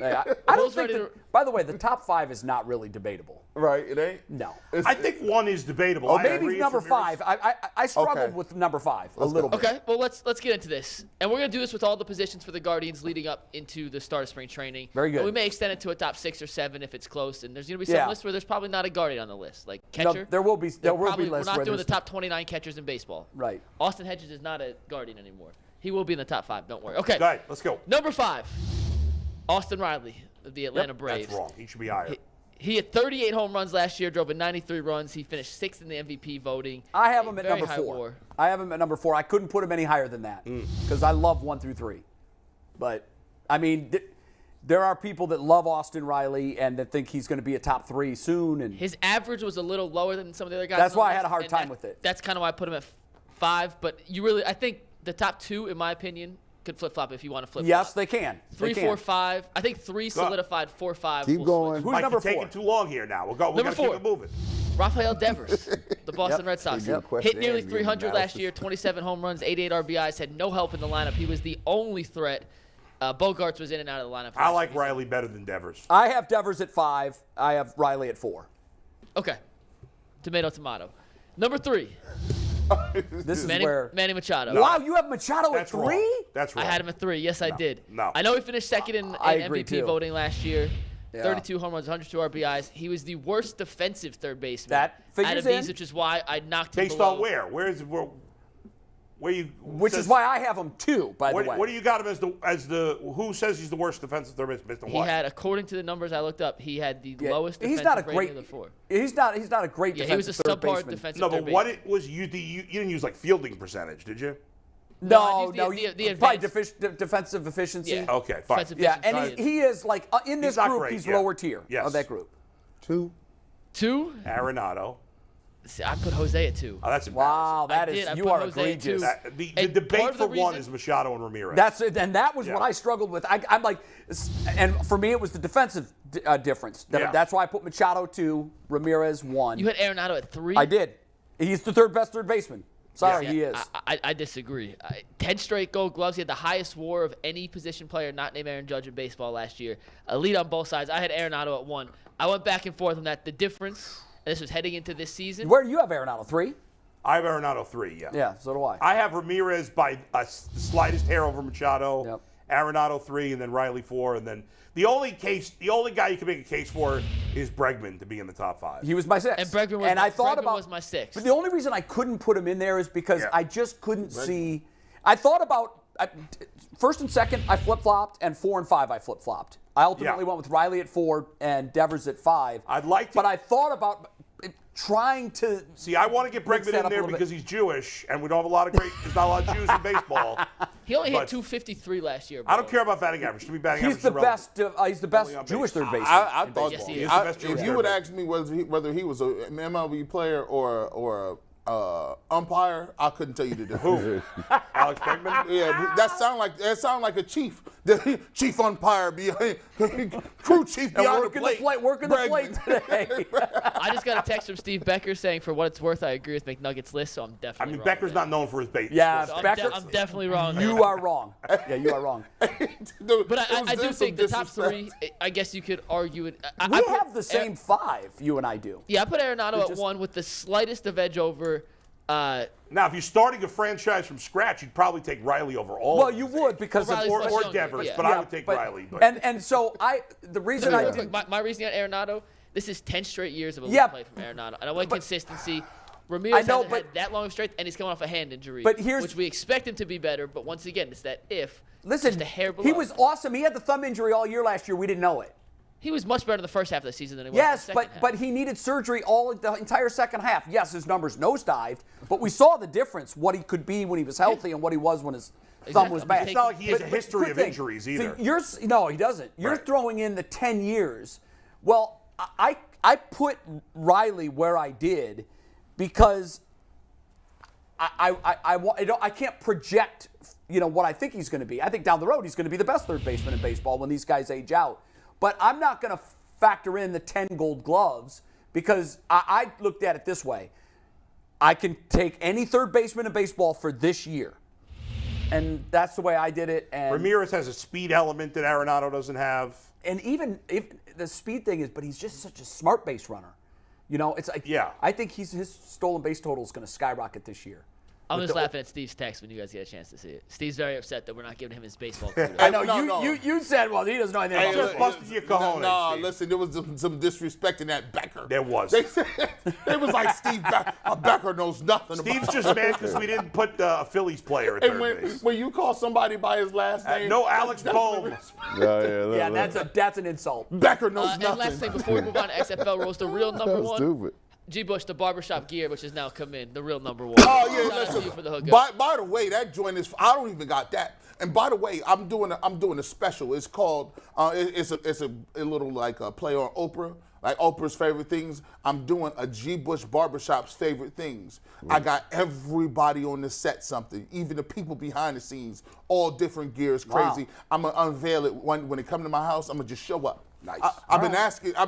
I don't Bulls think ready that, by the way, the top 5 is not really debatable. Right, it ain't? No. I think 1 is debatable. I Maybe agree, number it's Ramirez. 5. I struggled Okay. with number 5 a little bit. Okay, well let's get into this, and we're gonna do this with all the positions for the Guardians leading up into the start of spring training. Very good. And we may extend it to a top 6 or 7 if it's close, and there's gonna be some lists where there's probably not a Guardian on the list, like catcher. No, there will be We're lists not where doing the there's- top 29 catchers in baseball. Right. Austin Hedges is not a Guardian anymore. He will be in the top 5. Don't worry. Okay. Go ahead, let's go. Number 5, Austin Riley of the Atlanta Braves. That's wrong. He should be higher. He had 38 home runs last year, drove in 93 runs. He finished 6th in the MVP voting. I have A him at very number high 4. WAR. I have him at number 4. I couldn't put him any higher than that because I love 1 through 3. But, I mean, there are people that love Austin Riley and that think he's going to be a top 3 soon. And His average was a little lower than some of the other guys. That's on the why I had list, a hard and time with it. That's kind of why I put him at 5. But I think the top 2, in my opinion, could flip-flop if you want to flip-flop. yes, they can. 3, 4, 5. I think 3 solidified. 4, 5. Keep will going. switch. Who's Mike, number you're taking 4? too long here now. We'll go. We Number got to keep 4. it moving. Rafael Devers, the Boston Red Sox. Good question, Hit nearly Andy. 300 last Analysis. year, 27 home runs, 88 RBIs, had no help in the lineup. He was the only threat. Bogarts was in and out of the lineup. I last like season. Riley better than Devers. I have Devers at 5. I have Riley at 4. Okay. Tomato. Number 3, This is Manny where. Machado. Wow, you have Machado at That's 3? wrong. That's wrong. I had him at 3. Yes, I did. No. I know he finished 2nd in I agree, MVP too. voting last year. Yeah. 32 home runs, 102 RBIs. He was the worst defensive third baseman That out figures of these, in. which is why I knocked him Based below. on where? Where you? Which says- is why I have him 2, by the way. What do you got him as the? Who says he's the worst defensive third baseman? Based on He what? had, according to the numbers I looked up, he had the Yeah, lowest he's defensive not a rating great. of the 4. He's not a great Yeah, he was a defensive third subpar baseman. defensive No, third but what baseman. it was you didn't use like fielding percentage, did you? No, the probably advanced- defensive efficiency. Yeah. Okay, fine. Defensive Yeah, efficiency. and he is like in this He's not group, great, he's yeah. lower tier Yes. of that group. 2. 2? Arenado. See, I put Jose at 2. Oh, that's Wow, that I is did. I you put are Jose at 2. egregious. The And debate part of for the 1 reason- is Machado and Ramirez. That's it, and that was Yeah. what I struggled with. I'm like, and for me it was the defensive difference. Yeah. That's why I put Machado 2, Ramirez 1. You had Arenado at 3? I did. He's the best third baseman. Sorry, Yeah, he is. I disagree. 10 straight Gold Gloves. He had the highest WAR of any position player not named Aaron Judge in baseball last year. A lead on both sides. I had Arenado at 1. I went back and forth on that. The difference, and this was heading into this season. Where do you have Arenado? 3? I have Arenado 3. Yeah. Yeah, so do I. I have Ramirez by the slightest hair over Machado. Yep. Arenado 3, and then Riley 4, and then the only guy you can make a case for is Bregman to be in the top 5. He was my 6. And Bregman was, I thought Bregman about, was my 6. But the only reason I couldn't put him in there is because Yeah. I just couldn't see. I thought about first and second, I flip-flopped, and 4 and 5, I flip-flopped. I ultimately Yeah. went with Riley at 4 and Devers at 5. I'd like to- But I thought about trying to. See, I want to get Mix Bregman that in up a there little because bit. he's Jewish, and we don't have a lot of there's not a lot of Jews in baseball. He only hit but- 253 last year. I don't bro. care about batting average. To me, batting He's average the is irrelevant. best. He's the best Only on Jewish base. third baseman. I in thought Yes, he is. I- the best Jewish if you third would baseman. ask me whether he was an MLB player or umpire, I couldn't tell you the difference. Who? Alex Bregman? Yeah, that sound like a chief. The chief umpire behind crew chief behind working the plate. Working the plate today. I just got a text from Steve Becker saying, for what it's worth, I agree with McNuggets' list, so I'm I definitely mean, wrong. Becker's not known for his base. Yeah, So I'm, Becker. I'm definitely wrong. there. You are wrong. Yeah, you are wrong. But I do think the top 3, I guess you could argue it. I We put have the same 5. You and I do. Yeah, I put Arenado at just- 1 with the slightest of edge over. Now, if you're starting a franchise from scratch, you'd probably take Riley over all. Well, of you them. would because Well, of Riley's much or younger, Devers, yeah. but I would take Riley. But And so the reason I Real didn't. quick, my reasoning on Arenado, this is 10 straight years of elite Yeah. play from Arenado. And I want consistency. Ramirez I know, hasn't but- had that long of strength, and he's coming off a hand injury, But here's- which we expect him to be better. But once again, it's that if. Listen, just a hair below. he was awesome. He had the thumb injury all year last year. We didn't know it. He was much better in the first half of the season than he was Yes, in the second half. but he needed surgery the entire second half. Yes, his numbers nosedived, but we saw the difference, what he could be when he was healthy and what he was when his thumb was bad. it's not like he has a history good of thing. injuries See, either. no, he doesn't. You're Right. throwing in the 10 years. Well, I put Riley where I did because I can't project, what I think he's going to be. I think down the road he's going to be the best third baseman in baseball when these guys age out. But I'm not going to factor in the 10 Gold Gloves because I looked at it this way. I can take any third baseman in baseball for this year. And that's the way I did it. And Ramirez has a speed element that Arenado doesn't have. And even if the speed thing is, but he's just such a smart base runner. It's like, I think his stolen base total is going to skyrocket this year. I'm just laughing at Steve's text when you guys get a chance to see it. Steve's very upset that we're not giving him his baseball kudos. I know you said, well, he doesn't know anything about just busted your cojones. No, Steve. listen, there was some disrespect in that Becker. There was. They said, it was like Steve Becker knows nothing about Steve's just mad because we didn't put a Phillies player at third base. When you call somebody by his last name. No Alex Bohm. That's an insult. Becker knows And nothing. last thing before we move on to XFL rules, the real number That's one. stupid. G. Bush, the barbershop gear, which has now come in, the real number one. Oh yeah, Shout out to listen. you for the hookup. By the way, that joint is. I don't even got that. And by the way, I'm doing a special. It's called. It's a little like a play on Oprah, like Oprah's favorite things. I'm doing a G. Bush barbershop's favorite things. I got everybody on the set something, even the people behind the scenes, all different gears, crazy. I'm gonna unveil it when it come to my house. I'm gonna just show up. Nice. I've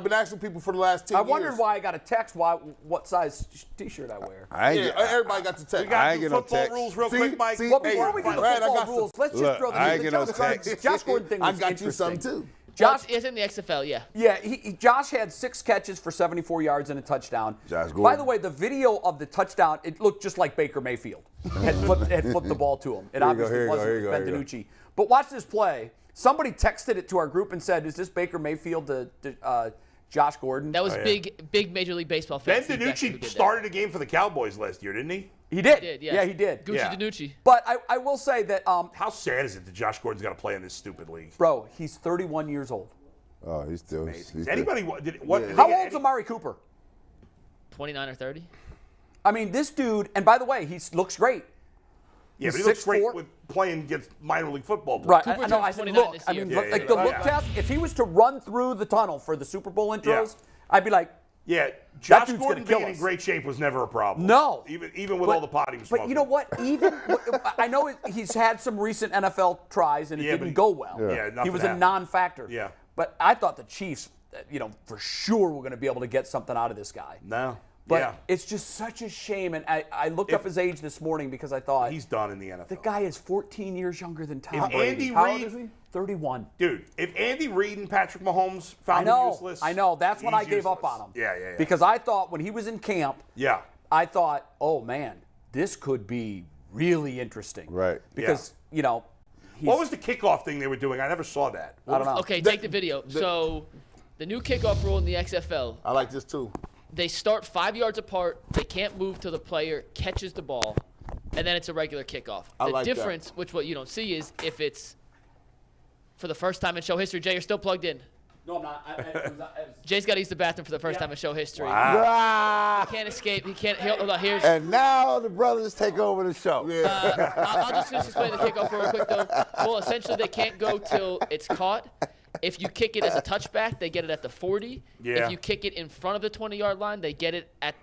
been asking people for the last 10 years. I wondered why I got a text what size T-shirt I wear. Everybody got the text. We got I to ain't do get no football text. rules real See? quick, Mike. See? Well, Hey, before we get to Brad, I football got some- rules, let's just Look, throw I ain't the get no Josh text. Josh Gordon thing I was got you interesting. some too. Josh, It's in the XFL, yeah. Yeah, Josh had 6 catches for 74 yards and a touchdown. Josh Gordon. By the way, the video of the touchdown, it looked just like Baker Mayfield had flipped the ball to him. It obviously wasn't. It was Ben DiNucci. But watch this play. Somebody texted it to our group and said, "Is this Baker Mayfield to Josh Gordon?" That was big Major League Baseball fan. Ben Steve Becker who DiNucci did that. started a game for the Cowboys last year, didn't he? He did. He did, yes. Yeah, he did. Gucci Yeah. DiNucci. But I will say that, How sad is it that Josh Gordon's got to play in this stupid league? bro, he's 31 years old. Oh, he's still. Does anybody did they How get old's Amari Cooper? 29 or 30. I mean, this dude, and by the way, he looks great. Yeah, but he He's looks great 6'4". with playing against minor league football players. Right. Cooper I know. turns I said 29 look. this I year. mean, Yeah, like yeah, the yeah. look test. If he was to run through the tunnel for the Super Bowl intros, I'd be like, Yeah, Josh dude's Gordon gonna kill being in us. great shape was never a problem. No. Even with all the pot he was But smoking. you know what? Even I know he's had some recent NFL tries and it Yeah, but didn't he- go well. Yeah, he nothing was a happened. non-factor. Yeah. But I thought the Chiefs, for sure were going to be able to get something out of this guy. No. But yeah. it's just such a shame. And I looked up his age this morning because I thought He's done in the NFL. the guy is 14 years younger than Tom If Brady. Andy How old Reid- is he? 31. Dude, if Andy Reid and Patrick Mahomes I found him know. useless. I know. That's when he's I gave up useless. on him. Yeah. Because I thought when he was in camp, Yeah. I thought, oh man, this could be really interesting. Right. Because, he's, What was the kickoff thing they were doing? I never saw that. I don't know. Okay, take the video. So, the new kickoff rule in the XFL, I like this too. they start 5 yards apart. They can't move till the player catches the ball, and then it's a regular kickoff. I The like that. difference, which what you don't see, is if it's for the first time in show history. Jay, you're still plugged in. No, I'm not. Jay's got to use the bathroom for the first time in show history. Ah, He can't escape. He can't. Hold on. Here's. and now the brothers take over the show. I'll just explain the kickoff real quick, though. Well, essentially, they can't go till it's caught. If you kick it as a touchback, they get it at the 40. Yeah. If you kick it in front of the 20-yard line, they get it at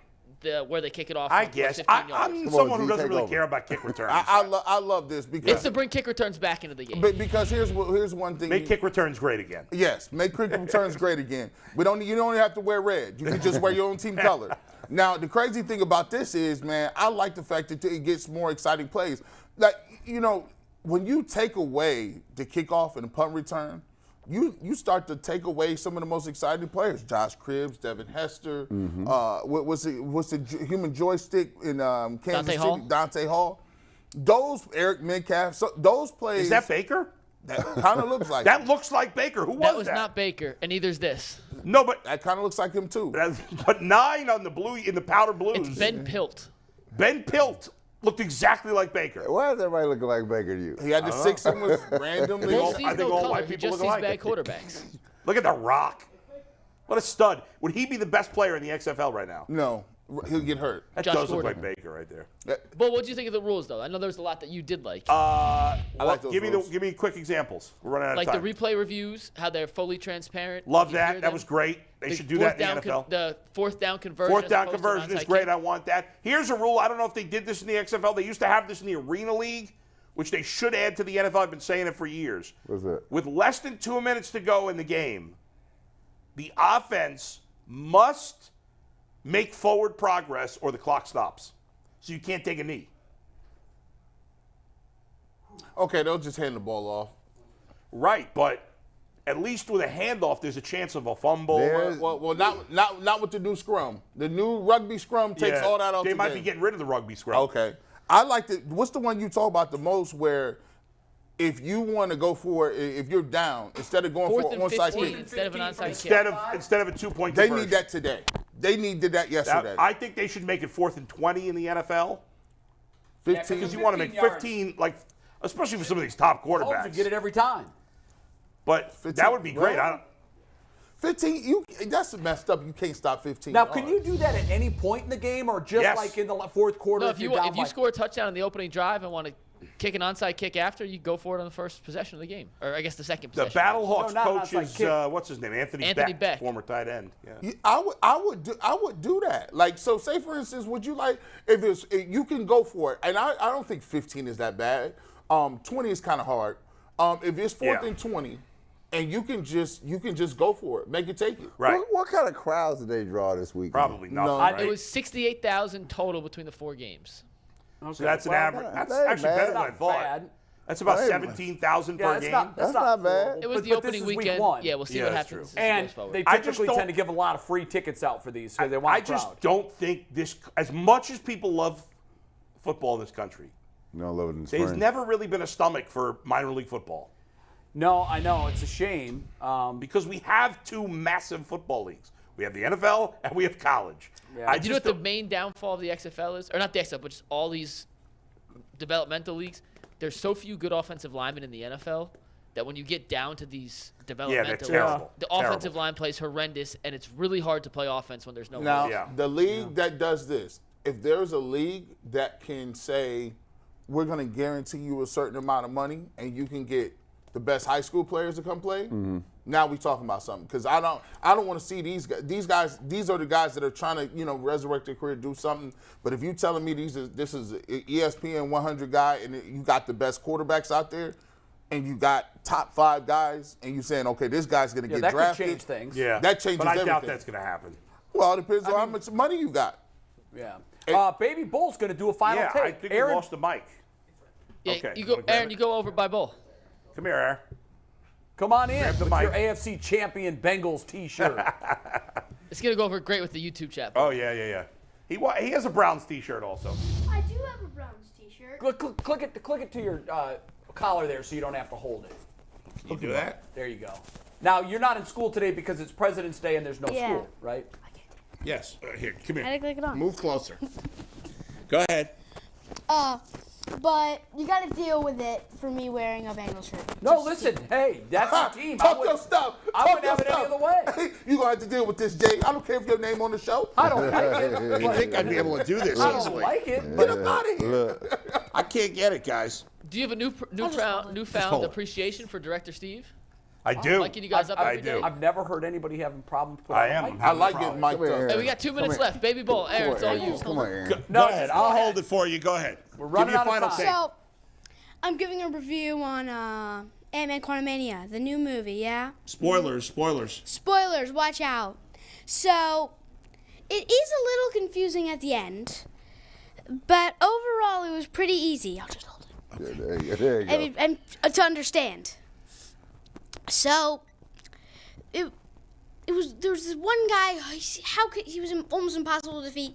where they kick it off. I from, guess. 15 I'm yards. someone G, who doesn't take really over. care about kick returns. I love this because It's to bring kick returns back into the game. because here's one thing. Make kick returns great again. Yes, make cricket returns great again. You don't have to wear red. You can just wear your own team color. Now, the crazy thing about this is, man, I like the fact that it gets more exciting plays. Like, when you take away the kickoff and the punt return, you start to take away some of the most exciting players. Josh Cribbs, Devin Hester, what's the human joystick in Kansas Dante City? Hall? Dante Hall. Those Eric Metcalf, those plays. Is that Baker? That kind of looks like That looks like Baker. Who was That was not Baker, and neither's this. No, but that kind of looks like him too. 9 on the blue in the powder blues. It's Ben Pilt. Ben Pilt looked exactly like Baker. Why is everybody looking like Baker to you? He had the 6 and was randomly. He I sees think no all color. white He people just look sees alike. bad quarterbacks. Look at the Rock. What a stud. Would he be the best player in the XFL right now? No. he'll get hurt. That Josh does look Gordon. like Baker right there. But what do you think of the rules, though? I know there's a lot that you did like. like those rules. Give me quick examples. We're running out of Like time. the replay reviews, how they're fully transparent. Love You hear that. That them. was great. They The should do that in the fourth down NFL. the fourth down conversion. Fourth as down opposed to an conversion is onside great. kick. I want that. Here's a rule. I don't know if they did this in the XFL. They used to have this in the Arena League, which they should add to the NFL. I've been saying it for years. What's that? With less than 2 minutes to go in the game, the offense must make forward progress or the clock stops. So you can't take a knee. Okay, they'll just hand the ball off. Right, but at least with a handoff, there's a chance of a fumble. There's- Well, not with the new scrum. The new rugby scrum takes Yeah, all that out. They the might game. be getting rid of the rugby scrum. Okay, I like the. What's the one you talk about the most? Where if you want to go for it, if you're down, instead of going Fourth for and an onside 15 kick, instead of an onside Instead kick. of a 2-point they conversion. need that today. They needed that yesterday. I think they should make it 4th and 20 in the NFL 15. because you want to make 15, like, especially for some of these top Mahomes quarterbacks. would get it every time. But 15, that would be great. well, 15. That's messed up. You can't stop 15. Now, can you do that at any point in the game, or just Yes. like in the fourth quarter? No, if if you you're down if you by- score a touchdown in the opening drive and want to kick an onside kick after, you go for it on the first possession of the game, or I guess the second The possession. Battlehawks No, not coach outside is kick. what's his name? Anthony Anthony Beck. former tight end. Yeah. I would do that. Like, so say for instance, would you like if you can go for it, and I don't think 15 is that bad. 20 is kind of hard. If it's 4th Yeah. and 20, and you can just go for it, make it take it. Right. What kind of crowds did they draw this weekend? Probably nothing. No. Right? It was 68,000 total between the 4 games. So that's an Well, average. That's that ain't actually bad. better than I Not thought. bad. That's about That ain't 17,000 Yeah, per that's game. not That's not bad. horrible. It was But the this opening is week weekend. one. Yeah, we'll see Yeah, what that's happens. true. as it And goes forward. they I just typically don't- tend to give a lot of free tickets out for these because they want I a crowd. just don't think this, as much as people love football in this country, You don't love it in the there's spring. never really been a stomach for minor league football No, I know it's a shame. because we have 2 massive football leagues. We have the NFL and we have college. Yeah. I Do you know just what the don't- main downfall of the XFL is? Or not the XFL, but just all these developmental leagues. There's so few good offensive linemen in the NFL that when you get down to these developmental terrible. leagues, the Terrible. offensive line plays horrendous, and it's really hard to play offense when there's no Now, one. Yeah. the league that does this, if there's a league that can say, we're going to guarantee you a certain amount of money and you can get the best high school players to come play, now we talking about something. Because I don't want to see these guys. These are the guys that are trying to, resurrect their career, do something. But if you're telling me this is an ESPN 100 guy and you got the best quarterbacks out there, and you got top 5 guys, and you're saying, okay, this guy's going to Yeah, get that could drafted. change things. Yeah, That changes but I doubt everything. that's going to happen. Well, it depends on how much money you got. Yeah. Baby Bull's going to do a final Yeah, take. I think Aaron, we lost the mic. Yeah, Okay, you you go, wanna grab Aaron. it? You go over by Bull. Come here, Aaron. come on in Grab the with mic. your AFC champion Bengals T-shirt. It's gonna go over great with the YouTube chat. Oh, yeah. He has a Browns t-shirt also. I do have a Browns t-shirt. click it to your collar there, so you don't have to hold it. Can you do that? There you go. Now you're not in school today because it's President's Day and there's no Yeah. school, right? Yes. Here, come I had to click it on. Move closer. Go ahead. But you got to deal with it for me wearing a Bengals shirt. No, listen. Hey, that's your team. I Talk would- your stuff. I Talk wouldn't your have it any stuff. other way. You're going to have to deal with this, Jay. I don't care if your name on the show. I don't like it. You think I'd be able to do this I don't easily? like it. Get But him out of here. I can't get it, guys. Do you have a just hold it. newfound hold it. appreciation for Director Steve? I do. Liking you guys up I every do. day? I've never heard anybody having problems putting I on am. mic. I like Problem. getting mic'd Come here, up. Aaron. Hey, we got 2 minutes left. Baby Bull, Aaron, it's all you. Come on, Aaron. No, Go ahead. just I'll go hold it for you. Go ahead. We're running Give me a out of final time. take. So, I'm giving a review on Ant-Man Quantumania, the new movie, yeah? Spoilers. Spoilers, watch out. So, it is a little confusing at the end, but overall it was pretty easy. I'll just hold it. Yeah, there you go. And to understand. So, there was this one guy. He was almost impossible to defeat.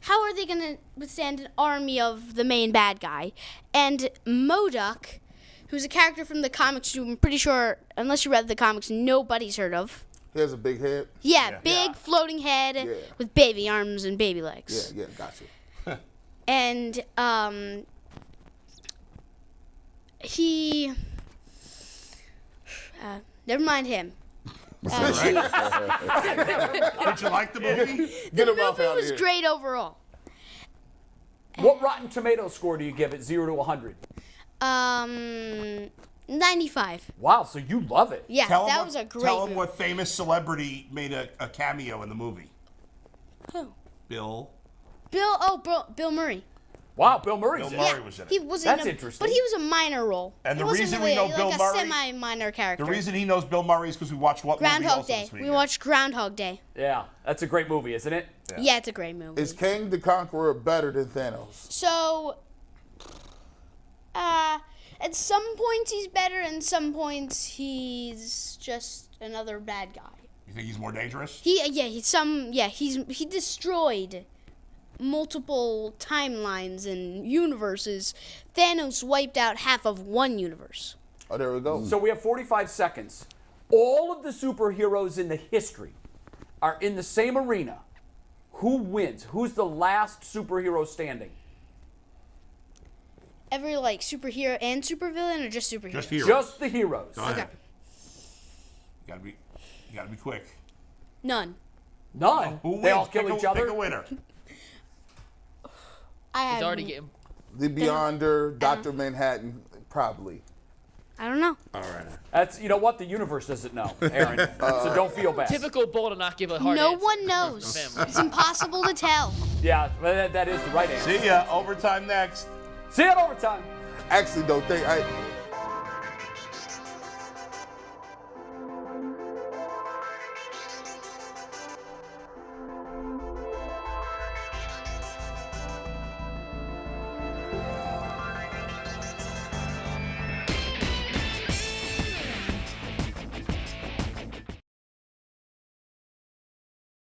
How are they gonna withstand an army of the main bad guy? And MODOK, who's a character from the comics, who I'm pretty sure, unless you read the comics, nobody's heard of. He has a big head. Yeah, big floating head Yeah. with baby arms and baby legs. Yeah, gotcha. And he never mind him. Did you like the movie? Get The him off movie out of was here. great overall. What Rotten Tomatoes score do you give it, 0 to 100? 95. Wow, so you love it. Yeah, Tell him that what- was a great Tell him movie. what famous celebrity made a cameo in the movie. Who? Bill Bill Murray. Wow, Bill Murray's Bill in Murray it. was in it. He was That's in interesting. But he was a minor role. And He the wasn't reason really we know like Bill a Murray- semi-minor character. The reason he knows Bill Murray is because we watched what movie Groundhog also Day. this We weekend? watched Groundhog Day. Yeah, that's a great movie, isn't it? Yeah, it's a great movie. Is King the Conqueror better than Thanos? So, at some points he's better, and some points he's just another bad guy. You think he's more dangerous? He destroyed multiple timelines and universes. Thanos wiped out half of one universe. Oh, there we go. So we have 45 seconds. All of the superheroes in the history are in the same arena. Who wins? Who's the last superhero standing? Every superhero and supervillain, or just superheroes? Just here. Just the heroes. Go ahead. Okay. You gotta be quick. None. None. Who They all wins? kill Pick each a- other. Pick a winner. He's already getting. The Beyonder, Dr. Manhattan, probably. I don't know. All right. That's, you know what? The universe doesn't know, Aaron. So don't feel bad. Typical Bull to not give a hard No answer. one knows. Family. It's impossible to tell. Yeah, that is the right answer. See ya. Overtime next. See you at overtime. Actually, though,